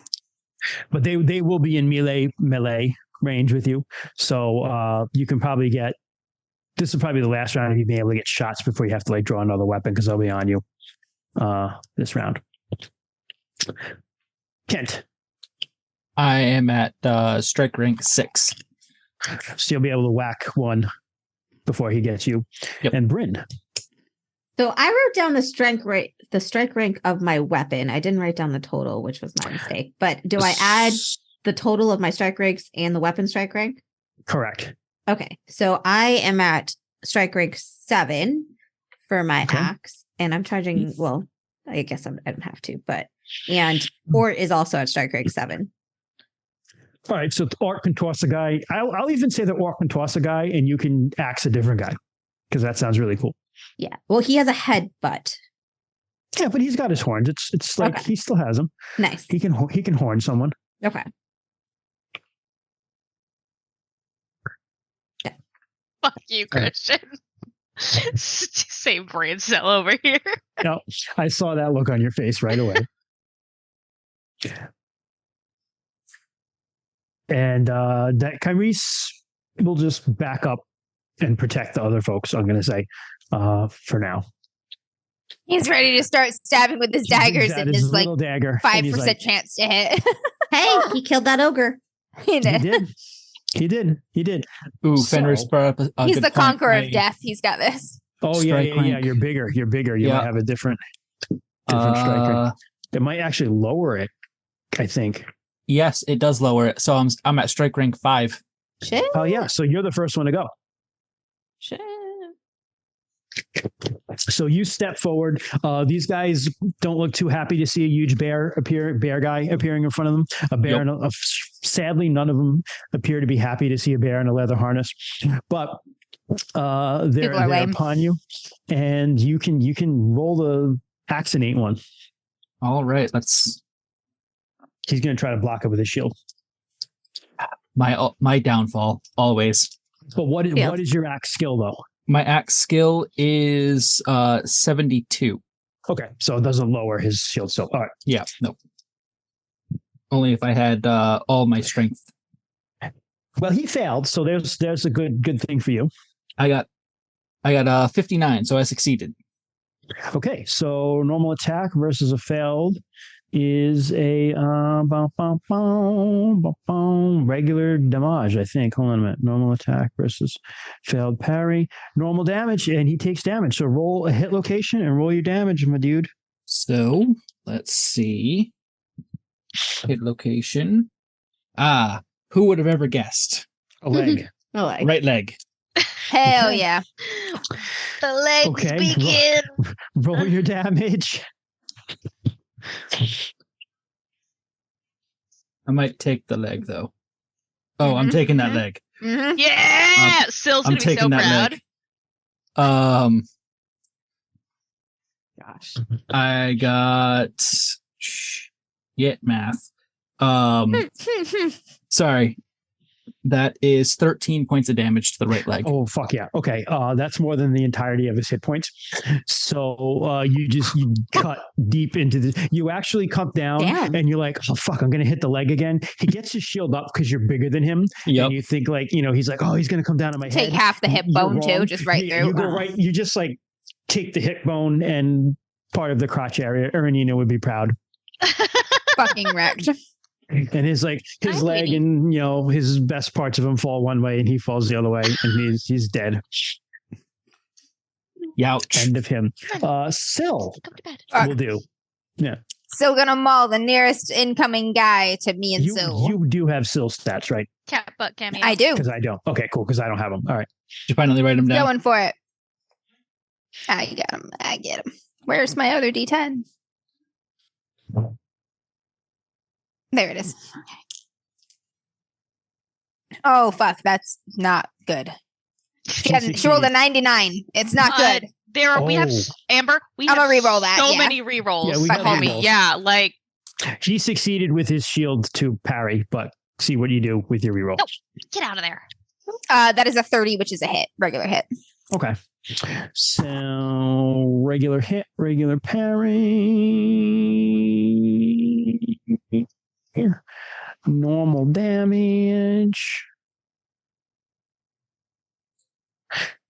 But they will be in melee range with you. So you can probably get, this is probably the last round of you being able to get shots before you have to like draw another weapon because they'll be on you this round. Kent. I am at strike rank 6. So you'll be able to whack one before he gets you. Yep. And Bryn. So I wrote down the strike rank of my weapon. I didn't write down the total, which was my mistake. But do I add the total of my strike ranks and the weapon strike rank? Correct. Okay. So I am at strike rank 7 for my axe, and I'm charging, well, I guess I don't have to, and Ort is also at strike rank 7. All right. So Ort can toss a guy. I'll even say that Ort can toss a guy and you can axe a different guy because that sounds really cool. Yeah. Well, he has a headbutt. Yeah, but he's got his horns. It's like he still has them. Nice. He can horn someone. Okay. Fuck you, Christian. Same brain cell over here. No, I saw that look on your face right away. And that Kyrese will just back up and protect the other folks, I'm going to say, for now. He's ready to start stabbing with his daggers and his like dagger, 5% chance to hit. Hey, he killed that ogre. He did. He did. Ooh, Fenris brought up a He's good the point. conqueror of death. He's got this. Oh, yeah. You're bigger. You might have a different strike rank. It might actually lower it, I think. Yes, it does lower it. So I'm at strike rank 5. Shit. Oh, yeah. So you're the first one to go. Shit. So you step forward. These guys don't look too happy to see a huge bear guy appearing in front of them. A bear. Yep. Sadly, none of them appear to be happy to see a bear in a leather harness. But they're upon you, and you can roll the accident one. All right, He's going to try to block it with his shield. My downfall always. But what is your axe skill though? My axe skill is 72. Okay, so it doesn't lower his shield. So all right. Yeah, no. Only if I had all my strength. Well, he failed, so there's a good thing for you. I got 59, so I succeeded. Okay, so normal attack versus a failed is a regular damage, I think. Hold on a minute. Normal attack versus failed parry. Normal damage, and he takes damage. So roll a hit location and roll your damage, my dude. So let's see. Hit location. Who would have ever guessed? A leg. Right leg. Hell yeah. The legs begin. Roll your damage. I might take the leg though. Oh, I'm taking that leg. Mm-hmm. Yeah, Syl's gonna be so proud. Leg. Gosh. I got math. Sorry. That is 13 points of damage to the right leg. Oh, fuck yeah. Okay. That's more than the entirety of his hit points. So you cut deep into this. You actually cut down and you're like, oh, fuck, I'm going to hit the leg again. He gets his shield up because you're bigger than him. Yep. And you think like, he's like, oh, he's going to come down on my head. Take half the hip bone too, just right through. You go right. You just like take the hip bone and part of the crotch area. Erenina would be proud. Fucking wrecked. And his leg and his best parts of him fall one way and he falls the other way and he's dead. Youch. End of him. Syl will do. Yeah. Still gonna maul the nearest incoming guy to me and Syl. You do have Syl stats, right? Cat butt cameo. I do. Because I don't. Okay, cool. Because I don't have them. All right. Did you finally write them down? Going for it. I got him. I get him. Where's my other D10? There it is. Okay. Oh, fuck. That's not good. She rolled a 99. It's not good. We have Amber. We have re-roll that. So many re-rolls. Yeah, we but got homie, re-rolls. yeah, like he succeeded with his shield to parry, but see what you do with your reroll. Nope. Get out of there. That is a 30, which is a hit, regular hit. Okay. So regular hit, regular parry. Here. Normal damage.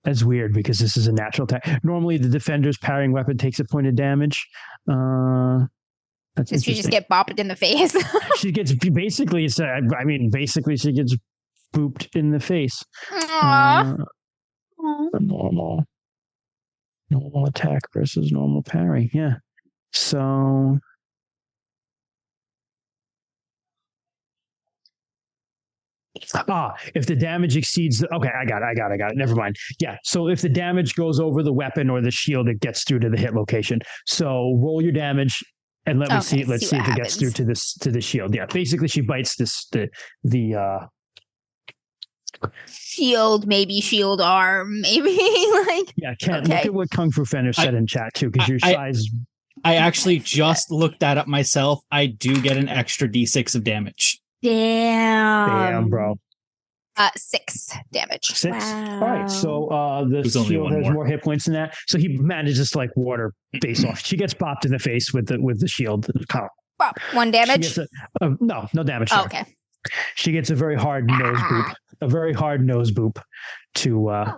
That's weird because this is a natural attack. Normally, the defender's parrying weapon takes a point of damage. That's Does she just get bopped in the face? She gets basically. Basically, she gets booped in the face. Normal attack versus normal parry. Yeah. So. If the damage exceeds okay, I got it. Never mind. Yeah. So if the damage goes over the weapon or the shield, it gets through to the hit location. So roll your damage and let me see. Let's see if it gets through to the shield. Yeah. Basically, she bites the shield, maybe shield arm, maybe like. Yeah, Ken, look at what Kung Fu Fender said in chat too, because your size. I actually just looked that up myself. I do get an extra D6 of damage. Damn, bro. 6 damage. 6. Wow. All right. So the shield has more hit points than that. So he manages to water face off. She gets bopped in the face with the shield. Bop. 1 damage. No damage. Oh, okay. She gets a very hard nose boop. A very hard nose boop to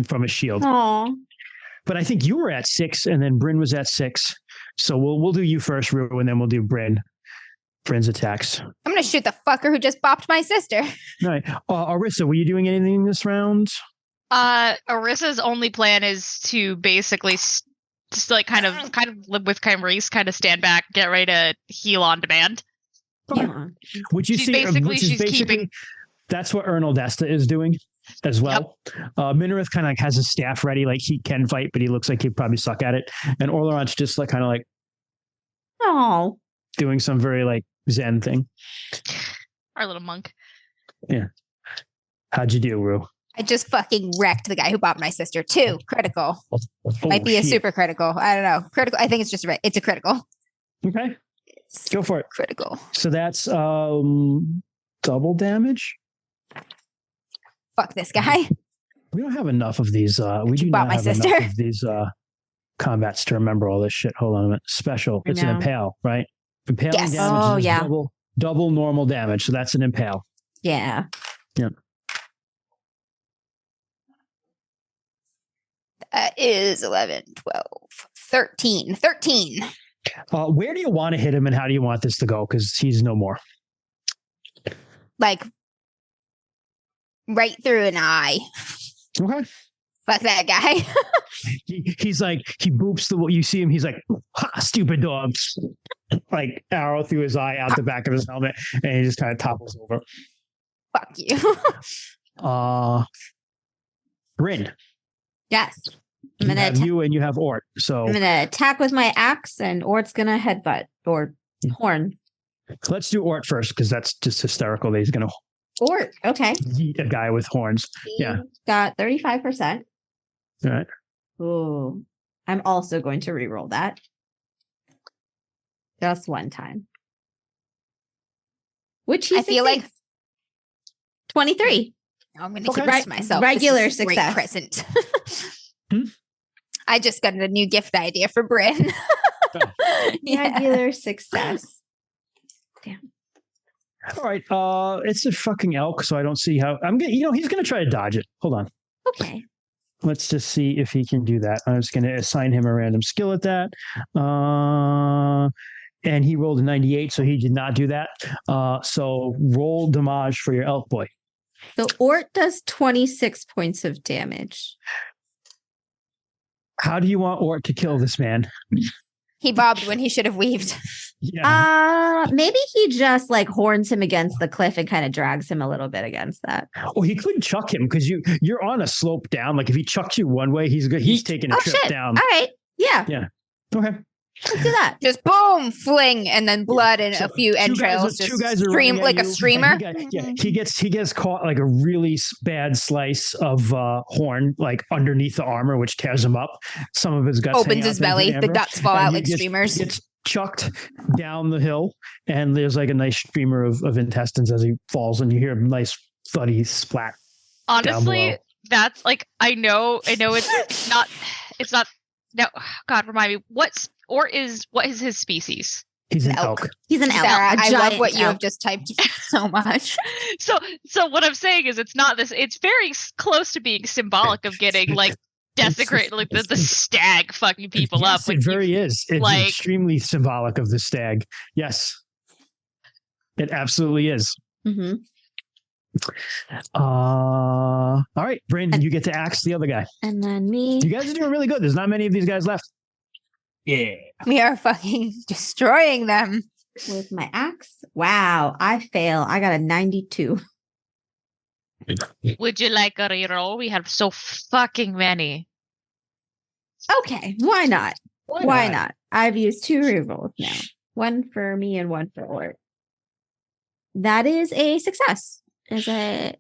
from a shield. Aww. But I think you were at 6, and then Bryn was at 6. So we'll do you first, Rue, and then we'll do Bryn. Bryn's attacks. I'm gonna shoot the fucker who just bopped my sister. All right, Arissa, were you doing anything this round? Arissa's only plan is to basically just kind of live with Kymrese, kind of stand back, get ready to heal on demand. Yeah. Which you she's keeping. That's what Ernal Desta is doing as well. Yep. Minareth kind of has his staff ready, he can fight, but he looks like he'd probably suck at it. And Orleron's just oh, doing some very Zen thing. Our little monk. Yeah. How'd you do, Rue? I just fucking wrecked the guy who bopped my sister. 2 critical. Might be a super critical. I don't know. Critical. I think it's just it's a critical. Okay. Go for it. Critical. So that's double damage. Fuck this guy. We don't have enough of these. We do not have enough of these combats to remember all this shit. Hold on a minute. Special. It's an impale, right? Impaling damage is double normal damage. So that's an impale. Yeah. Yeah. That is 11, 12, 13. 13. Where do you want to hit him and how do you want this to go? Because he's no more. Right through an eye. Okay. Fuck that guy. He's he boops you see him. He's like, ha, stupid dog. Arrow through his eye out the back of his helmet. And he just kind of topples over. Fuck you. Bryn. Yes. You have you and you have Ort. So I'm gonna attack with my axe, and Ort's gonna headbutt or horn. Let's do Ort first because that's just hysterical that he's gonna Ort. Okay. Eat a guy with horns. Yeah. Got 35%. All right. Ooh. I'm also going to re-roll that. Just one time. Which I feel like 23. I'm going to keep it to myself. Regular success. Present. I just got a new gift idea for Bryn. Regular success. Damn. All right. It's a fucking elk, so I don't see how he's gonna try to dodge it. Hold on. Okay. Let's just see if he can do that. I'm just gonna assign him a random skill at that. And he rolled a 98, so he did not do that. So roll damage for your elk boy. So Ort does 26 points of damage. How do you want Ort to kill this man? He bobbed when he should have weaved. Yeah. Maybe he just horns him against the cliff and kind of drags him a little bit against that. Oh, he couldn't chuck him because you're on a slope down. If he chucks you one way, he's good. He's taking a trip down. All right. Yeah. Yeah. Okay. Let's do that. Just boom, fling, and then blood and So a few entrails. two guys Just are stream running at like a you, streamer. and he gets caught like a really bad slice of horn like underneath the armor, which tears him up. Some of his guts Opens his belly. The guts fall out like streamers. He gets chucked down the hill, and there's like a nice streamer of intestines as he falls, and you hear a nice thuddy splat. Honestly, that's like I know it's not no, God, remind me what is his species? He's an elk. He's an elk. Sarah, I love giant what you elk. have just typed so much. So what I'm saying is it's not this. It's very close to being symbolic of getting like desecrated, like the stag fucking people up. Yes, it very is. It's like extremely symbolic of the stag. Yes, it absolutely is. Mm-hmm. All right, Brandon, you get to axe the other guy. And then me. You guys are doing really good. There's not many of these guys left. Yeah. We are fucking destroying them. With my axe. Wow, I fail. I got a 92. would you like a reroll? We have so fucking many. Okay, why not? Why not? I've used 2 rerolls now. One for me and one for Ort. That is a success. It's a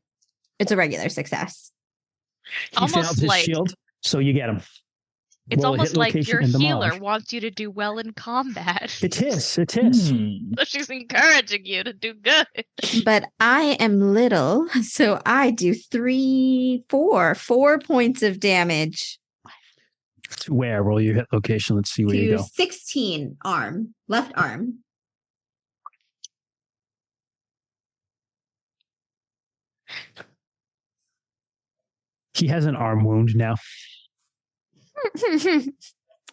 regular success. He Almost failed his like- shield, so you get him. It's Roll a almost hit like location your and healer damage. wants you to do well in combat. It is. So she's encouraging you to do good. But I am little, so I do 4 points of damage To where? Roll your hit location. Let's see where you to go. 16 arm, left arm. He has an arm wound now.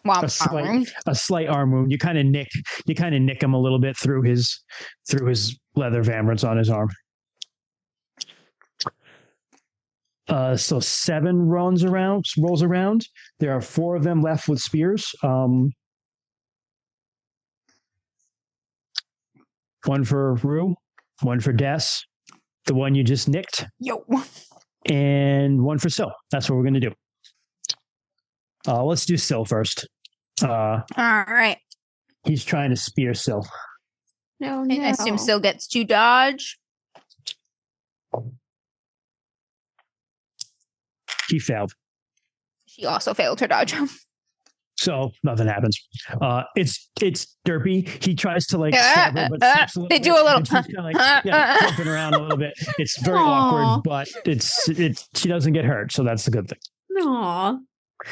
Womp A slight arm wound. You kind of nick him a little bit through his leather vamrets on his arm. So 7 rolls around. There are 4 of them left with spears. One for Rue, one for Des, the one you just nicked, Yo. and one for Sil. That's what we're gonna do. Let's do Sil first. All right. He's trying to spear Sil. No. I assume still gets to dodge. He failed. She also failed her dodge. So nothing happens. It's derpy. He tries to like stab her, but slips a little they bit, do a little and she's kinda like flipping around a little bit. It's very awkward, but she doesn't get hurt, so that's the good thing. Aw.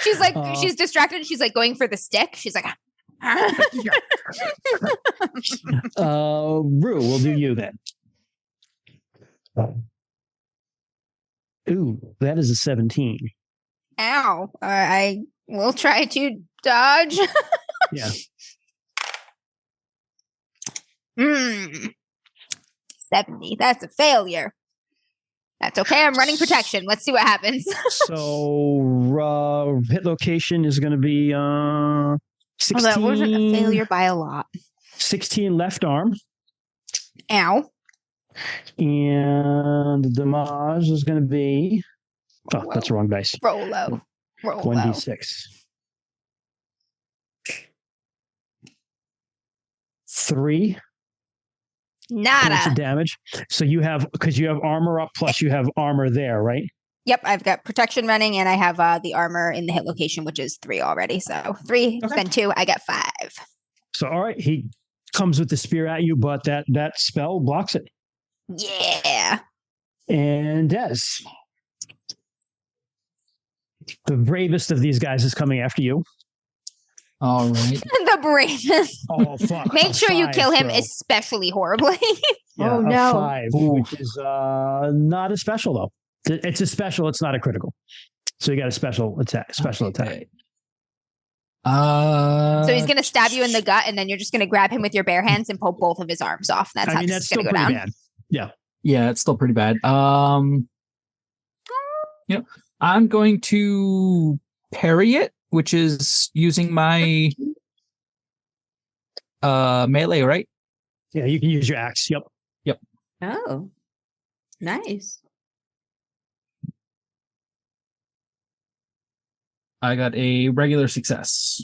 She's like, she's distracted. She's like going for the stick. She's like, Rue, we'll do you then. Ooh, that is a 17. ow. I will try to dodge. Yeah. 70. That's a failure. That's okay. I'm running protection. Let's see what happens. So hit location is going to be 16. Oh, that wasn't a failure by a lot. 16 left arm. Ow. And the damage is going to be... Oh, that's the wrong dice. Roll low. Roll low. 1d6. 3 points Nada. of damage. So you have, because you have armor up, plus you have armor there, right? Yep, I've got protection running, and I have the armor in the hit location, which is 3 already. So 3, Okay. then 2, I get 5. So, all right, he comes with the spear at you, but that spell blocks it. Yeah. And Des, the bravest of these guys is coming after you. All right. The bravest. Oh, fuck. Make A sure you 5, kill him bro. especially horribly. Yeah, Oh, a no. 5, which is not a special, though. It's a special, it's not a critical. So you got a special attack. Okay. So he's going to stab you in the gut, and then you're just going to grab him with your bare hands and pull both of his arms off. That's I how mean, this that's is going still to go pretty down. bad. Yeah. Yeah, it's still pretty bad. I'm going to parry it, which is using my melee, right? Yeah, you can use your axe. Yep. Oh, nice. I got a regular success.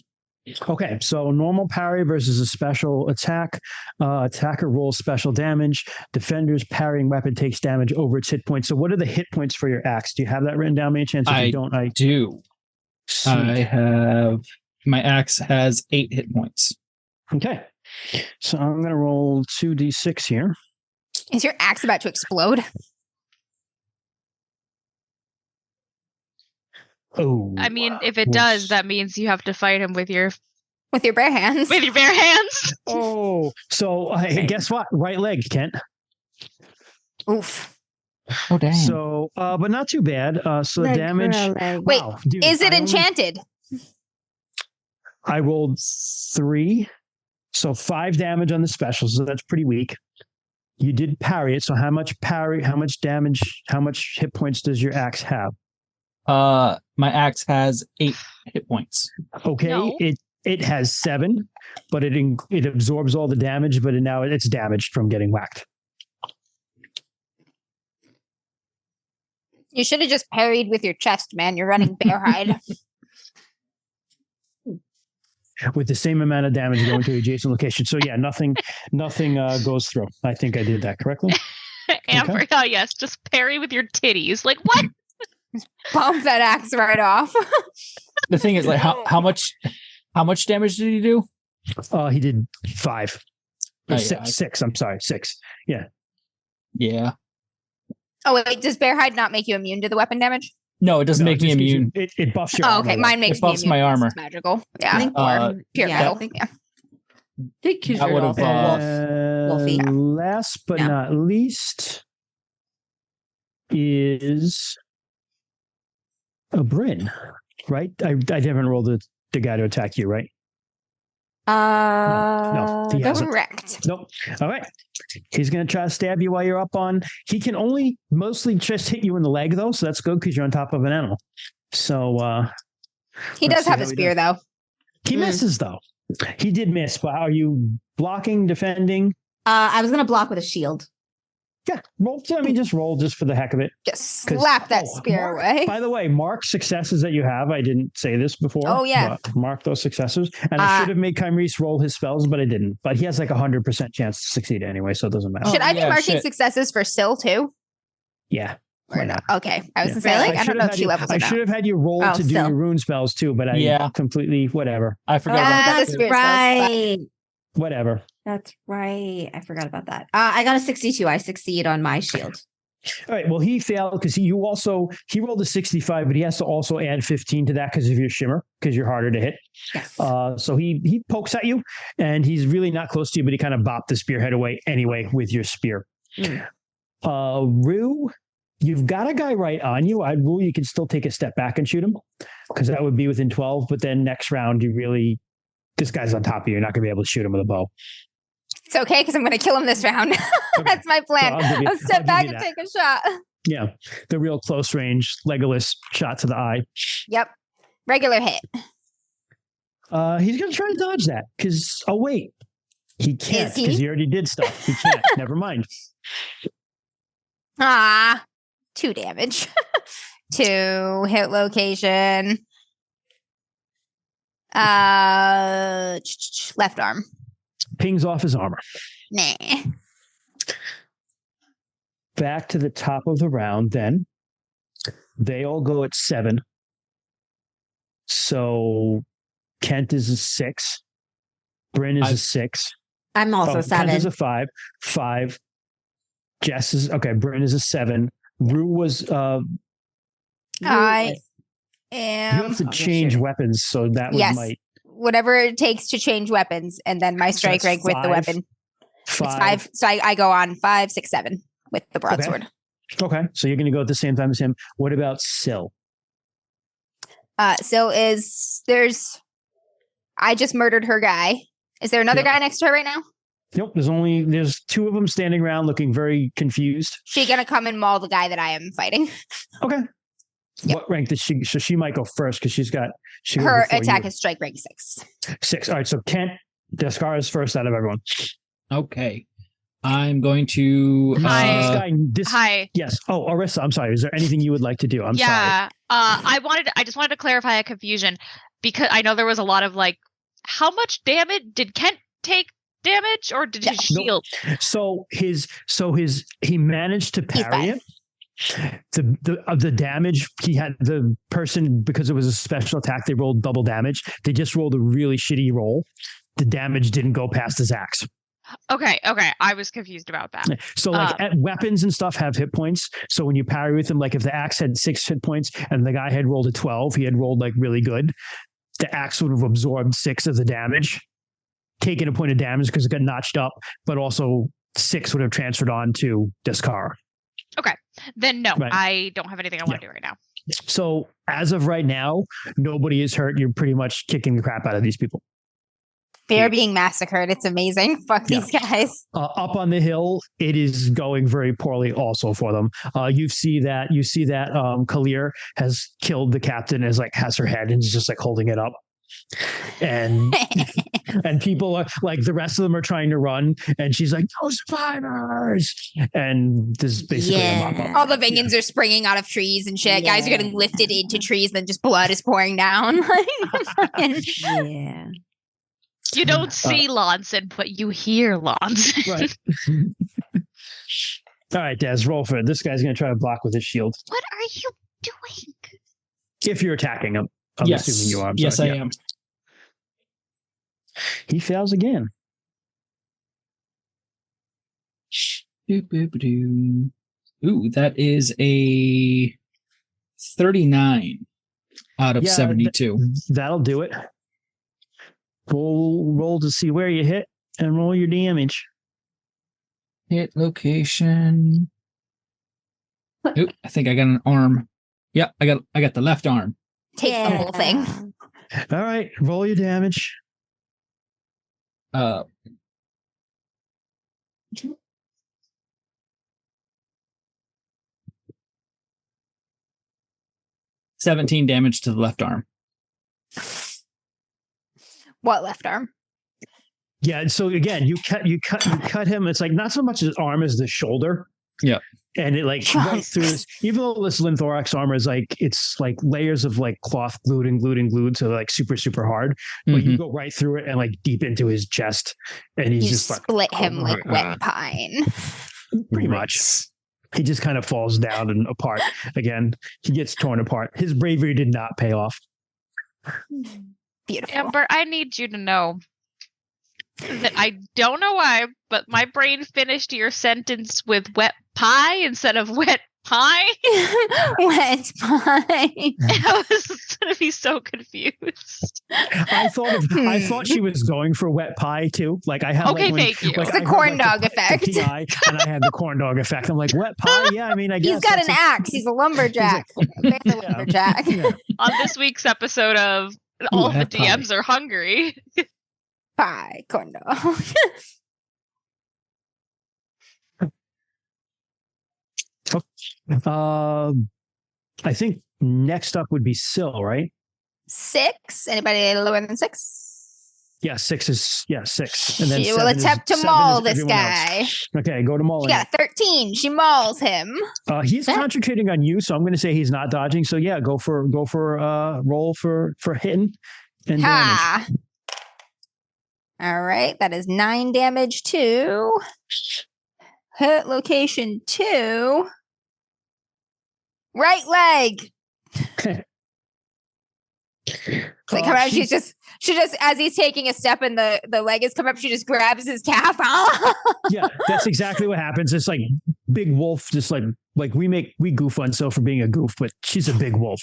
Okay, so normal parry versus a special attack. Attacker rolls special damage. Defender's parrying weapon takes damage over its hit points. So, what are the hit points for your axe? Do you have that written down? Any chance? If you don't, I do. Sweet. I have my axe has 8 hit points. Okay, so I'm going to roll 2d6 here. Is your axe about to explode? Oh, I mean, if it does, that means you have to fight him with your bare hands. with your bare hands. Oh, so guess what? Right leg, Kent. Oof. Oh dang! So, but not too bad. So the damage. Wait, Wow, dude, is it I enchanted? I rolled 3, so 5 damage on the special. So that's pretty weak. You did parry it. So how much parry? How much damage? How much hit points does your axe have? My axe has 8 hit points. Okay, No. it has 7, but it absorbs all the damage. But now it's damaged from getting whacked. You should have just parried with your chest, man. You're running bear hide. With the same amount of damage going to adjacent location. So yeah, nothing goes through. I think I did that correctly. Amber, oh yes, just parry with your titties. Like what? Bump that axe right off. The thing is, like, how much damage did he do? He did 5. Oh, Or yeah, 6. I'm sorry, 6. Yeah. Yeah. Oh wait, does bear hide not make you immune to the weapon damage? No, it doesn't No, make me just gives immune. It buffs your Oh, armor, okay. though. Mine makes It buffs me immune. my armor. It's magical. Yeah. I think Pure yeah. metal. Yeah. Think he's That would've, Wolfie. Last but No. not least is a Bryn, right? I haven't rolled the guy to attack you, right? No, he hasn't. Correct. Nope. All right. He's going to try to stab you while you're up on. He can only mostly just hit you in the leg, though, so that's good because you're on top of an animal. So He let's does see have how a he spear, does. though. He misses, though. He did miss, but how are you blocking, defending? I was gonna block with a shield. Yeah, roll. I mean, just roll just for the heck of it. Just 'Cause- slap that oh, spear Mark, away. By the way, mark successes that you have. I didn't say this before. Oh, yeah. but mark those successes. And I should have made Kymrese roll his spells, but I didn't. But he has like 100% chance to succeed anyway, so it doesn't matter. Should I be yeah, marking shit. successes for Syl too? Yeah. Or Why no? not? Okay. I was Yeah. gonna say, like, I should don't know have if had she you- levels I or should not. have had you roll Oh, to do still. your rune spells too, but I completely whatever. I forgot about Ah, that. the too. spear spells, Right. Whatever. That's right. I forgot about that. I got a 62. I succeed on my shield. All right. Well, he failed because he rolled a 65, but he has to also add 15 to that because of your shimmer, because you're harder to hit. Yes. So he pokes at you, and he's really not close to you, but he kind of bopped the spearhead away anyway with your spear. Rue, you've got a guy right on you. I'd rule you can still take a step back and shoot him, because that would be within 12. But then next round, this guy's on top of you. You're not going to be able to shoot him with a bow. It's okay because I'm going to kill him this round. That's my plan. So I'll give you- I'll I'll step give back you and that. take a shot. Yeah, the real close range Legolas shot to the eye. Yep. Regular hit. He's going to try to dodge that because, oh, wait. He can't Is he? because he already did stuff. He can't. Never mind. Ah, 2 damage. 2 hit location. Left arm. Pings off his armor. Nah. Back to the top of the round then. They all go at 7. So Kent is a 6. Bryn is a 6. I'm also Kent is 7. a 5. 5. Jess is okay. Bryn is a 7. Rue was I you am have to change weapons, so that Yes. might whatever it takes to change weapons, and then my strike that's rank with the 5. weapon. 5. It's 5. So I go on 5, 6, 7 with the broadsword. Okay, so you're going to go at the same time as him. What about Syl? Syl I just murdered her guy. Is there another Yep. guy next to her right now? Nope, there's 2 of them standing around looking very confused. She gonna come and maul the guy that I am fighting. Okay. Yep. What rank does she? So she might go first because she goes Her before attack you. is strike rank 6. 6. All right, so Kent Descar is first out of everyone. Okay. I'm going to. Hi. This Hi. Yes. Oh, Arissa, I'm sorry. Is there anything you would like to do? I'm sorry. I just wanted to clarify a confusion because I know there was a lot of like how much damage did Kent take damage, or did his shield? So he managed to parry it. The damage he had, the person, because it was a special attack, they rolled double damage. They just rolled a really shitty roll. The damage didn't go past his axe. Okay. I was confused about that. So weapons and stuff have hit points. So when you parry with them, like if the axe had 6 hit points and the guy had rolled a 12, he had rolled like really good. The axe would have absorbed 6 of the damage, taken a point of damage because it got notched up, but also 6 would have transferred on to Discar. Okay. Then no, right. I don't have anything I want to do right now. So as of right now, nobody is hurt. You're pretty much kicking the crap out of these people. They're being massacred. It's amazing. Fuck these guys. Up on the hill, it is going very poorly also for them. You see that Kalir has killed the captain, has her head and is just like holding it up. And and people are like, the rest of them are trying to run, and she's like, no survivors. And this is basically a mop-up. All the Vingans are springing out of trees and shit. Guys are getting lifted into trees, and then just blood is pouring down. Yeah. You don't see Lonson, but you hear Lonson. Right. All right, Des, roll for it. This guy's going to try to block with his shield. What are you doing? If you're attacking him. I'm assuming you are. Yes, I am. He fails again. Ooh, that is a 39 out of 72. That'll do it. Roll to see where you hit and roll your damage. Hit location. Ooh, I think I got an arm. Yeah, I got the left arm. Take the whole thing. All right, roll your damage. 17 damage to the left arm. What left arm? Yeah, so again, you cut him. It's like not so much his arm as the shoulder. Yeah. And it like right through this, even though this Linthorax armor is like, it's like layers of like cloth glued, so like super, super hard. But you go right through it and like deep into his chest. And he's just split him like wet pine. Pretty much. He just kind of falls down and apart. Again, he gets torn apart. His bravery did not pay off. Beautiful. Amber, I need you to know that I don't know why, but my brain finished your sentence with wet pie instead of wet pie. Wet pie. I was going to be so confused. I thought she was going for wet pie too. Like I had thank you. It's the corn dog effect. The PI, and I had the corn dog effect. I'm like, wet pie? Yeah, I mean, I guess he's got an axe. He's a lumberjack. Lumberjack. Yeah. On this week's episode of All of the DMs Are Hungry. Pie, corn dog. I think next up would be Syl, right? 6. Anybody lower than 6? Yeah, 6 is 6. And then she will attempt to maul this guy. Okay, go to mauling. She got a 13. She mauls him. He's concentrating on you, so I'm going to say he's not dodging. So yeah, go for roll for hitting and damage. All right, that is 9 damage to hit location 2. Right leg. Like come out, she just as he's taking a step and the leg has come up, she just grabs his calf. Yeah, that's exactly what happens. It's like big wolf, just like we goof on Syl for being a goof, but she's a big wolf.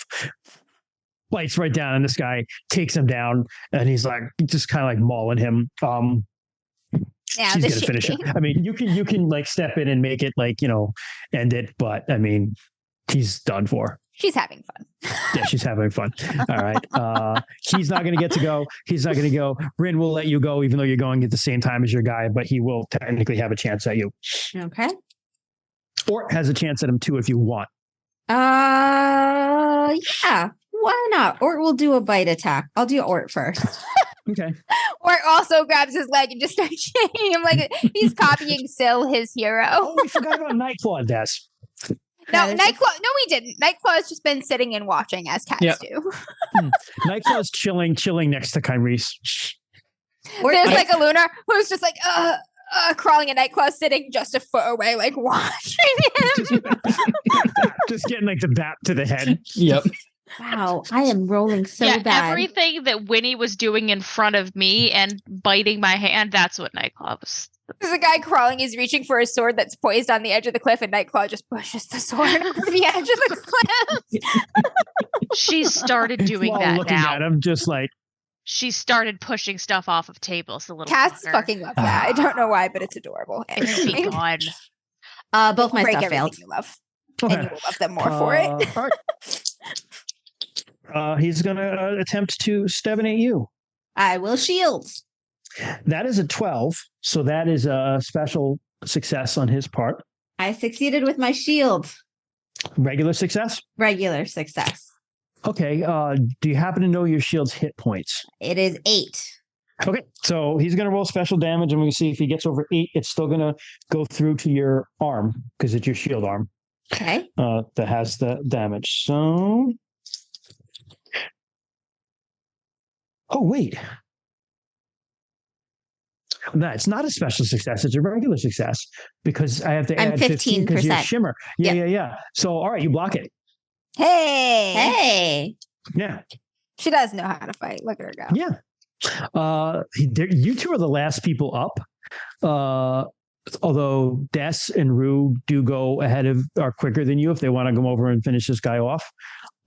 Bites right down, and this guy takes him down, and he's like just kind of like mauling him. Yeah, she's gonna finish it. I mean, you can like step in and make it like, end it, but I mean, he's done for. She's having fun. Yeah, she's having fun. All right. He's not going to get to go. He's not going to go. Bryn will let you go, even though you're going at the same time as your guy, but he will technically have a chance at you. Okay. Or has a chance at him too if you want. Yeah. Why not? Ort will do a bite attack. I'll do Ort first. Okay. Ort also grabs his leg and just starts shaking him like he's copying Syl, his hero. Oh, we forgot about Nightclaw, Des. No, Nightclaw. No, we didn't. Nightclaw's just been sitting and watching as cats do. Nightclaw's chilling next to Kyrese. There's like a Lunar who's just like crawling in Nightclaw, sitting just a foot away, like watching him. Just getting like the bat to the head. Yep. Wow, I am rolling so bad. Everything that Winnie was doing in front of me and biting my hand, that's what Nightclaw was. There's a guy crawling, he's reaching for a sword that's poised on the edge of the cliff, and Nightclaw just pushes the sword over the edge of the cliff. She started doing While that looking now. at him, just like She started pushing stuff off of tables a little. Cats fucker. fucking love that. I don't know why, but it's adorable. It's Anyway, gone. Both my break stuff everything failed. you love, okay. and you will love them more for it. All right. He's gonna attempt to stabbinate you. I will shield. That is a 12, so that is a special success on his part. I succeeded with my shield. Regular success. Regular success. Okay. Do you happen to know your shield's hit points? It is 8. Okay, so he's going to roll special damage, and we see if he gets over 8, it's still going to go through to your arm because it's your shield arm Okay. that has the damage. So, oh wait, no, it's not a special success; it's a regular success because I have to I'm add 15 because you're 15%. shimmer. Yeah. So, all right, you block it. Hey, Hey. Yeah, she does know how to fight. Look at her go. yeah. You two are the last people up. Although Des and Rue do go ahead of are quicker than you if they want to come over and finish this guy off.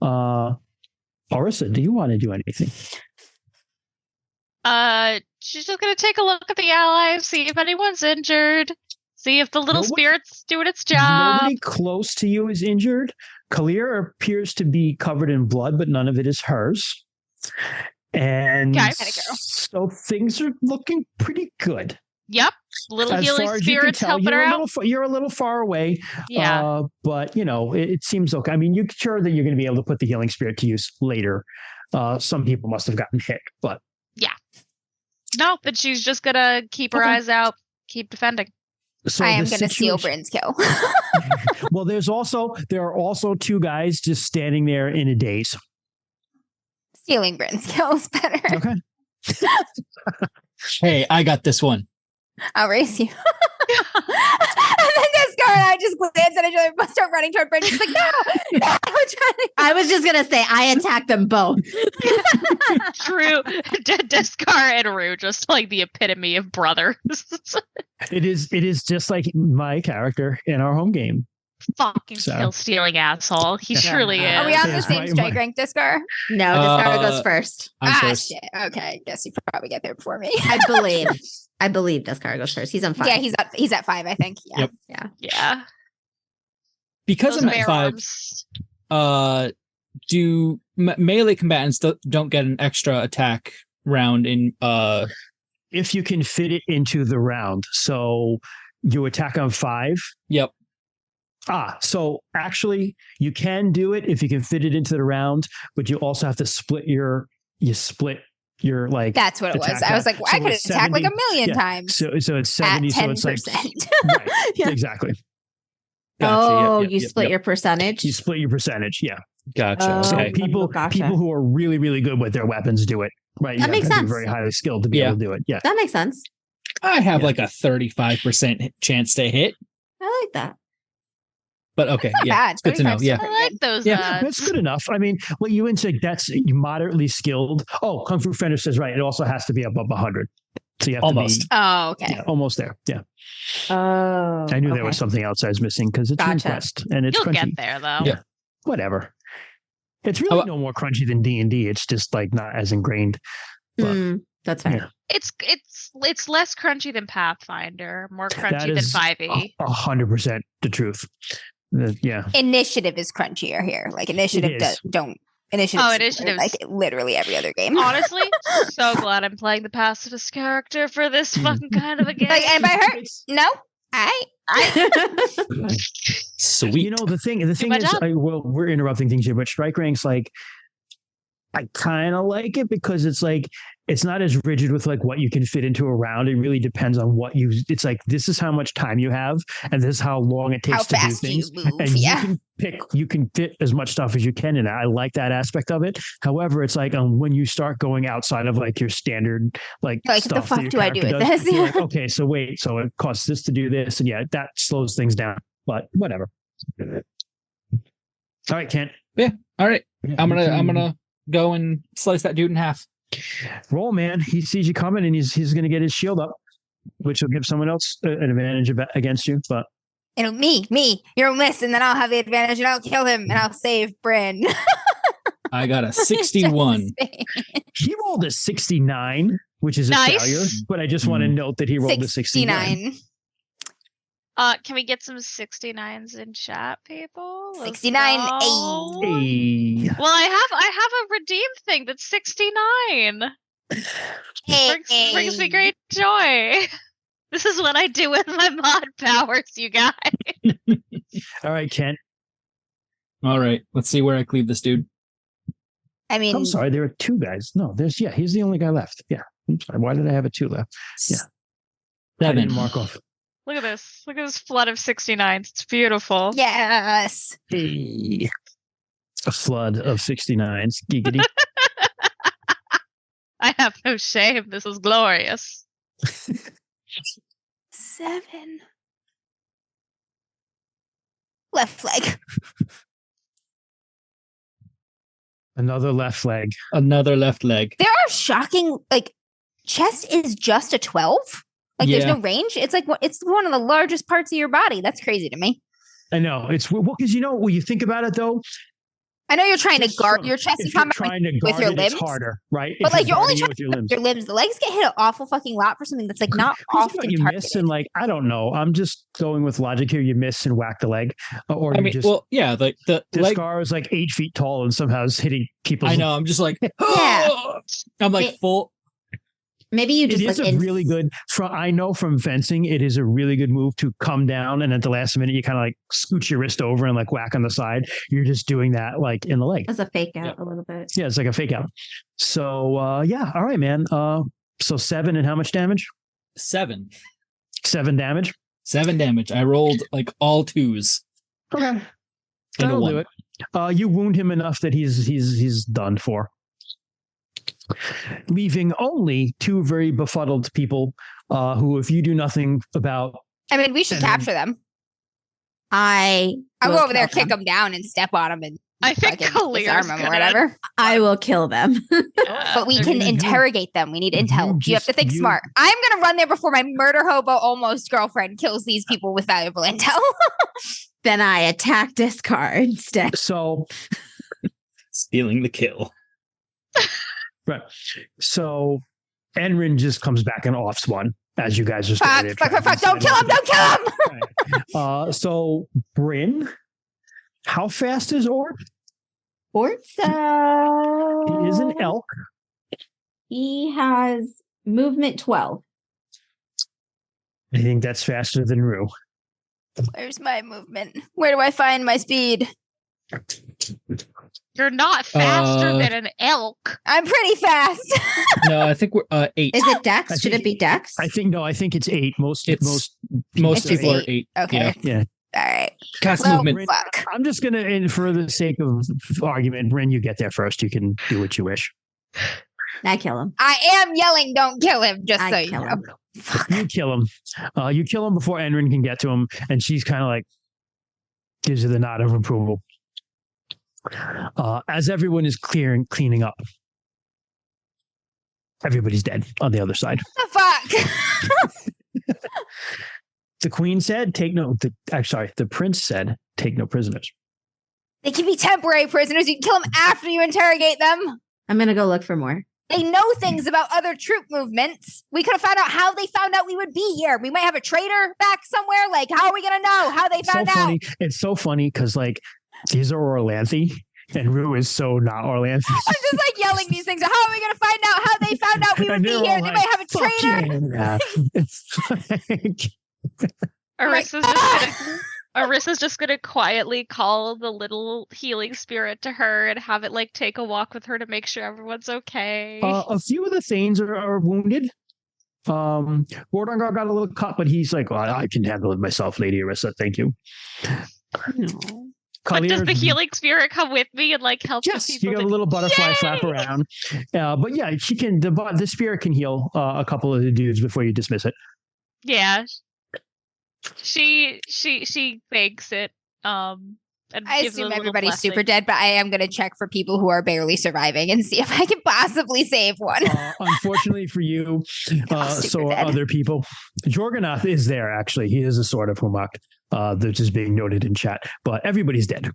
Orisa, do you want to do anything? She's just gonna take a look at the allies, see if anyone's injured, see if the little spirit's doing its job. Nobody close to you is injured. Kalir appears to be covered in blood, but none of it is hers. And Okay. so things are looking pretty good. Yep, little As healing far as you can spirits tell, helping her out. You're a little far away. Yeah, But it seems okay. I mean, you're sure that you're going to be able to put the healing spirit to use later. Some people must have gotten hit, but no, but she's just gonna keep her eyes out, keep defending. so I am the going to steal situation- Bryn's kill. Well, there are also 2 guys just standing there in a daze. Stealing Bryn's kill is better. Okay. Hey, I got this one. I'll race you. And then Discard and I just glance at each other, but start running toward Bryn. She's like, no, I'm trying to. I was just going to say, I attacked them both. True, Discar and Rue, just like the epitome of brothers. It is just like my character in our home game. Fucking So. kill stealing asshole. He surely is. Are we on the Yes, same my- strike rank, Discard? No, Discard goes first. I'm first. Shit. Okay, guess you probably get there before me. I believe Discard goes first. He's on 5. Yeah, he's at 5, I think. Yeah. Yep. Yeah. Yeah. Because Those I'm at bear 5, arms. do melee combatants don't get an extra attack round in If you can fit it into the round. So you attack on 5. Yep. So actually you can do it if you can fit it into the round, but you also have to split your like That's what it was. attack I was out. like, well, So I could it's attack like a 70 million yeah. times so it's at 70, so it's like 10%. right, Yeah. exactly. Oh, Yep, you yep, split yep. your percentage? You split your percentage, yeah. Gotcha. So Okay. people Gotcha. who are really, really good with their weapons do it. Right. You That makes have to be sense. very highly skilled to be Yeah. able to do it. Yeah. That makes sense. I have Yeah. like a 35% chance to hit, I like that. but okay. Not Yeah. bad. It's good to know. 25 's Yeah. pretty I like good. those. Yeah, that's good enough. I mean, what you insect, that's moderately skilled. Oh, Kung Fu Fender says right. It also has to be above 100. So you have Almost. to be Oh, okay. almost there. Yeah. Oh. I knew there was something else I was missing because it's Gotcha. RuneQuest and it's You'll crunchy. get there though. Yeah. Whatever. It's really Oh, no more crunchy than D&D. It's just like not as ingrained. That's fair. Yeah. It's less crunchy than Pathfinder, more That crunchy than is 5e. 100% the truth. Yeah. Initiative is crunchier here. Like initiative is. don't initiative. Oh, initiative's- like literally every other game. Honestly, so glad I'm playing the pacifist character for this fucking kind of a game. Like anybody hurt? No. I Sweet. You know, the thing my is, job. we're interrupting things here, but strike ranks, like I kind of like it because it's like it's not as rigid with like what you can fit into a round. It really depends on what you. It's like this is how much time you have, and this is how long it takes to do things. And you can pick, you can fit as much stuff as you can in it. I like that aspect of it. However, it's like when you start going outside of like your standard like stuff. What the fuck do I do with this? Like, okay, so wait, so it costs this to do this, and yeah, that slows things down. But whatever. All right, Kent. Yeah. All right. Yeah, I'm gonna go and slice that dude in half. Roll, man. He sees you coming, and he's going to get his shield up, which will give someone else an advantage against you. But me, you'll miss, and then I'll have the advantage, and I'll kill him, and I'll save Bryn. I got a 61. He rolled a 69, which is a failure. But I just want to note that he rolled a 69. Can we get some 69s in chat, people? 69. Hey. Well, I have a redeem thing that's 69. Brings me great joy. This is what I do with my mod powers, you guys. All right, Kent. All right, let's see where I cleave this dude. I mean, I'm sorry, there are 2 guys. No, he's the only guy left. Yeah, I'm sorry. Why did I have a 2 left? Yeah, 7. Mark off. Look at this. Look at this flood of 69s. It's beautiful. Yes. Hey. A flood of 69s. Giggity. I have no shame. This is glorious. 7. Left leg. Another left leg. Another left leg. There are shocking, like, chest is just a 12. Like there's no range. It's like it's one of the largest parts of your body. That's crazy to me. I know it's because when you think about it though. I know you're trying to guard your chest in combat with your limbs. It's harder, right? But like you're only trying to guard your limbs. The legs get hit an awful fucking lot for something that's like not often you miss and like I don't know. I'm just going with logic here. You miss and whack the leg, or I mean, the leg scar is like 8 feet tall and somehow is hitting people. I know. I'm just like, I'm like full. Maybe you just it is a really good I know from fencing it is a really good move to come down and at the last minute you kind of like scooch your wrist over and like whack on the side. You're just doing that like in the leg as a fake out a little bit. Yeah, it's like a fake out. So all right, man. So 7 and how much damage? 7 damage. 7 damage. I rolled like all 2s. Okay, that'll do it. You wound him enough that he's done for. Leaving only 2 very befuddled people who, if you do nothing about... I mean, we should capture them. I'll go over there, kick them down, and step on them, and I think disarm them or whatever. I will kill them. But we can interrogate them. We need intel. You have to think smart. I'm going to run there before my murder hobo almost girlfriend kills these people with valuable intel. Then I attack discard instead. So... Stealing the kill. Right. So Enrin just comes back and offs one as you guys are starting. Fuck. Don't kill him. Don't kill him. Right. So Bryn, how fast is Orc? Orc, he is an elk. He has movement 12. I think that's faster than Rue. Where's my movement? Where do I find my speed? You're not faster than an elk. I'm pretty fast. No, I think we're 8. Is it Dex? Should it be Dex? I think it's 8. Most people are 8. Okay. Yeah. All right. Cast movement. Fuck. I'm just gonna, and for the sake of argument, Bryn, you get there first. You can do what you wish. I kill him. I am yelling, "Don't kill him!" Just so you know. You kill him. You kill him before Enrin can get to him, and she's kind of like gives you the nod of approval. As everyone is cleaning up, everybody's dead on the other side. Fuck. The queen said, the prince said, take no prisoners. They can be temporary prisoners. You can kill them after you interrogate them. I'm going to go look for more. They know things about other troop movements. We could have found out how they found out we would be here. We might have a traitor back somewhere. Like, how are we going to know how they found out? It's so funny because, like, these are Orlanthe, and Rue is so not Orlanthe. I'm just like yelling these things. How are we going to find out how they found out we would be here? They might have a traitor. Yeah. It's like... Arissa's just gonna Arissa's just gonna quietly call the little healing spirit to her and have it like take a walk with her to make sure everyone's okay. A few of the Thanes are wounded. Gordangar got a little cut, but he's like, well, I can handle it myself, Lady Arissa. Thank you. No. But does the healing spirit come with me and like help? Yes, the people you got a little butterfly flap around. But yeah, she can. The spirit can heal a couple of the dudes before you dismiss it. Yeah, she fakes it. And I gives it a assume little everybody's blessing. super dead, but I am going to check for people who are barely surviving and see if I can possibly save one. Unfortunately for you, so are other people. Jorganath is there, actually. He is a sword of Humak. That is being noted in chat. But everybody's dead.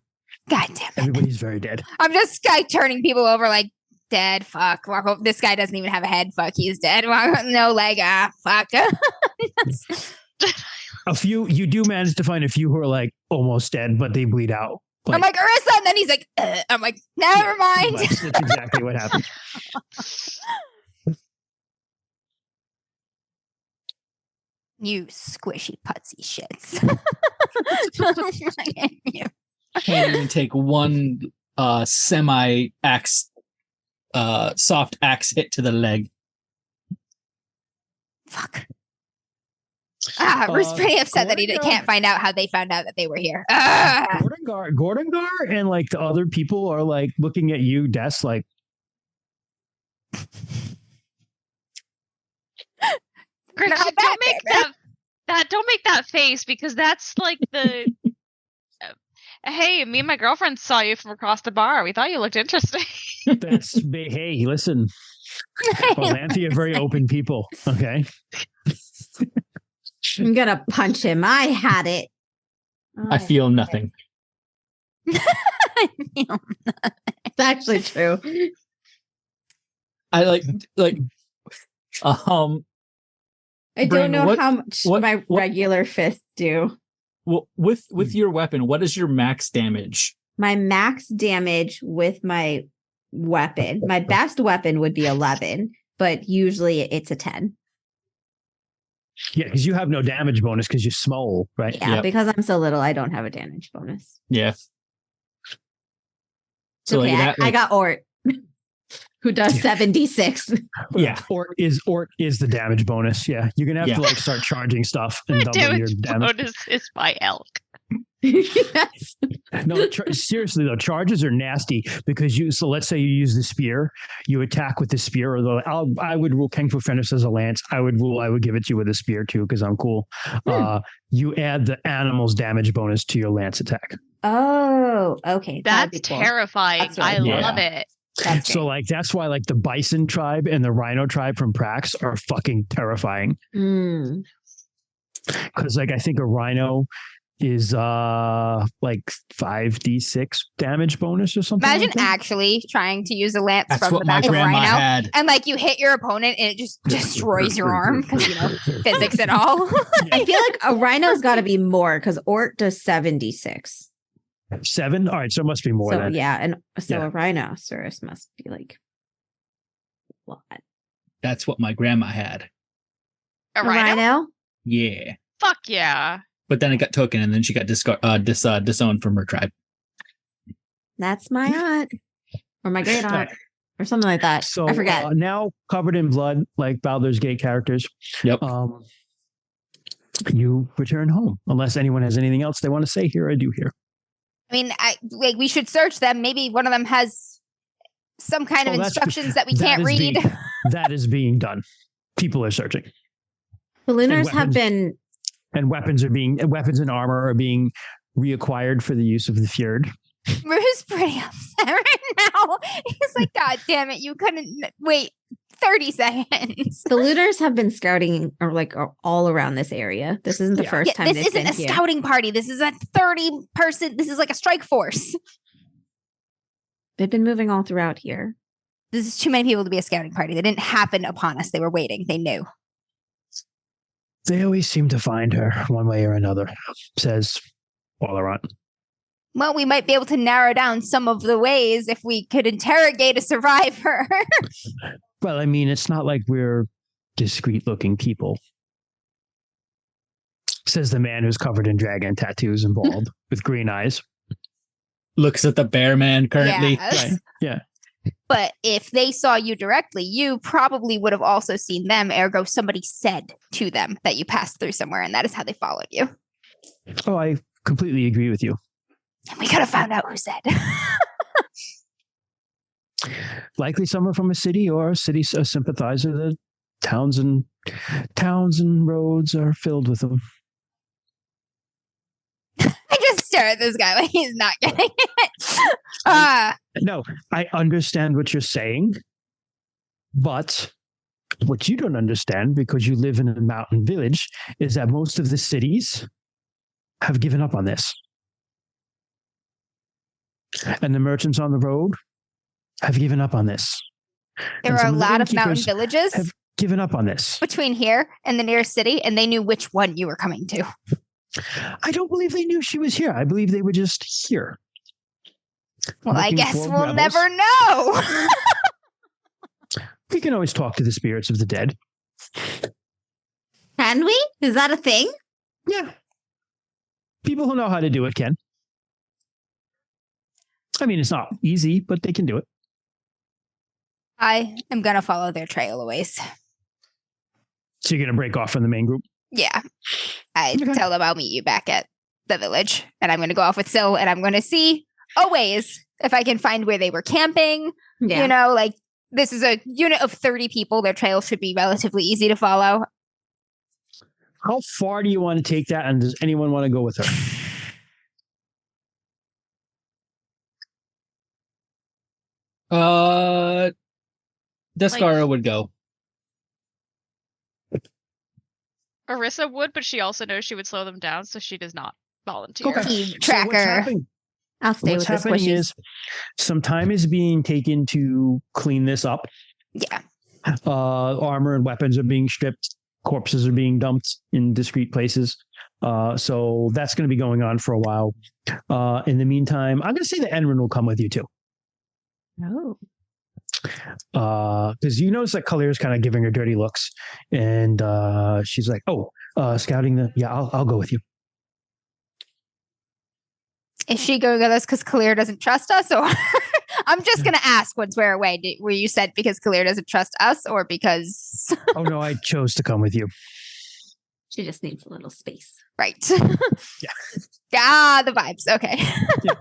God damn it. Everybody's very dead. I'm just like turning people over like, dead, fuck. Walk over. This guy doesn't even have a head. Fuck, he's dead. No leg. Fuck. A few, you do manage to find a few who are like almost dead, but they bleed out. I'm like, Arissa, and then he's like, I'm like, never mind. That's exactly what happened. You squishy putsy shits. Can't even take one semi axe, soft axe hit to the leg. Fuck. Bruce pretty upset that he can't find out how they found out that they were here. Gordangar and like the other people are like looking at you, Des, like. Chris, don't make that face, because that's like the hey, me and my girlfriend saw you from across the bar. We thought you looked interesting. Hey, listen. Lanthea are very open people. Okay. I'm gonna punch him. I had it. I feel nothing. I feel nothing. It's actually true. I like I don't know how much my regular fists do. Well, with your weapon, what is your max damage? My max damage with my weapon, my best weapon would be 11, but usually it's a 10. Yeah, because you have no damage bonus because you're small, right? Yeah, because I'm so little, I don't have a damage bonus. Yeah. So okay, like I got Ort, who does 76. Yeah, Ort is the damage bonus. Yeah, you're gonna have to like start charging stuff and double your damage. Bonus is by elk. Yes. No, seriously though, charges are nasty because so let's say you use the spear, you attack with the spear, although I would rule Kung Fu Fenris as a lance. I would give it to you with a spear too because I'm cool. You add the animal's damage bonus to your lance attack. Oh, okay. That's terrifying. I love it. So like that's why like the bison tribe and the rhino tribe from Prax are fucking terrifying. Because like I think a rhino is like 5d6 damage bonus or something. Imagine like that. Actually trying to use a lance That's from what the back my of a grandma rhino, had. and like you hit your opponent and it just destroys your arm because physics and all. I feel like a rhino's got to be more because Ort does 76. 7? All right, so it must be more So than. yeah, and so a rhinoceros must be like what? That's what my grandma had. A rhino? Yeah. Fuck yeah. But then it got taken, and then she got disowned from her tribe. That's my aunt or my great aunt or something like that. So I forget. Now covered in blood, like Baldur's Gate characters. Yep. You return home unless anyone has anything else they want to say here. I do here. I mean, we should search them. Maybe one of them has some kind of instructions that we can't read. That is being done. People are searching. The Lunars have been. And weapons and armor are being reacquired for the use of the fjord. Rue's pretty upset right now. He's like, God damn it, you couldn't wait 30 seconds. The Lunars have been scouting all around this area. This isn't the first time this isn't a scouting party. This is a 30-person. This is like a strike force. They've been moving all throughout here. This is too many people to be a scouting party. They didn't happen upon us. They were waiting. They knew. They always seem to find her one way or another, says Wallerant. Well, we might be able to narrow down some of the ways if we could interrogate a survivor. Well, I mean, it's not like we're discreet-looking people. says the man who's covered in dragon tattoos and bald with green eyes. Looks at the bear man currently. Yes. Right. Yeah. But if they saw you directly, you probably would have also seen them. Ergo, somebody said to them that you passed through somewhere, and that is how they followed you. Oh, I completely agree with you. And we could have found out who said. Likely someone from a city or a sympathizer. The towns and roads are filled with them. I just stare at this guy like he's not getting it. No, I understand what you're saying, but what you don't understand, because you live in a mountain village, is that most of the cities have given up on this. And the merchants on the road have given up on this. There are a lot of mountain villages have given up on this between here and the nearest city, and they knew which one you were coming to. I don't believe they knew she was here. I believe they were just here. Well, I guess we'll never know. We can always talk to the spirits of the dead. Can we? Is that a thing? Yeah. People who know how to do it can. I mean, it's not easy, but they can do it. I am going to follow their trail a ways. So you're going to break off from the main group? Yeah. I tell them I'll meet you back at the village, and I'm going to go off with Syl, and I'm going to see a ways if I can find where they were camping. Yeah. You know, like, this is a unit of 30 people. Their trail should be relatively easy to follow. How far do you want to take that? And does anyone want to go with her? Descara would go. Orisa would, but she also knows she would slow them down, so she does not volunteer. Okay. Tracker. I'll stay What's with the happening squishies. is some time is being taken to clean this up. Yeah. Armor and weapons are being stripped. Corpses are being dumped in discrete places. So that's going to be going on for a while. In the meantime, I'm going to say that Enrin will come with you too. Oh. Because you notice that Kalir's kind of giving her dirty looks, and she's like, scouting the, yeah, I'll go with you. Is she going with us because Kalir doesn't trust us, or I'm just going to ask once we're away. Were you sent because Kalir doesn't trust us, or because? Oh no, I chose to come with you. She just needs a little space. Right. Yeah. The vibes. Okay. Yeah.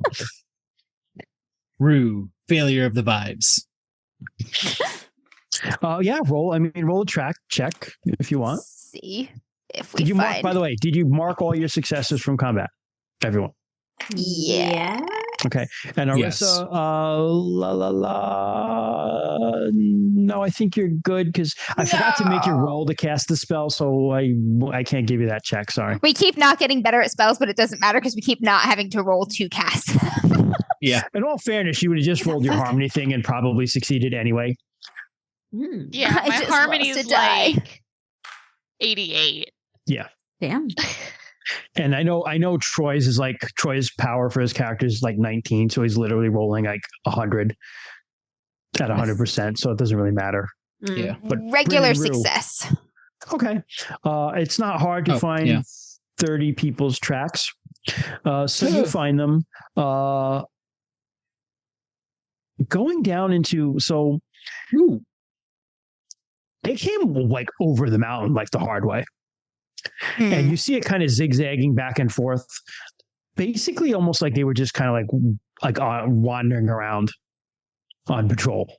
Rue, failure of the vibes. Yeah, roll a track check if you want. See if we Did you mark, find. by the way, did you mark all your successes from combat? Everyone. Yeah. Okay. And Orisa, Yes. no, I think you're good because I forgot to make you roll to cast the spell, so I can't give you that check. Sorry. We keep not getting better at spells, but it doesn't matter because we keep not having to roll to cast. Yeah. In all fairness, you would have just rolled your harmony thing and probably succeeded anyway. Yeah, I my just harmony lost is a die. like 88. Yeah. Damn. And I know Troy's power for his character is like 19, so he's literally rolling like 100 at 100%, so it doesn't really matter. Yeah. But Regular Rue. success. Okay. It's not hard to find yeah. 30 people's tracks. So you find them going down into, so they came like over the mountain like the hard way. And you see it kind of zigzagging back and forth, basically almost like they were just kind of like wandering around on patrol.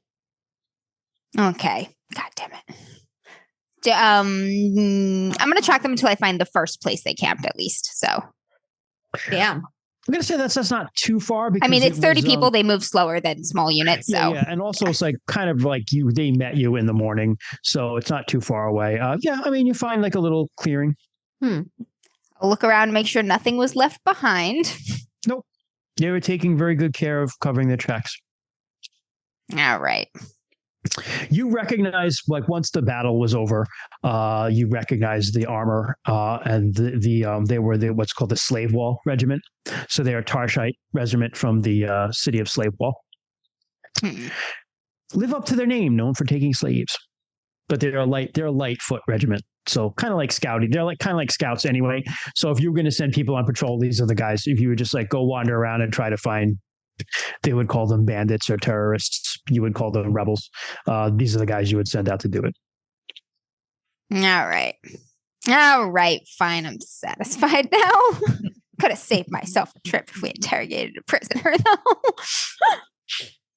Okay. God damn it. I'm going to track them until I find the first place they camped, at least. So, Damn. I'm going to say that's not too far. Because I mean, it's 30 was, people. They move slower than small units. So, yeah. And also it's like kind of like they met you in the morning. So it's not too far away. Yeah. I mean, you find like a little clearing. I'll look around and make sure nothing was left behind. Nope. They were taking very good care of covering their tracks. All right. You recognize, like, once the battle was over, you recognize the armor, and they were what's called the Slave Wall Regiment. So they are Tarshite regiment from the city of Slave Wall. Live up to their name, known for taking slaves. but they're a light foot regiment. So kind of like scouting. They're kind of like scouts anyway. So if you were going to send people on patrol, these are the guys. If you would just like go wander around and try to find, they would call them bandits or terrorists. You would call them rebels. These are the guys you would send out to do it. All right. Fine. I'm satisfied now. Could have saved myself a trip if we interrogated a prisoner, though.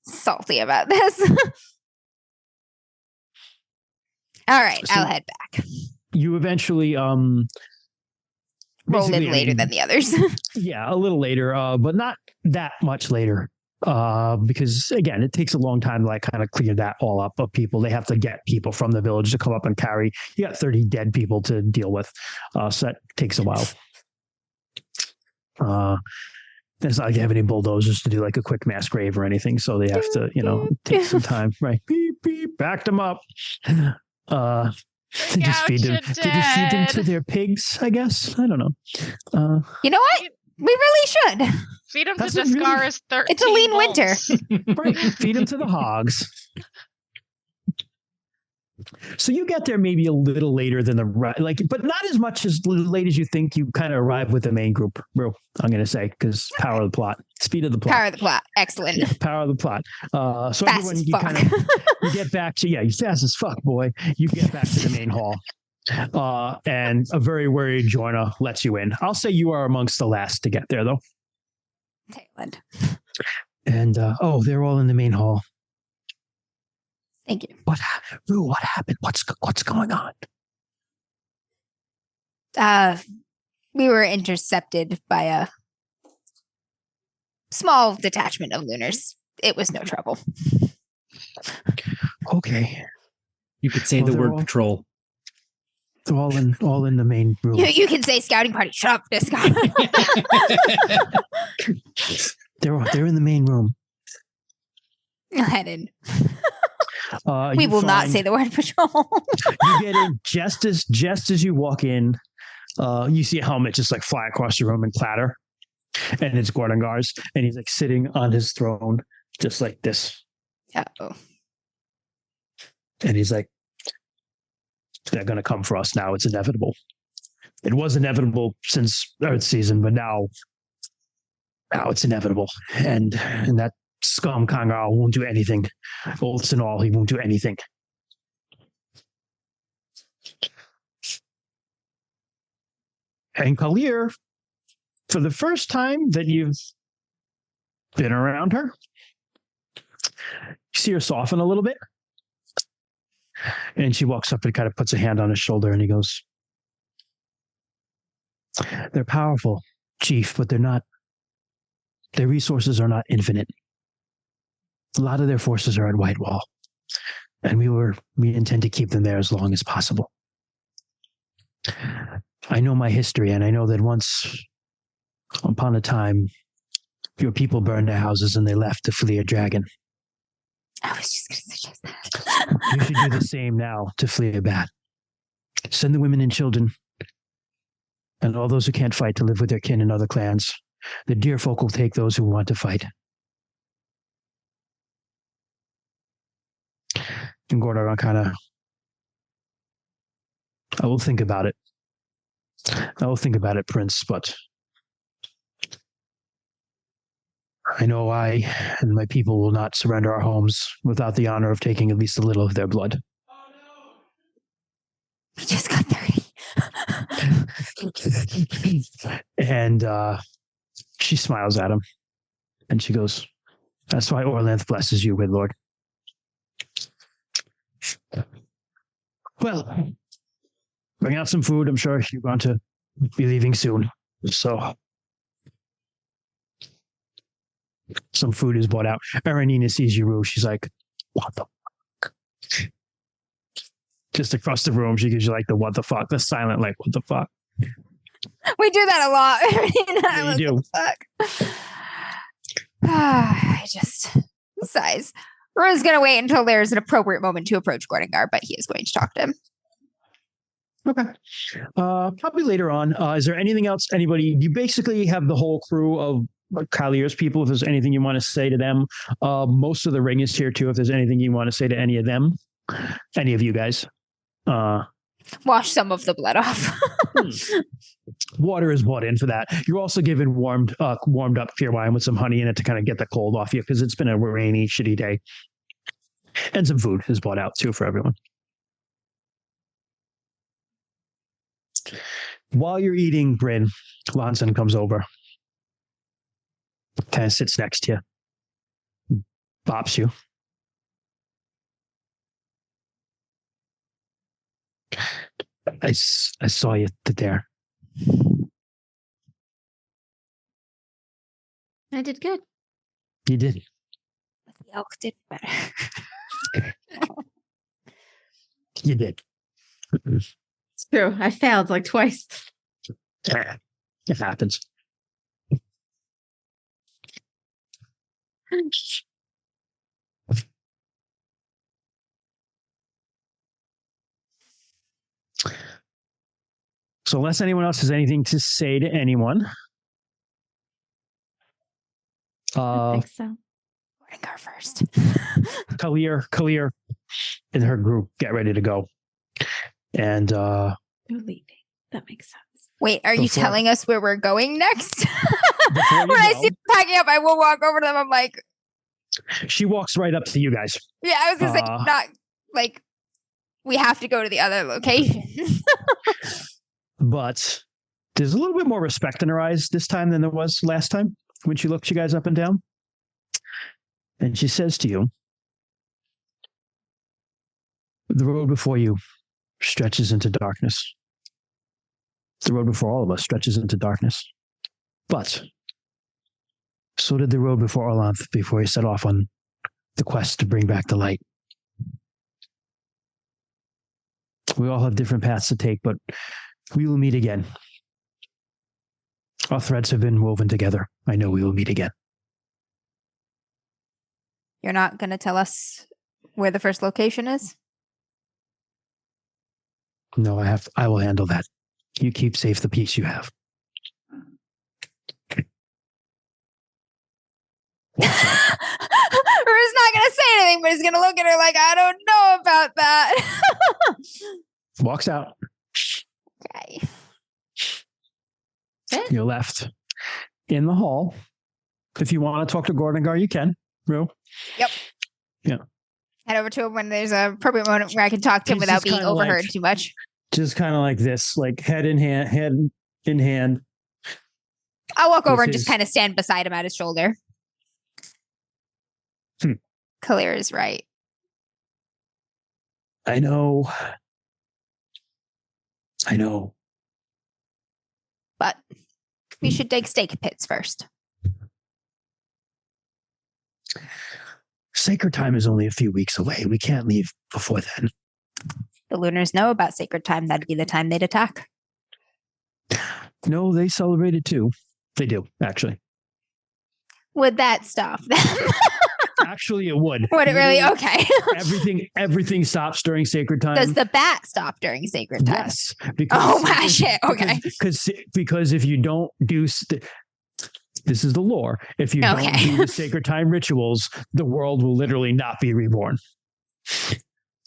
Salty about this. All right. So I'll head back. You eventually rolled in later than the others. Yeah, a little later, but not that much later. Because again, it takes a long time to like kind of clear that all up of people. They have to get people from the village to come up and carry. You got 30 dead people to deal with. So that takes a while. It's not like you have any bulldozers to do like a quick mass grave or anything. So they have to, take some time, right? Beep, beep, back them up. Just feed them. Just feed them to their pigs, I guess. I don't know. You know what? We really should. Feed them to Descara's 13 It's a lean wolves. winter. Right. Feed them to the hogs. So you get there maybe a little later than but not as much as late as you think. You kind of arrive with the main group, bro. I'm going to say, because power of the plot, speed of the plot. Power of the plot. Excellent. Yeah, power of the plot. So fast everyone, as you fuck. you get back to, you fast as fuck, boy. You get back to the main hall. And a very wary joiner lets you in. I'll say you are amongst the last to get there, though. Tailwind. And, they're all in the main hall. Thank you. What happened? What's going on? We were intercepted by a small detachment of lunars. It was no trouble. Okay. You could say the word patrol. They're all in the main room. You can say scouting party. Shut up, this guy. They're in the main room. I'll head in. We will not say the word patrol. You get in just as you walk in. You see a helmet just like fly across the room and clatter, and it's Gordangar's, and he's like sitting on his throne just like this. Uh-oh. And he's like, "They're gonna come for us now. It's inevitable. It was inevitable since Earth season, but now it's inevitable. And that scum Kangal won't do anything. Oaths and all, he won't do anything." And Kalir, for the first time that you've been around her, you see her soften a little bit. And she walks up and kind of puts a hand on his shoulder, and he goes, "They're powerful, Chief, but they're not. Their resources are not infinite. A lot of their forces are at Whitewall, and we intend to keep them there as long as possible. I know my history, and I know that once upon a time, your people burned their houses and they left to flee a dragon. I was just going to suggest that. You should do the same now to flee a bat. Send the women and children and all those who can't fight to live with their kin and other clans. The deer folk will take those who want to fight." And Gordoron kind of, "I will think about it. I will think about it, Prince, but I know I and my people will not surrender our homes without the honor of taking at least a little of their blood." We just got 30. And she smiles at him, and she goes, "That's why Orlanth blesses you, good lord. Well, bring out some food. I'm sure you're going to be leaving soon. So some food is brought out. Aranina sees you. She's like, "What the fuck?" Just across the room, she gives you like the "what the fuck," the silent like "what the fuck." We do that a lot. Yeah, you do. Fuck. I just sighs. Rue's going to wait until there's an appropriate moment to approach Gordangar, but he is going to talk to him. Okay. Probably later on. Is there anything else? You basically have the whole crew of Kalir's people. If there's anything you want to say to them, most of the ring is here too. If there's anything you want to say to any of them, any of you guys. Wash some of the blood off. Water is brought in for that. You're also given warmed up clear wine with some honey in it to kind of get the cold off you because it's been a rainy, shitty day. And some food is brought out too for everyone. While you're eating, Bryn, Lonson comes over, kind of sits next to you, bops you. I saw you there. I did good. You did. The elk did better. You did. It's true. I failed like twice. It happens. So unless anyone else has anything to say to anyone. I think so. Morningar first. Kalir and her group get ready to go. And They're leaving. That makes sense. Wait, are you telling us where we're going next? When I see them packing up, I will walk over to them. I'm like, she walks right up to you guys. yeah, I was gonna say not like we have to go to the other locations. But there's a little bit more respect in her eyes this time than there was last time when she looked you guys up and down. And she says to you, the road before you stretches into darkness. The road before all of us stretches into darkness. But so did the road before Orlanth before he set off on the quest to bring back the light. We all have different paths to take, but we will meet again. Our threads have been woven together. I know we will meet again. You're not going to tell us where the first location is? No, I will handle that. You keep safe the peace you have. Rue's not going to say anything, but he's going to look at her like, I don't know about that. Walks out. Okay. You're left in the hall. If you want to talk to Gordengar, you can. Rue? Yep. Yeah. Head over to him when there's a appropriate moment where I can talk to him without being overheard too much. Just kind of like this, like head in hand. I'll walk over and just kind of stand beside him at his shoulder. Kalir is right. I know. But we should dig steak pits first. Sacred time is only a few weeks away. We can't leave before then. The Lunars know about sacred time. That'd be the time they'd attack. No, they celebrate it too. They do, actually. Would that stop them? Actually, it would. Would it really? Okay. everything stops during sacred time. Does the bat stop during sacred time? Yes. Because oh my shit. Okay. Because if you don't do, this is the lore. If you don't do the sacred time rituals, the world will literally not be reborn.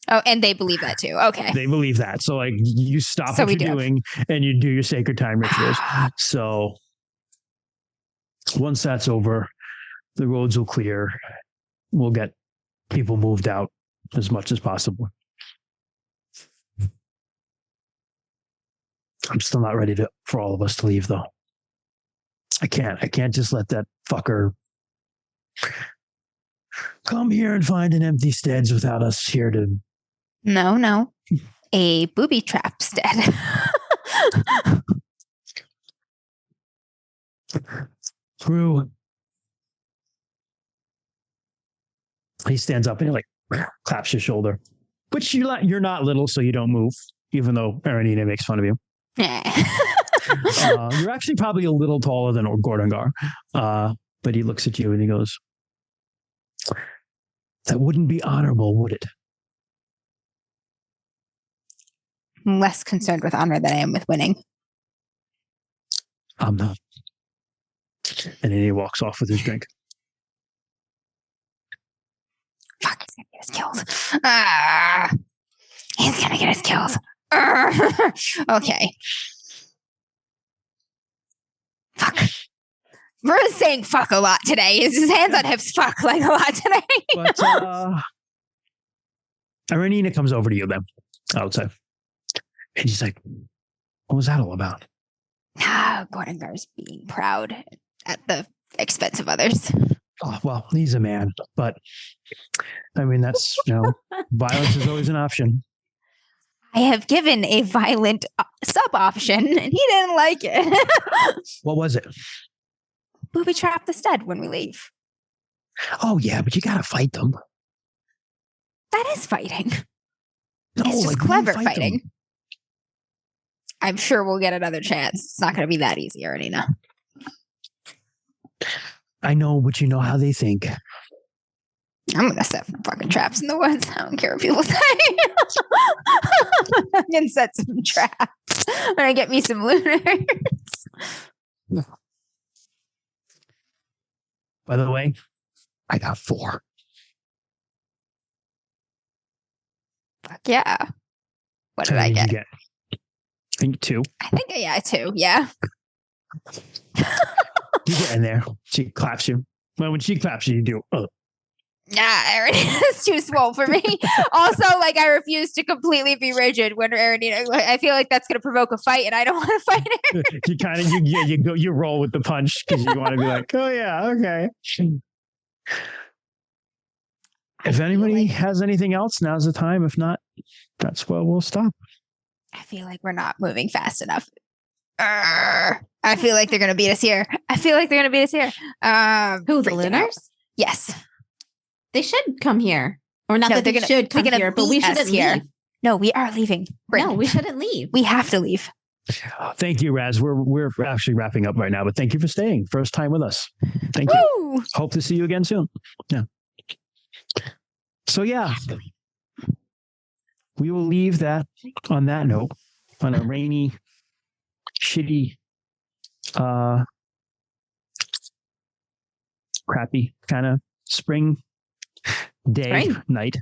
Oh, and they believe that too. Okay. They believe that. So like you stop what you're doing and you do your sacred time rituals. So once that's over, the roads will clear. We'll get people moved out as much as possible. I'm still not ready for all of us to leave though. I can't just let that fucker come here and find an empty steads without us here to... No. A booby trap stead. Through. He stands up and he like claps his shoulder. But you're not little, so you don't move, even though Aranina makes fun of you. You're actually probably a little taller than Gordengar. But he looks at you and he goes, that wouldn't be honorable, would it? I'm less concerned with honor than I am with winning. I'm not. And then he walks off with his drink. Fuck, he's gonna get us killed. He's gonna get us killed. Okay. Fuck. Bruce saying fuck a lot today. His hands on hips fuck like a lot today. But Aranina comes over to you then, outside. And she's like, what was that all about? Gorningar's being proud at the expense of others. Oh, well, he's a man. But, I mean, that's, violence is always an option. I have given a violent sub-option, and he didn't like it. What was it? Booby trap the stud when we leave. Oh, yeah, but you got to fight them. That is fighting. No, it's just like, clever fight fighting. them. I'm sure we'll get another chance. It's not going to be that easy, Aranina. I know, but you know how they think. I'm going to set some fucking traps in the woods. I don't care what people say. I can set some traps when I get me some lunars. By the way, I got 4. Fuck yeah. What did I get? I think 2. I think, yeah, 2. Yeah. You get in there. She claps you. Well, when she claps you, you do. Nah, it's too small for me. Also, like, I refuse to completely be rigid when Aranina. I feel like that's going to provoke a fight, and I don't want to fight her. You kind of you roll with the punch because you want to be like, oh yeah, okay. If anybody has anything else, now's the time. If not, that's where we'll stop. I feel like we're not moving fast enough. I feel like they're going to beat us here. Who, the Lunars? Yes. They should come here. Or not that they should come here, but we shouldn't leave. No, we are leaving. No, we shouldn't leave. We have to leave. Thank you, Raz. We're actually wrapping up right now, but thank you for staying. First time with us. Thank you. Hope to see you again soon. Yeah. So yeah, we will leave that on that note, on a rainy, shitty, crappy kind of spring day, night.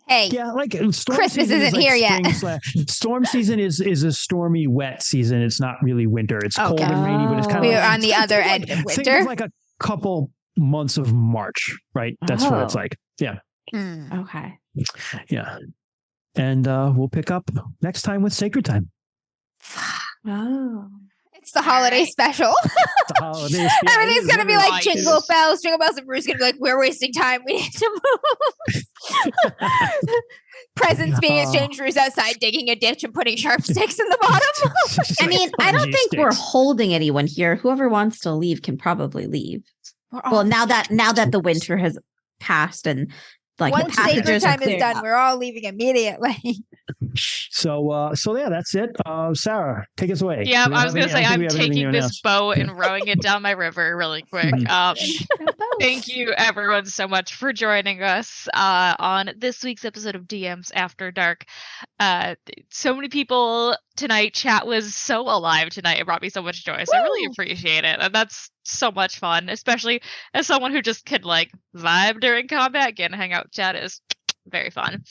Hey, yeah, like Christmas isn't here yet. Storm season is a stormy, wet season. It's not really winter. It's cold and rainy, but it's kind of we're on the other end of winter. Think of like a couple months of March, right? That's what it's like. Yeah. Okay. Yeah. And we'll pick up next time with Sacred Time. Oh. It's the holiday special. The holidays. Yeah, everything's going to be like jingle bells, and Bruce's going to be like, we're wasting time. We need to move. Presents being exchanged. Bruce outside digging a ditch and putting sharp sticks in the bottom. I mean, I don't think we're holding anyone here. Whoever wants to leave can probably leave. Well, now that the winter has passed and like once Sacred Time is done, we're all leaving immediately. So yeah, that's it. Sarah, take us away. Yeah, I was gonna say I'm taking this boat and rowing it down my river really quick. Thank you everyone so much for joining us on this week's episode of DMs After Dark. So many people tonight. Chat was so alive tonight. It brought me so much joy. So I really appreciate it, and that's so much fun, especially as someone who just could like vibe during combat. Getting to hang out with chat is very fun.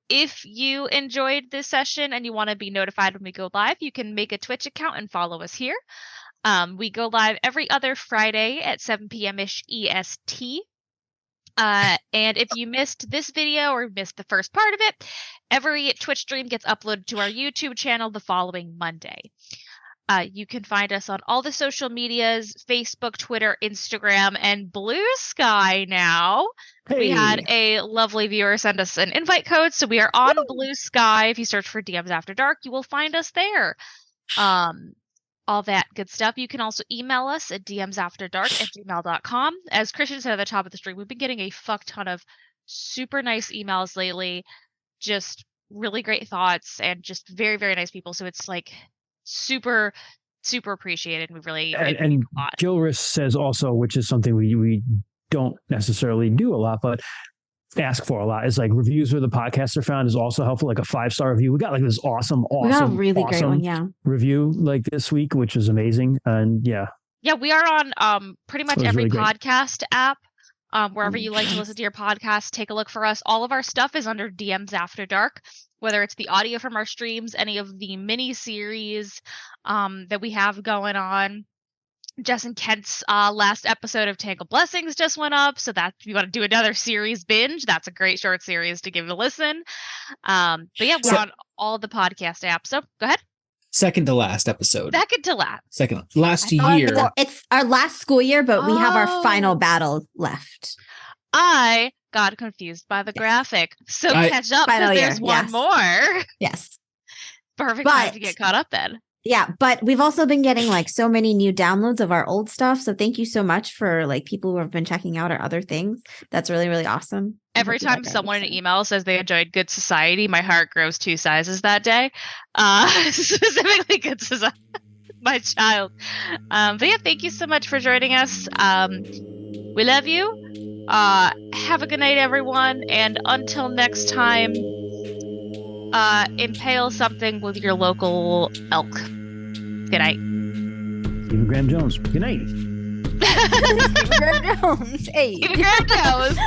If you enjoyed this session and you want to be notified when we go live, you can make a Twitch account and follow us here. We go live every other Friday at 7 p.m.-ish EST. And if you missed this video or missed the first part of it, every Twitch stream gets uploaded to our YouTube channel the following Monday. You can find us on all the social medias, Facebook, Twitter, Instagram, and Blue Sky now. Hey. We had a lovely viewer send us an invite code, so we are on Blue Sky. If you search for DMs After Dark, you will find us there. All that good stuff. You can also email us at dmsafterdark@gmail.com. As Christian said at the top of the stream, we've been getting a fuck ton of super nice emails lately. Just really great thoughts and just very, very nice people. So it's like super appreciated. We really and Gilris says also, which is something we don't necessarily do a lot, but ask for a lot, is like reviews where the podcasts are found is also helpful. Like a 5-star review. We got like this awesome we got a really great one, review like this week, which is amazing. And yeah, we are on pretty much every really podcast app. Wherever you like to listen to your podcast, take a look for us. All of our stuff is under DMs After Dark, whether it's the audio from our streams, any of the mini series that we have going on. Jess and Kent's last episode of Tangle Blessings just went up, so that if you want to do another series binge, that's a great short series to give it a listen. But yeah, we're on all the podcast apps. So go ahead. Second to last episode. Last year. It's our last school year, but we have our final battle left. I got confused by the graphic, so catch up because there's one more. Yes. Perfect time to get caught up then. Yeah, but we've also been getting like so many new downloads of our old stuff. So thank you so much for like people who have been checking out our other things. That's really, really awesome. Every time someone in an email says they enjoyed Good Society, my heart grows 2 sizes that day. Specifically Good Society, my child. But yeah, thank you so much for joining us. We love you. Have a good night, everyone. And until next time, impale something with your local elk. Good night. Stephen Graham Jones. Good night. Stephen Graham Jones. Hey. Stephen Graham Jones.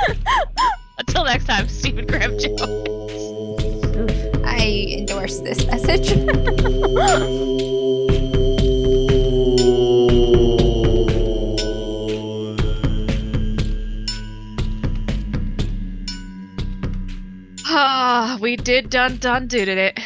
Until next time, Stephen Graham Jones. I endorse this message. We did did it.